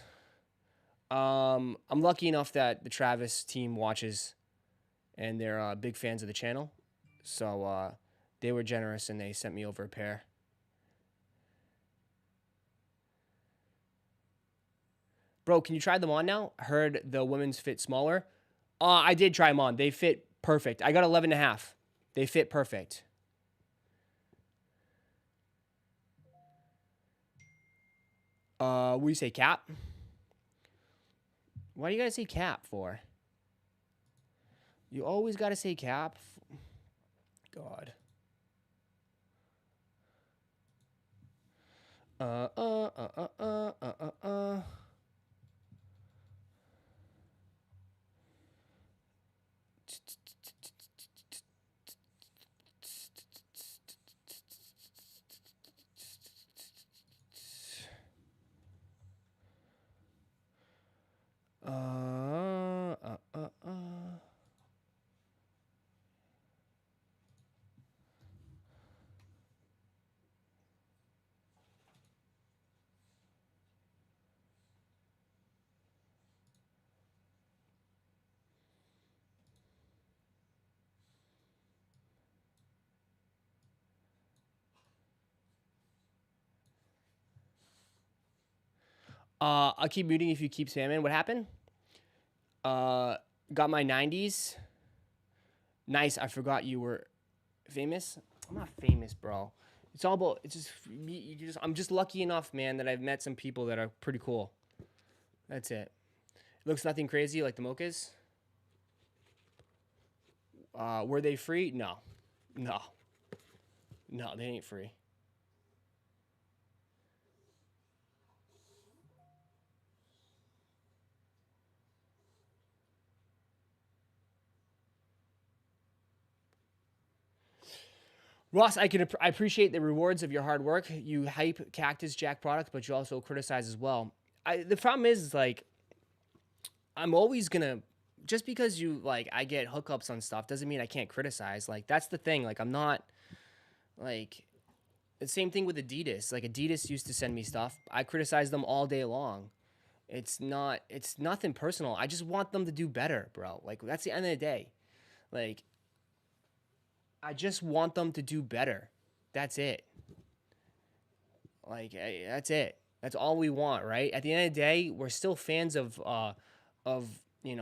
I'm lucky enough that the Travis team watches and they're big fans of the channel. So they were generous and they sent me over a pair. Bro, can you try them on now? I heard the women's fit smaller. I did try them on. They fit perfect. I got 11.5. They fit perfect. What do you say, cap? Why do you gotta say cap for? You always gotta say cap. God. I'll keep muting if you keep spamming. What happened? Got my 90s. Nice. I forgot you were famous. I'm not famous, bro. It's all about. It's just me. I'm just lucky enough, man, that I've met some people that are pretty cool. That's it. Looks nothing crazy like the mochas. Were they free? No, they ain't free. Ross, I appreciate the rewards of your hard work. You hype Cactus Jack products, but you also criticize as well. The problem is like, I'm always gonna, just because I get hookups on stuff doesn't mean I can't criticize. Like, that's the thing. Like, I'm not, like, the same thing with Adidas. Like, Adidas used to send me stuff. I criticize them all day long. It's nothing personal. I just want them to do better, bro. Like, that's the end of the day. Like, I just want them to do better. That's it. Like, that's it. That's all we want, right? At the end of the day, we're still fans of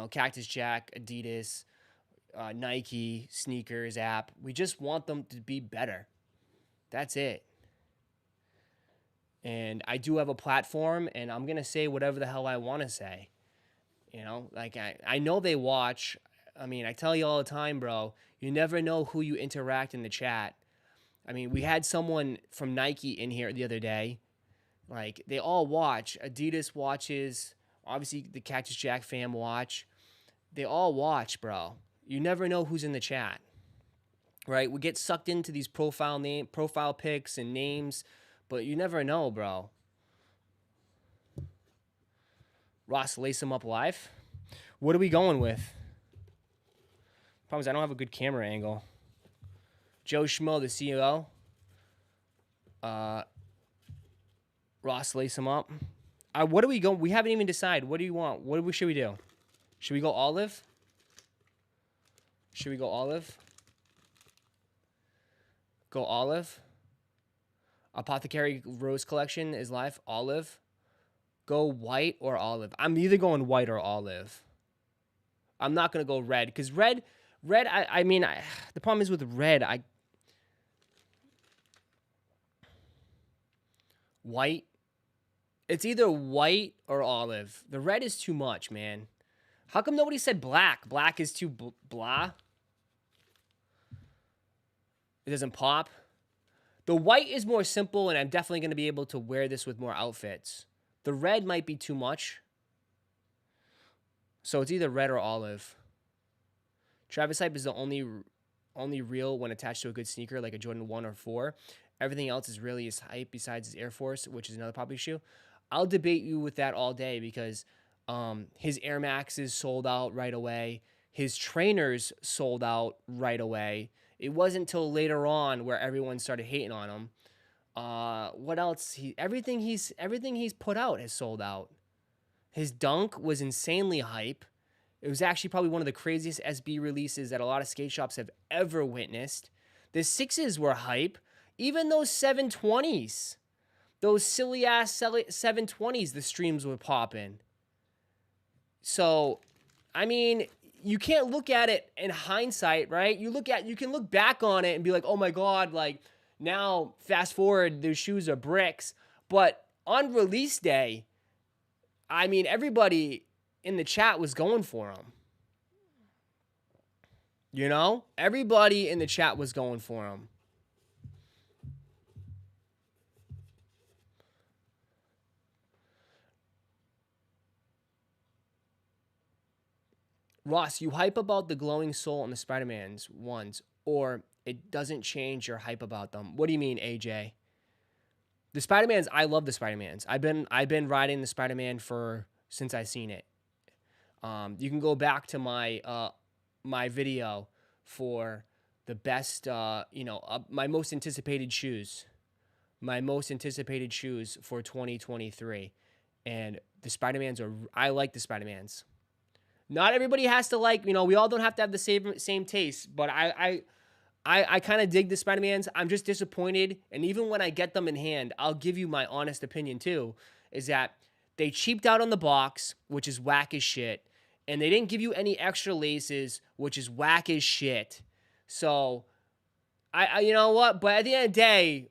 Cactus Jack, Adidas, Nike, sneakers, app. We just want them to be better. That's it. And I do have a platform, and I'm gonna say whatever the hell I want to say. Like I know they watch. I mean, I tell you all the time, bro, you never know who you interact in the chat. I mean, we had someone from Nike in here the other day. Like, they all watch. Adidas watches. Obviously, the Cactus Jack fam watch. They all watch, bro. You never know who's in the chat, right? We get sucked into these profile pics and names, but you never know, bro. Ross, lace them up live. What are we going with? Problem is, I don't have a good camera angle. Joe Schmo, the CEO. Ross, lace him up. What do we go? We haven't even decided. What do you want? Should we do? Should we go olive? Should we go olive? Go olive. Apothecary Rose Collection is live. Olive. Go white or olive. I'm either going white or olive. I'm not going to go red because red, I mean, the problem is with red, white. It's either white or olive. The red is too much, man. How come nobody said black? Black is too blah. It doesn't pop. The white is more simple, and I'm definitely going to be able to wear this with more outfits. The red might be too much. So it's either red or olive. Travis hype is the only real when attached to a good sneaker like a Jordan 1 or 4. Everything else is really his hype besides his Air Force, which is another popular shoe. I'll debate you with that all day because His Air Maxes sold out right away. His trainers sold out right away. It wasn't until later on where everyone started hating on him. What else? Everything he's put out has sold out. His Dunk was insanely hype. It was actually probably one of the craziest SB releases that a lot of skate shops have ever witnessed. The 6s were hype. Even those 720s. Those silly-ass 720s, the streams were popping. So, I mean, you can't look at it in hindsight, right? You can look back on it and be like, oh my God, like, now, fast forward, those shoes are bricks. But on release day, I mean, everybody in the chat was going for them. You know? Everybody in the chat was going for them. Ross, you hype about the glowing sole on the Spider-Man's ones, or it doesn't change your hype about them. What do you mean, AJ? The Spider-Mans, I love the Spider-Mans. I've been riding the Spider-Man since I seen it. You can go back to my my video for the best, my most anticipated shoes. My most anticipated shoes for 2023. And the Spider-Mans I like the Spider-Mans. Not everybody has to like, we all don't have to have the same taste, but I kind of dig the Spider-Mans. I'm just disappointed, and even when I get them in hand, I'll give you my honest opinion too, is that they cheaped out on the box, which is whack as shit, and they didn't give you any extra laces, which is whack as shit. So, I you know what? But at the end of the day,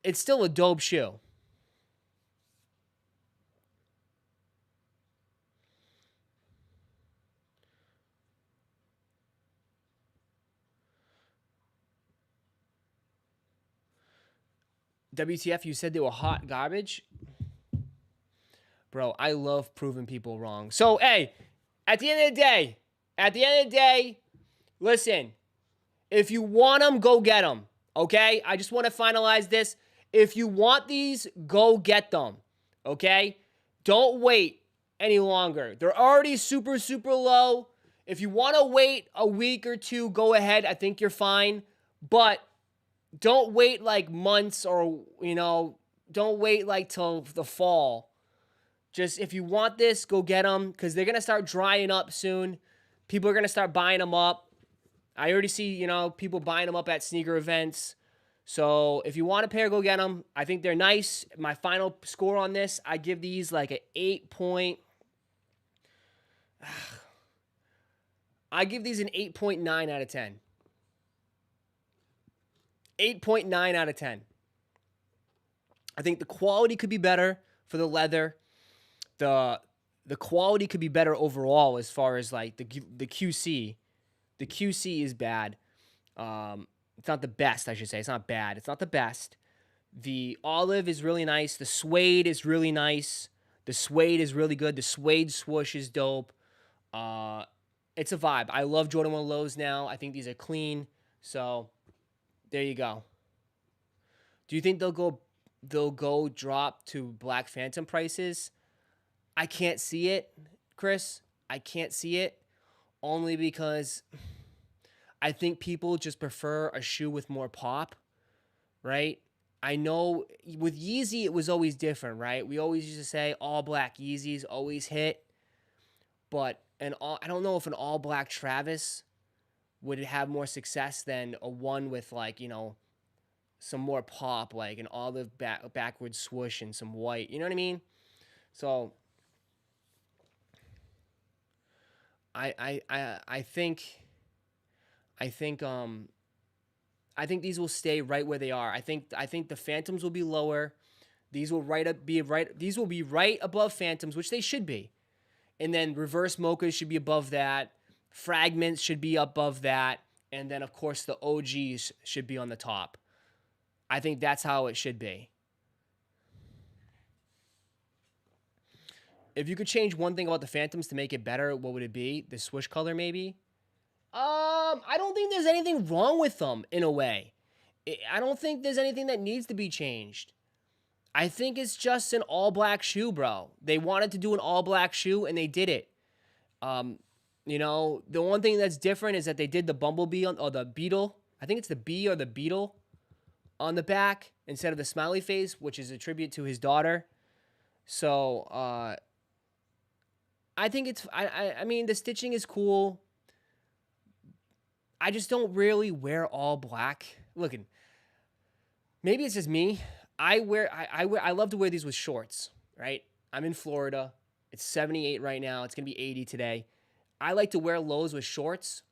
it's still a dope shoe. WTF, you said they were hot garbage? Bro, I love proving people wrong. So, hey, at the end of the day, listen, if you want them, go get them, okay? I just want to finalize this. If you want these, go get them, okay? Don't wait any longer. They're already super, super low. If you want to wait a week or two, go ahead. I think you're fine. But don't wait like months or, don't wait like till the fall. Just if you want this, go get them because they're going to start drying up soon. People are going to start buying them up. I already see, people buying them up at sneaker events. So if you want a pair, go get them. I think they're nice. My final score on this, I give these like an 8 I give these an 8.9 out of 10. 8.9 out of 10. I think the quality could be better for the leather. The quality could be better overall as far as like the QC. The QC is bad. It's not the best, I should say. It's not bad. It's not the best. The olive is really nice. The suede is really nice. The suede is really good. The suede swoosh is dope. It's a vibe. I love Jordan 1 lows now. I think these are clean. So there you go. Do you think they'll go drop to Black Phantom prices? I can't see it, Chris. I can't see it only because I think people just prefer a shoe with more pop, right? I know with Yeezy, it was always different, right? We always used to say all black Yeezys always hit, but I don't know if an all black Travis would have more success than a one with like, some more pop, like an olive backward swoosh and some white. You know what I mean? So I think these will stay right where they are. I think the Phantoms will be lower. These will be right above Phantoms, which they should be. And then reverse mochas should be above that. Fragments should be above that. And then of course the OGs should be on the top. I think that's how it should be. If you could change one thing about the Phantoms to make it better, what would it be? The swoosh color, maybe? I don't think there's anything wrong with them, in a way. I don't think there's anything that needs to be changed. I think it's just an all black shoe, bro. They wanted to do an all black shoe and they did it. You know, the one thing that's different is that they did the bumblebee or the beetle. I think it's the bee or the beetle on the back instead of the smiley face, which is a tribute to his daughter. So, I think it's, I mean, the stitching is cool. I just don't really wear all black. Look, maybe it's just me. I love to wear these with shorts, right? I'm in Florida. It's 78 right now. It's going to be 80 today. I like to wear lows with shorts,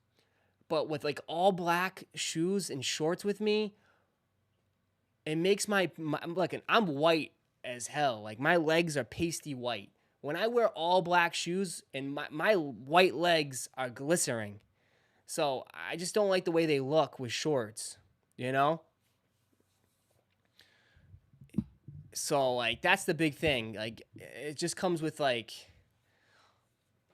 but with like all black shoes and shorts with me, it makes look, I'm white as hell. Like my legs are pasty white. When I wear all black shoes and my white legs are glistening. So I just don't like the way they look with shorts, you know? So like, that's the big thing. Like it just comes with like,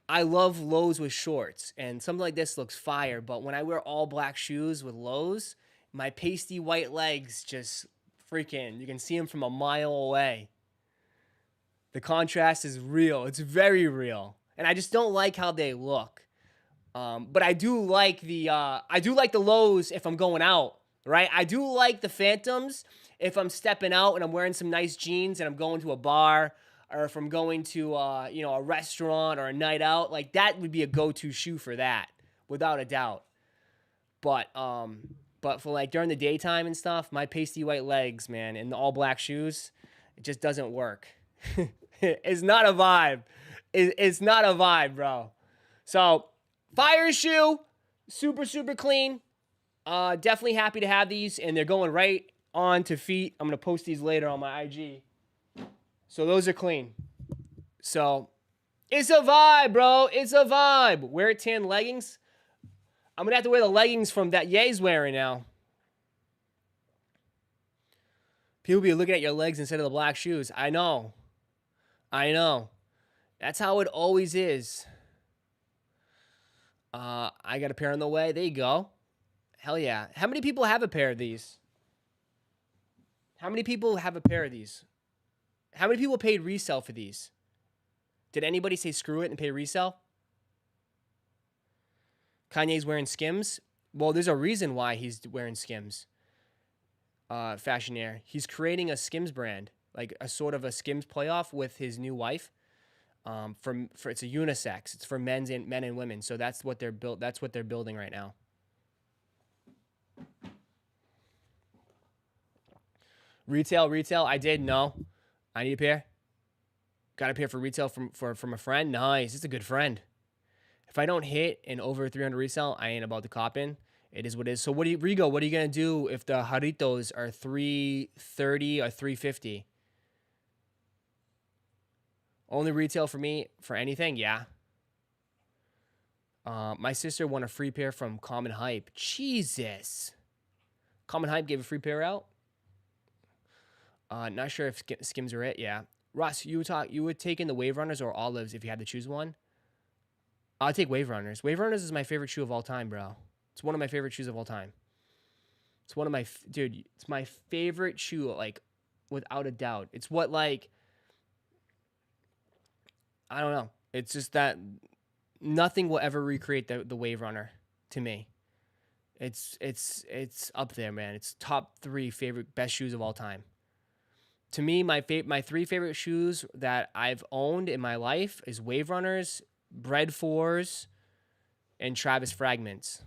I love lows with shorts and something like this looks fire. But when I wear all black shoes with lows, my pasty white legs just freaking, you can see them from a mile away. The contrast is real. It's very real. And I just don't like how they look. But I do like the lows if I'm going out, right? I do like the phantoms if I'm stepping out and I'm wearing some nice jeans and I'm going to a bar, or if I'm going to a restaurant or a night out. Like that would be a go-to shoe for that, without a doubt. But for like during the daytime and stuff, my pasty white legs, man, and the all black shoes, it just doesn't work. It's not a vibe. It's not a vibe, bro. So, fire shoe, super, super clean. Definitely happy to have these, and they're going right on to feet. I'm going to post these later on my IG. So, those are clean. So, it's a vibe, bro. It's a vibe. Wear tan leggings. I'm going to have to wear the leggings from that Ye's wearing now. People be looking at your legs instead of the black shoes. I know. That's how it always is. I got a pair on the way. There you go. Hell yeah. How many people have a pair of these? How many people have a pair of these? How many people paid resale for these? Did anybody say screw it and pay resale? Kanye's wearing Skims. Well, there's a reason why he's wearing Skims. Fashionaire. He's creating a Skims brand, like a sort of a Skims playoff with his new wife. For it's a unisex. It's for men and women. So that's what they're building right now. Retail. I did no. I need a pair. Got a pair for retail from a friend. Nice. It's a good friend. If I don't hit an over 300 resale, I ain't about to cop in. It is what it is. So Rigo, what are you gonna do if the Jarritos are 330 or 350? Only retail for me for anything, yeah. My sister won a free pair from Common Hype. Jesus. Common Hype gave a free pair out. Not sure if Skims are it. Yeah. Ross, you would take in the Wave Runners or Olives if you had to choose one. I'll take Wave Runners. Wave Runners is my favorite shoe of all time, bro. It's one of my favorite shoes of all time. It's one of my dude. It's my favorite shoe, like without a doubt. It's what like. I don't know. It's just that nothing will ever recreate the Wave Runner to me. It's up there, man. It's top 3 favorite best shoes of all time. To me, my 3 favorite shoes that I've owned in my life is Wave Runners, Bread 4s, and Travis Fragments.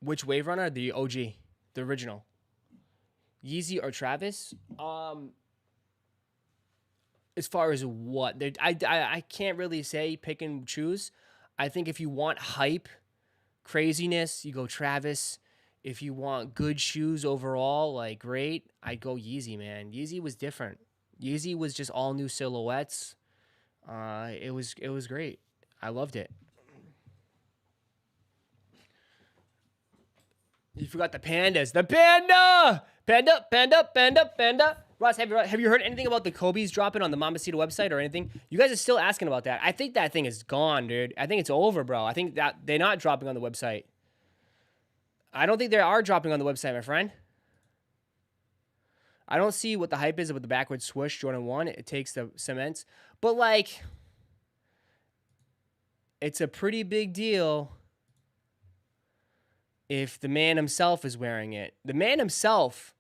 Which Wave Runner? The OG, the original. Yeezy or Travis? As far as what? I can't really say pick and choose. I think if you want hype, craziness, you go Travis. If you want good shoes overall, like great, I'd go Yeezy, man. Yeezy was different. Yeezy was just all new silhouettes. It was great. I loved it. You forgot the pandas. The panda! Panda. Ross, have you heard anything about the Kobe's dropping on the Mamacita website or anything? You guys are still asking about that. I think that thing is gone, dude. I think it's over, bro. I think that they're not dropping on the website. I don't think they are dropping on the website, my friend. I don't see what the hype is about the backward swoosh Jordan 1. It takes the cements. But, like, it's a pretty big deal if the man himself is wearing it. The man himself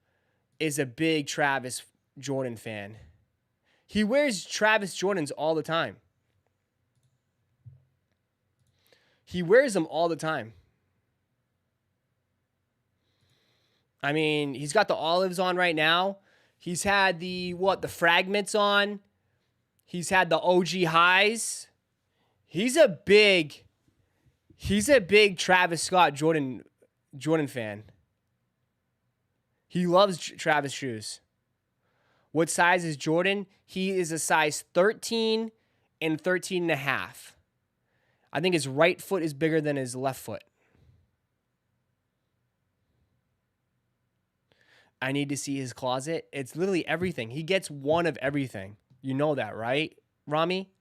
is a big Travis Jordan fan. He wears Travis Jordans all the time. He wears them all the time. I mean, he's got the olives on right now. He's had the fragments on. He's had the OG highs. He's a big Travis Scott Jordan fan. He loves Travis shoes. What size is Jordan? He is a size 13 and 13 and a half. I think his right foot is bigger than his left foot. I need to see his closet. It's literally everything. He gets one of everything. You know that, right, Rami?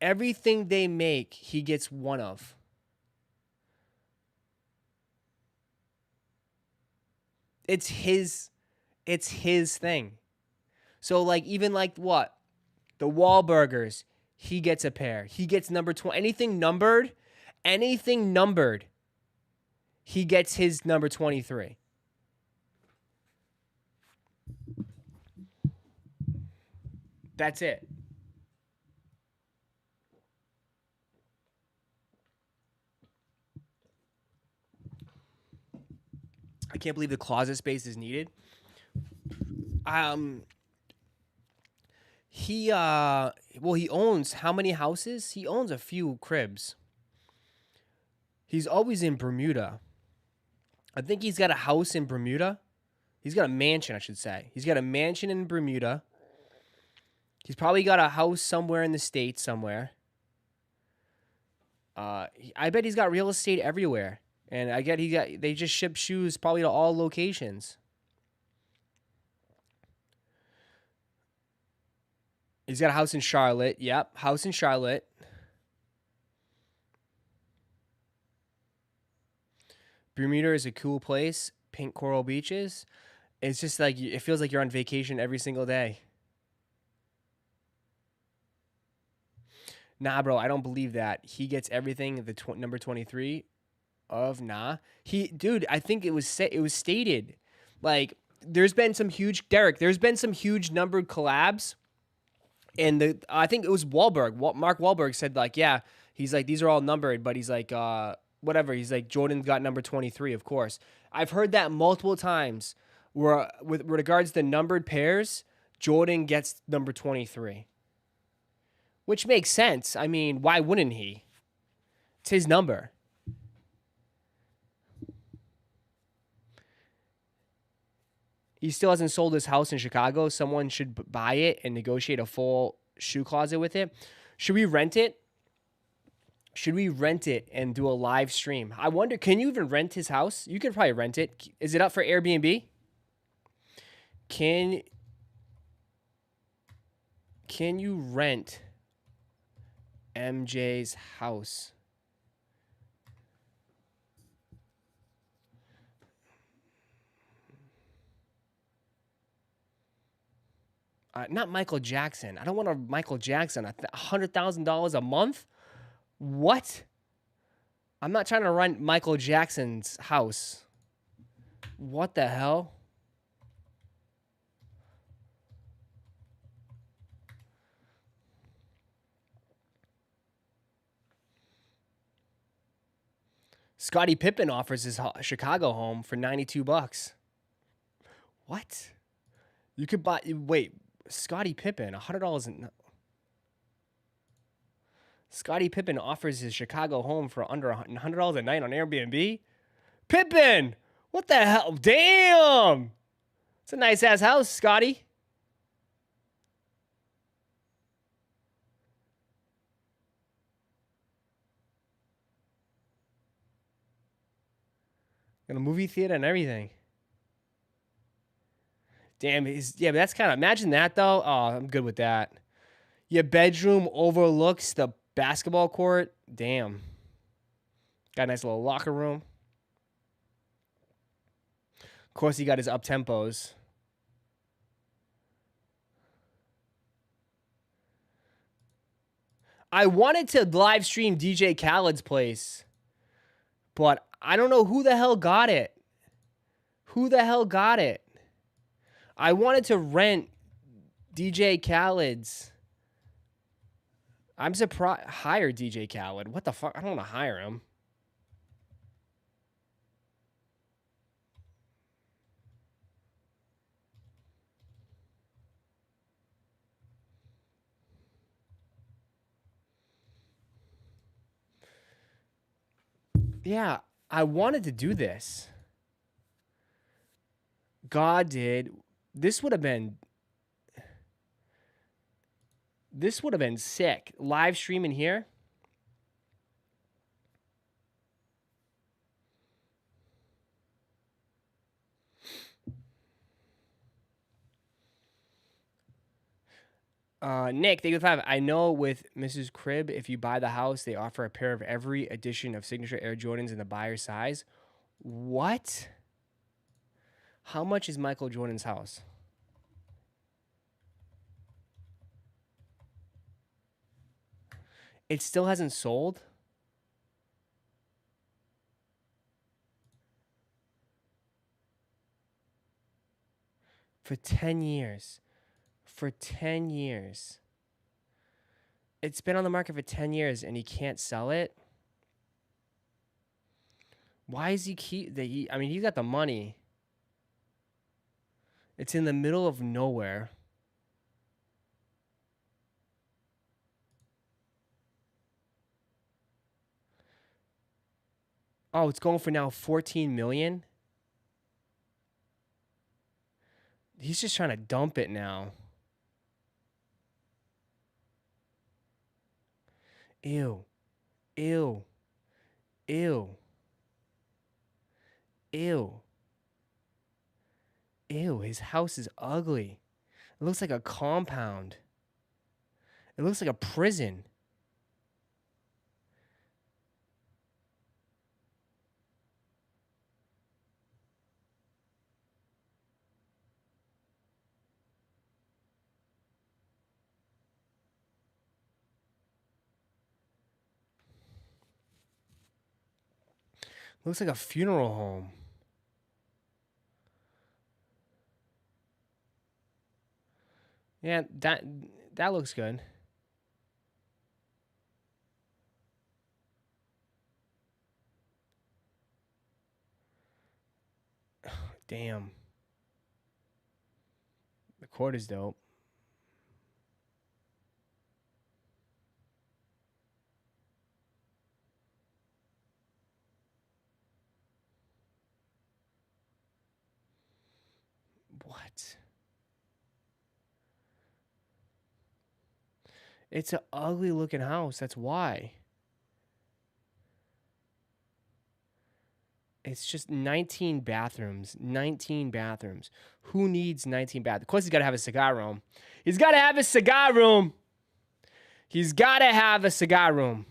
Everything they make, he gets one of. It's his thing. So, like, even like what? The Wahlburgers, he gets a pair. He gets number 20. Anything numbered, he gets his number 23. That's it. I can't believe the closet space is needed. He owns how many houses? He owns a few cribs. He's always in Bermuda. I think he's got a house in Bermuda. He's got a mansion, I should say. He's got a mansion in Bermuda. He's probably got a house somewhere in the States somewhere. I bet he's got real estate everywhere. And I get they just ship shoes probably to all locations. He's got a house in Charlotte. Yep, house in Charlotte. Bermuda is a cool place. Pink coral beaches. It's just like, it feels like you're on vacation every single day. Nah, bro, I don't believe that. He gets everything, number 23 of nah. Dude, I think it was stated. Like, there's been some huge numbered collabs. And I think it was Wahlberg. Mark Wahlberg said, like, yeah, he's like, these are all numbered, but he's like, whatever. He's like, Jordan got number 23, of course. I've heard that multiple times where, with regards to numbered pairs, Jordan gets number 23. Which makes sense. I mean, why wouldn't he? It's his number. He still hasn't sold his house in Chicago. Someone should buy it and negotiate a full shoe closet with it. Should we rent it? Should we rent it and do a live stream? I wonder, can you even rent his house? You could probably rent it. Is it up for Airbnb? Can you rent MJ's house? Not Michael Jackson. I don't want a Michael Jackson. $100,000 a month? What? I'm not trying to rent Michael Jackson's house. What the hell? Scottie Pippen offers his Chicago home for $92. What? You could buy. Wait, Scottie Pippen, $100. Scottie Pippen offers his Chicago home for under $100 a night on Airbnb. Pippen, what the hell? Damn, it's a nice ass house, Scottie. Got a movie theater and everything. Damn, yeah, but that's kind of, imagine that though. Oh, I'm good with that. Your bedroom overlooks the basketball court. Damn. Got a nice little locker room. Of course, he got his up tempos. I wanted to live stream DJ Khaled's place, but I don't know who the hell got it. Who the hell got it? I wanted to rent DJ Khaled's. I'm surprised. Hire DJ Khaled. What the fuck? I don't want to hire him. Yeah, I wanted to do this. God did. This would have been sick. Live streaming here. Nick, thank you for 5. I know with Mrs. Cribb, if you buy the house, they offer a pair of every edition of signature Air Jordans in the buyer size. What? How much is Michael Jordan's house? It still hasn't sold? For 10 years. For 10 years. It's been on the market for 10 years and he can't sell it? Why is he I mean, he's got the money. It's in the middle of nowhere. Oh, it's going for now 14 million? He's just trying to dump it now. Ew. Ew. Ew. Ew. Ew, his house is ugly. It looks like a compound. It looks like a prison. Looks like a funeral home. Yeah, that looks good. Damn. The court is dope. What? It's an ugly looking house. That's why. It's just 19 bathrooms. 19 bathrooms. Who needs 19 bathrooms? Of course, he's got to have a cigar room. He's got to have a cigar room. He's got to have a cigar room.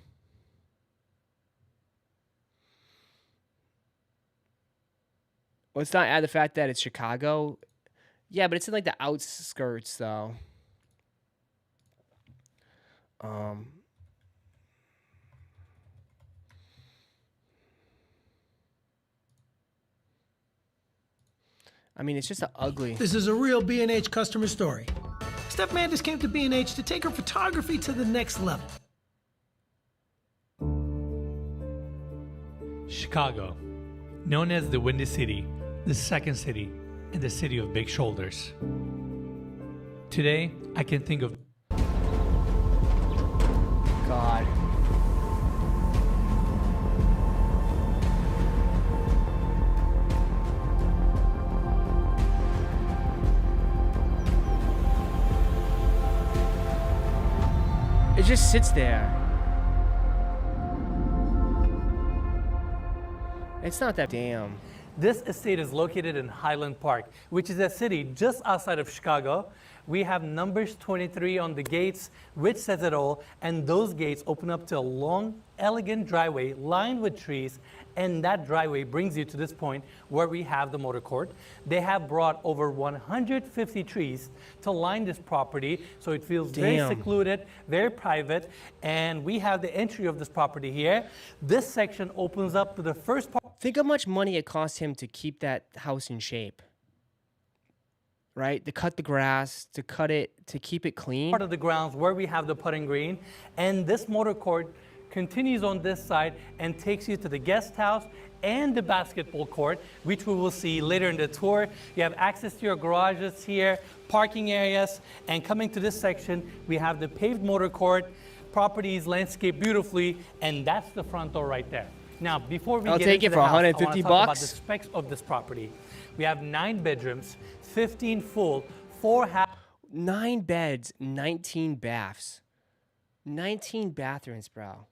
Let's not add the fact that it's Chicago. Yeah, but it's in like the outskirts, though. I mean, it's just an ugly. This is a real B&H customer story. Steph Mandis came to B&H to take her photography to the next level. Chicago, known as the Windy City, the second city, and the city of big shoulders. Today, I can think of God. It just sits there. It's not that damn. This estate is located in Highland Park, which is a city just outside of Chicago. We have numbers 23 on the gates, which says it all, and those gates open up to a long, elegant driveway lined with trees, and that driveway brings you to this point where we have the motor court. They have brought over 150 trees to line this property, so it feels very secluded, very private, and we have the entry of this property here. This section opens up to the first part. Think how much money it cost him to keep that house in shape. Right? To cut the grass, to cut it, to keep it clean. Part of the grounds where we have the putting green, and this motor court continues on this side and takes you to the guest house and the basketball court, which we will see later in the tour. You have access to your garages here, parking areas, and coming to this section, we have the paved motor court. Property is landscaped beautifully, and that's the front door right there. Now, before we I'll get take into it for the house, 150 I want to talk about the bucks. specs of this property. We have 9 bedrooms, 15 full, 4 half. 9 beds, 19 baths. 19 bathrooms, bro.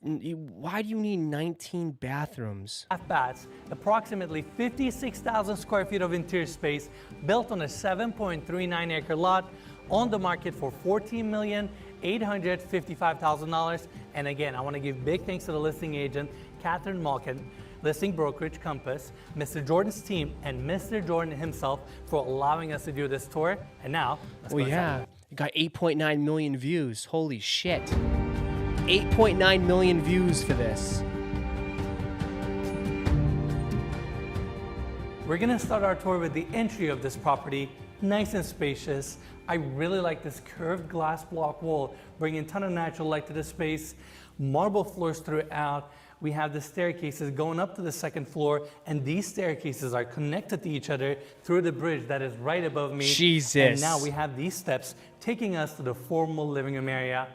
Why do you need 19 bathrooms? Half baths, approximately 56,000 square feet of interior space, built on a 7.39 acre lot, on the market for $14,855,000. And again, I want to give big thanks to the listing agent, Catherine Malkin, listing brokerage Compass, Mr. Jordan's team, and Mr. Jordan himself for allowing us to do this tour. And now, let's go inside. It got 8.9 million views. Holy shit. 8.9 million views for this. We're gonna start our tour with the entry of this property. Nice and spacious. I really like this curved glass block wall, bringing a ton of natural light to the space. Marble floors throughout. We have the staircases going up to the second floor, and these staircases are connected to each other through the bridge that is right above me. Jesus. And now we have these steps taking us to the formal living room area.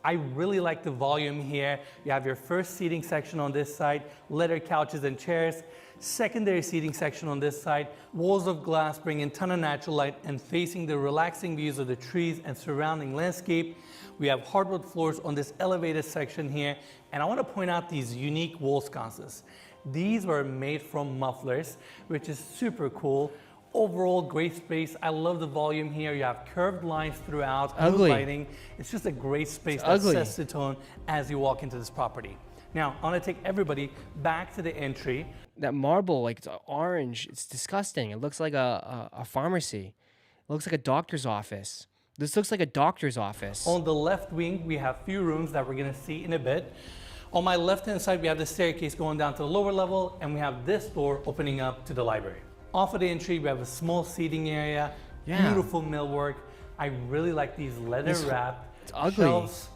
I really like the volume here. You have your first seating section on this side, leather couches and chairs. Secondary seating section on this side, walls of glass bringing a ton of natural light and facing the relaxing views of the trees and surrounding landscape. We have hardwood floors on this elevated section here, and I want to point out these unique wall sconces. These were made from mufflers, which is super cool. Overall, great space. I love the volume here. You have curved lines throughout, blue lighting. It's just a great space that sets the tone as you walk into this property. Now, I want to take everybody back to the entry. That marble, like it's orange, it's disgusting. It looks like a pharmacy. It looks like a doctor's office. This looks like a doctor's office. On the left wing, we have a few rooms that we're gonna see in a bit. On my left-hand side, we have the staircase going down to the lower level, and we have this door opening up to the library. Off of the entry, we have a small seating area, beautiful millwork. I really like these leather-wrapped shelves.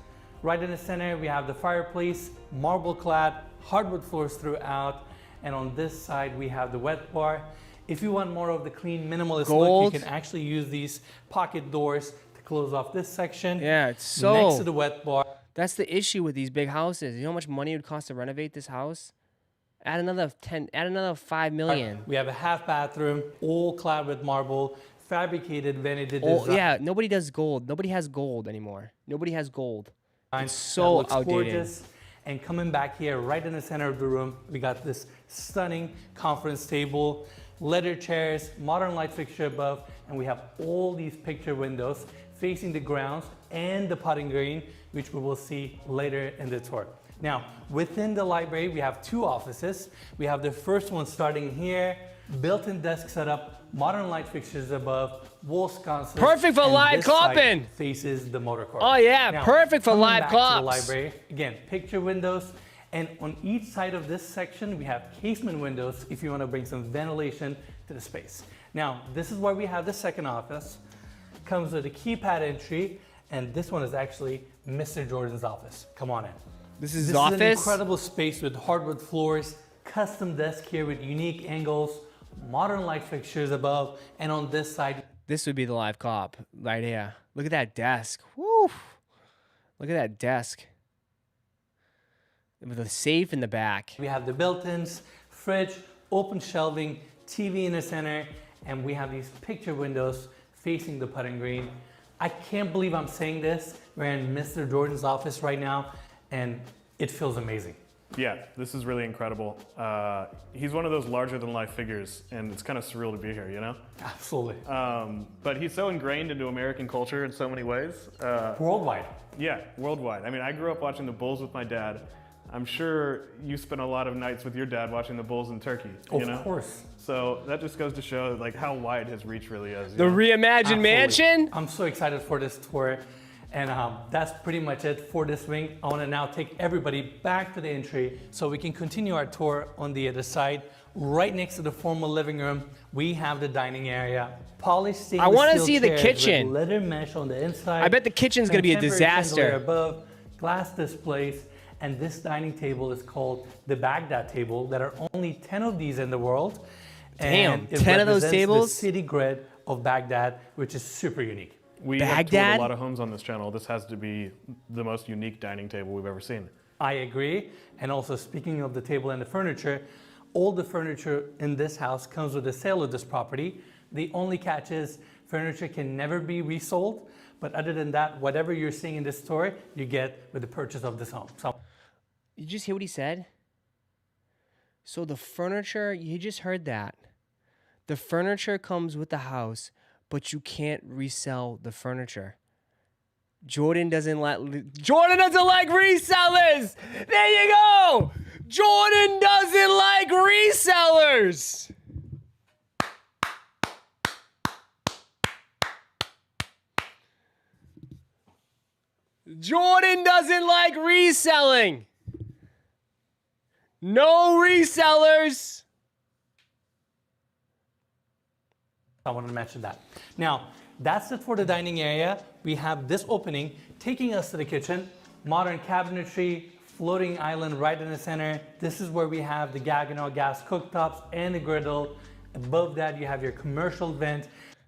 Right in the center, we have the fireplace, marble-clad, hardwood floors throughout, and on this side, we have the wet bar. If you want more of the clean, minimalist look, you can actually use these pocket doors to close off this section. Yeah, it's so... Next to the wet bar. That's the issue with these big houses. You know how much money it would cost to renovate this house? Add another 5 million. We have a half bathroom, all clad with marble, fabricated vanity design. Yeah, nobody does gold. Nobody has gold anymore. Nobody has gold. It's so outdated. Gorgeous. And coming back here, right in the center of the room, we got this stunning conference table, leather chairs, modern light fixture above, and we have all these picture windows facing the grounds and the putting green, which we will see later in the tour. Now, within the library, we have 2 offices. We have the first one starting here, built-in desk setup, modern light fixtures above, wall sconces. Perfect for live clopping. Faces the motor court. Oh yeah, now, perfect for live clops. The library, again, picture windows, and on each side of this section, we have casement windows if you want to bring some ventilation to the space. Now, this is where we have the second office. Comes with a keypad entry, and this one is actually Mr. Jordan's office. Come on in. This is his office? This is an incredible space with hardwood floors, custom desk here with unique angles, modern light fixtures above, and on this side. This would be the live cop right here. Look at that desk. Woo! Look at that desk. With a safe in the back. We have the built-ins, fridge, open shelving, TV in the center, and we have these picture windows facing the putting green. I can't believe I'm saying this. We're in Mr. Jordan's office right now, and it feels amazing. Yeah, this is really incredible. He's one of those larger-than-life figures, and it's kind of surreal to be here, you know? Absolutely. But he's so ingrained into American culture in so many ways. Worldwide. Yeah, worldwide. I mean, I grew up watching the Bulls with my dad. I'm sure you spent a lot of nights with your dad watching the Bulls in Turkey, you know? Of course. So that just goes to show like how wide his reach really is. The reimagined mansion? I'm so excited for this tour. And that's pretty much it for this wing. I want to now take everybody back to the entry so we can continue our tour on the other side. Right next to the formal living room, we have the dining area. Polished stainless I want to steel see the chairs kitchen. with leather mesh on the inside. I bet the kitchen's going to be a Contemporary disaster. chandelier above, glass displays, and this dining table is called the Baghdad table. There are only 10 of these in the world. Damn, and it 10 of those represents tables? the city grid of Baghdad, which is super unique. We have toured a lot of homes on this channel. This has to be the most unique dining table we've ever seen. I agree. And also, speaking of the table and the furniture, all the furniture in this house comes with the sale of this property. The only catch is furniture can never be resold. But other than that, whatever you're seeing in this store, you get with the purchase of this home. So, you just hear what he said? So the furniture, you just heard that. The furniture comes with the house, but you can't resell the furniture. Jordan doesn't like resellers. There you go. Jordan doesn't like resellers. Jordan doesn't like reselling. No resellers. I wanted to mention that. Now, that's it for the dining area. We have this opening taking us to the kitchen. Modern cabinetry, floating island right in the center. This is where we have the Gaggenau gas cooktops and the griddle. Above that, you have your commercial vent.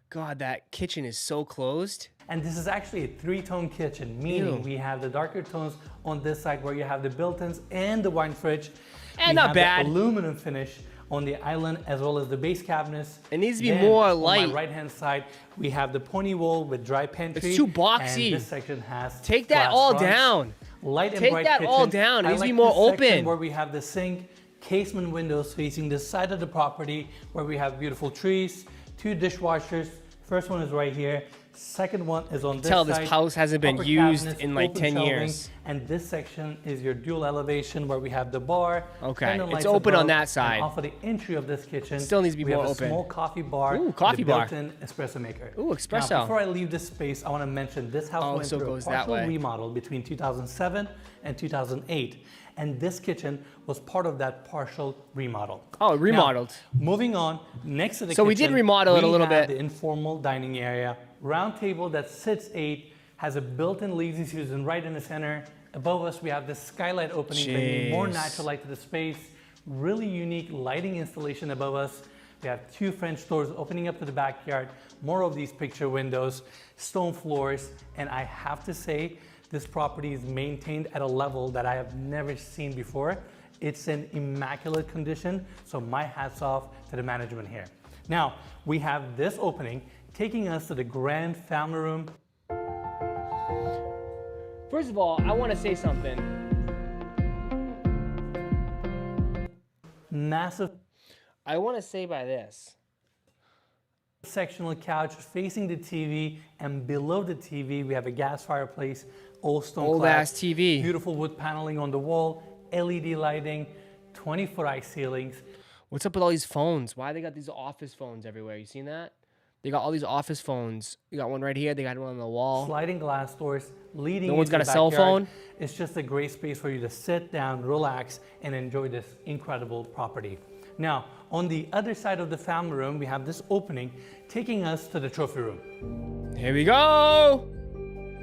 God, that kitchen is so closed. And this is actually a three-tone kitchen, meaning we have the darker tones on this side where you have the built-ins and the wine fridge. And not bad. The aluminum finish on the island as well as the base cabinets. It needs to be more light. On my right-hand side, we have the pony wall with dry pantry. It's too boxy. And this section has Take that all down. Light and Take bright that kitchen. all down. It I needs to be like more this section open. where we have the sink, casement windows facing this side of the property where we have beautiful trees, two dishwashers. First one is right here. Second one is on this Tell side. this house hasn't been Upper used cabinets, in like open 10 shelving, years. And this section is your dual elevation where we have the bar. Okay, and the it's lights open on above, that side. And off of the entry of this kitchen, Still needs to be we more have a open. small coffee bar. Ooh, coffee bar. Built-in espresso maker. Ooh, espresso. Now, before I leave this space, I want to mention this house went so it through a goes that partial way. remodel between 2007 and 2008. And this kitchen was part of that partial remodel. Oh, it remodeled. Now, moving on, next to the So kitchen, we did remodel it a little we have bit. the informal dining area. Round table that sits 8, has a built-in lazy Susan right in the center. Above us, we have this skylight opening, bringing more natural light to the space. Really unique lighting installation above us. We have 2 French doors opening up to the backyard. More of these picture windows, stone floors, and I have to say, this property is maintained at a level that I have never seen before. It's in immaculate condition, so my hat's off to the management here. Now, we have this opening taking us to the grand family room. First of all, I want to say something. Massive. I want to say by this. Sectional couch facing the TV, and below the TV we have a gas fireplace, old stone Old clad, ass TV. beautiful wood paneling on the wall, LED lighting, 20-foot high ceilings. What's up with all these phones? Why they got these office phones everywhere? You seen that? They got all these office phones. You got one right here. They got one on the wall. Sliding glass doors leading No one's into got a the cell backyard. phone? It's just a great space for you to sit down, relax, and enjoy this incredible property. Now, on the other side of the family room, we have this opening taking us to the trophy room. Here we go.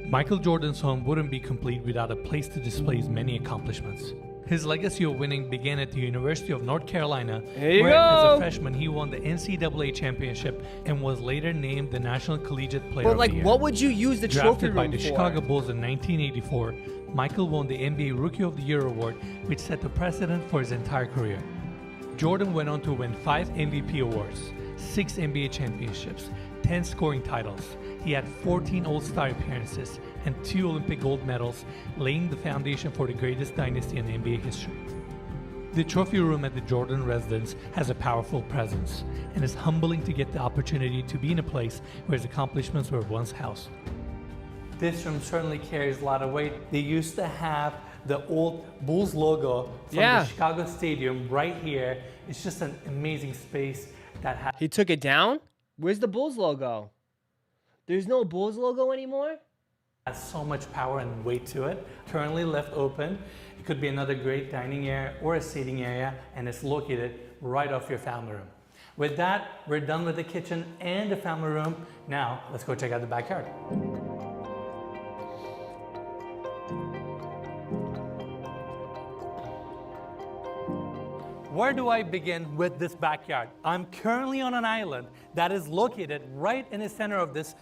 Michael Jordan's home wouldn't be complete without a place to display his many accomplishments. His legacy of winning began at the University of North Carolina, where as a freshman he won the NCAA championship and was later named the National Collegiate Player of the Year. What would you use the trophy Drafted room by the for? Chicago Bulls in 1984, Michael won the NBA Rookie of the Year award, which set the precedent for his entire career. Jordan went on to win 5 MVP awards, 6 NBA championships, 10 scoring titles. He had 14 All-Star appearances and 2 Olympic gold medals, laying the foundation for the greatest dynasty in NBA history. The trophy room at the Jordan residence has a powerful presence, and it's humbling to get the opportunity to be in a place where his accomplishments were once housed. This room certainly carries a lot of weight. They used to have the old Bulls logo from the Chicago Stadium right here. It's just an amazing space that has... He took it down? Where's the Bulls logo? There's no Bulls logo anymore? Has so much power and weight to it. Currently left open. It could be another great dining area or a seating area, and it's located right off your family room. With that, we're done with the kitchen and the family room. Now, let's go check out the backyard. Where do I begin with this backyard? I'm currently on an island that is located right in the center of this.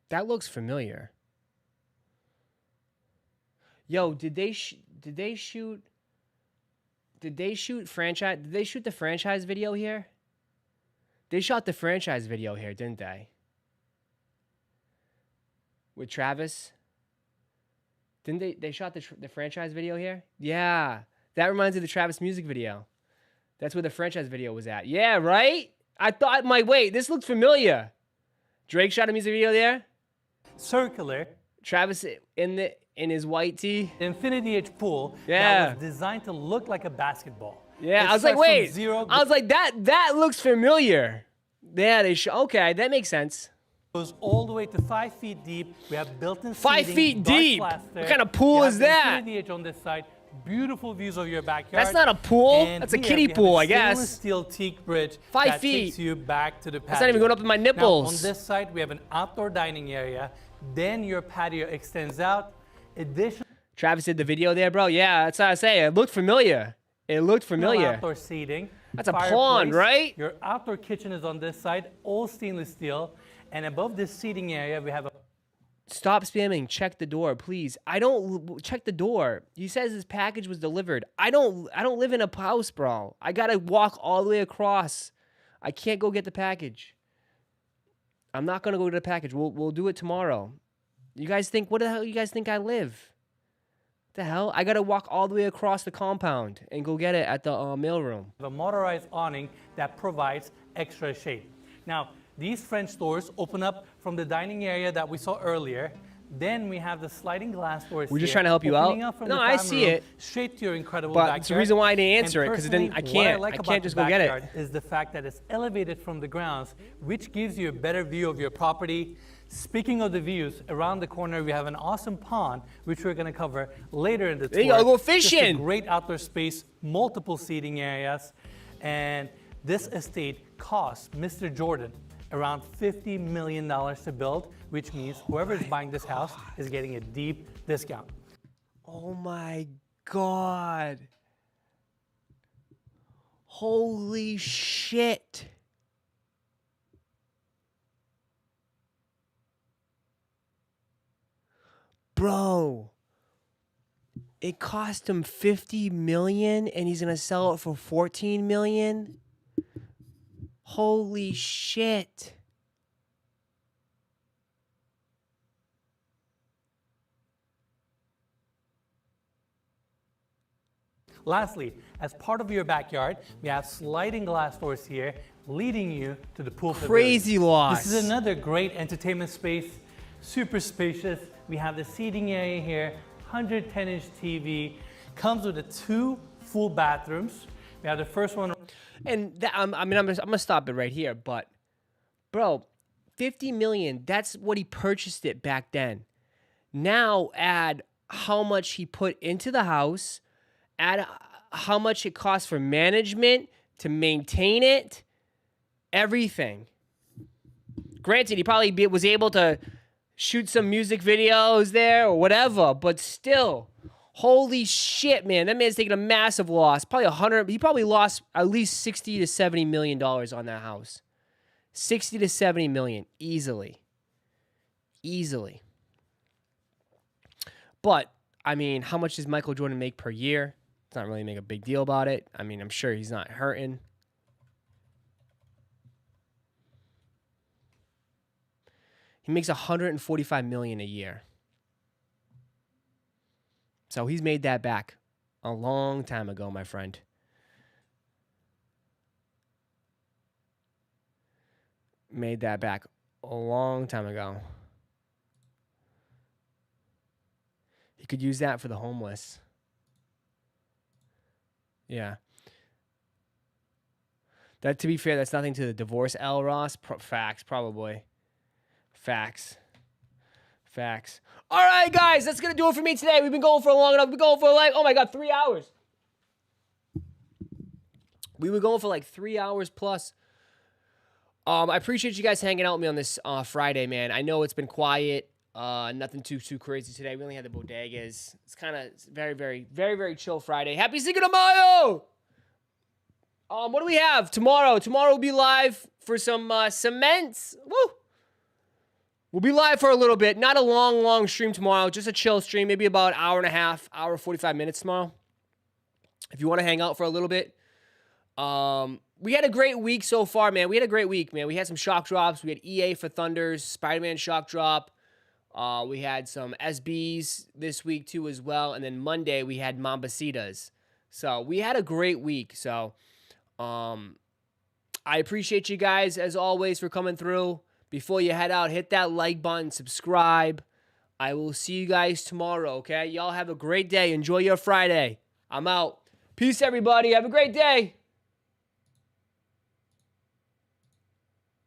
That looks familiar. Yo, did they shoot the franchise video here? They shot the franchise video here, didn't they? With Travis? Didn't they shot the franchise video here? Yeah. That reminds me of the Travis music video. That's where the franchise video was at. Yeah, right? I thought, wait, this looks familiar. Drake shot a music video there? Circular. Travis in his white tee. Infinity Edge pool that was designed to look like a basketball. Yeah, I was like, wait. I was like, that looks familiar. Yeah, okay, that makes sense. Goes all the way to 5 feet deep. We have built-in 5 feet deep? What kind of pool is that? Infinity Edge on this side. Beautiful views of your backyard. That's not a pool. And that's a kiddie pool, I guess. Stainless steel teak bridge 5 feet takes you back to the patio. That's not even going up to my nipples. Now, on this side, we have an outdoor dining area. Then your patio extends out. Travis did the video there, bro. Yeah, that's what I say. It looked familiar. It looked familiar. Outdoor seating. That's a pond, right? Your outdoor kitchen is on this side, all stainless steel. And above this seating area, we have a... Stop spamming. Check the door, please. I don't check the door. He says his package was delivered. I don't live in a house, bro. I gotta walk all the way across. I can't go get the package. I'm not gonna go get the package. We'll do it tomorrow. You guys think, what the hell you guys think I live? What the hell? I gotta walk all the way across the compound and go get it at the mailroom. A motorized awning that provides extra shade. Now, these French doors open up from the dining area that we saw earlier. Then we have the sliding glass doors. We're just trying to help you out. No, I see it. Straight to your incredible but backyard. It's the reason why I didn't answer it, because then I can't just go get it. Is the fact that it's elevated from the grounds, which gives you a better view of your property. Speaking of the views, around the corner we have an awesome pond, which we're going to cover later in the tour. There you go fishing. Just a great outdoor space, multiple seating areas, and this estate costs Mr. Jordan around $50 million to build, which means whoever is buying this house is getting a deep discount. Oh my God. Holy shit. Bro, it cost him $50 million and he's gonna sell it for $14 million? Holy shit. Lastly, as part of your backyard, we have sliding glass doors here leading you to the pool. Crazy loss. This is another great entertainment space, super spacious. We have the seating area here, 110-inch TV, comes with 2 full bathrooms. We have the first one. And that, I'm gonna stop it right here, but bro, $50 million, that's what he purchased it back then. Now add how much he put into the house, add how much it costs for management to maintain it, everything. Granted, he probably was able to shoot some music videos there or whatever, but still, holy shit, man. That man's taking a massive loss. He probably lost at least $60 to $70 million on that house. 60 to 70 million, easily. Easily. But, I mean, how much does Michael Jordan make per year? It's not really make a big deal about it. I mean, I'm sure he's not hurting. He makes $145 million a year. So he's made that back a long time ago, my friend. made that back a long time ago. He could use that for the homeless. Yeah. That, to be fair, that's nothing to the divorce, L. Ross. Facts, probably. Facts. All right, guys, that's going to do it for me today. We've been going for long enough. We've been going for like, oh my God, 3 hours. We were going for like 3 hours plus. I appreciate you guys hanging out with me on this Friday, man. I know it's been quiet. Nothing too crazy today. We only had the bodegas. It's kind of very chill Friday. Happy Cinco de Mayo! What do we have tomorrow? Tomorrow we'll be live for some cements. Woo! We'll be live for a little bit. Not a long stream tomorrow. Just a chill stream. Maybe about an hour and a half, hour 45 minutes tomorrow. If you want to hang out for a little bit. We had a great week so far, man. We had some shock drops. We had EA for Thunders, Spider-Man shock drop. We had some SBs this week too as well. And then Monday we had Mambacitas. So we had a great week. So I appreciate you guys as always for coming through. Before you head out, hit that like button, subscribe. I will see you guys tomorrow, okay? Y'all have a great day. Enjoy your Friday. I'm out. Peace, everybody. Have a great day.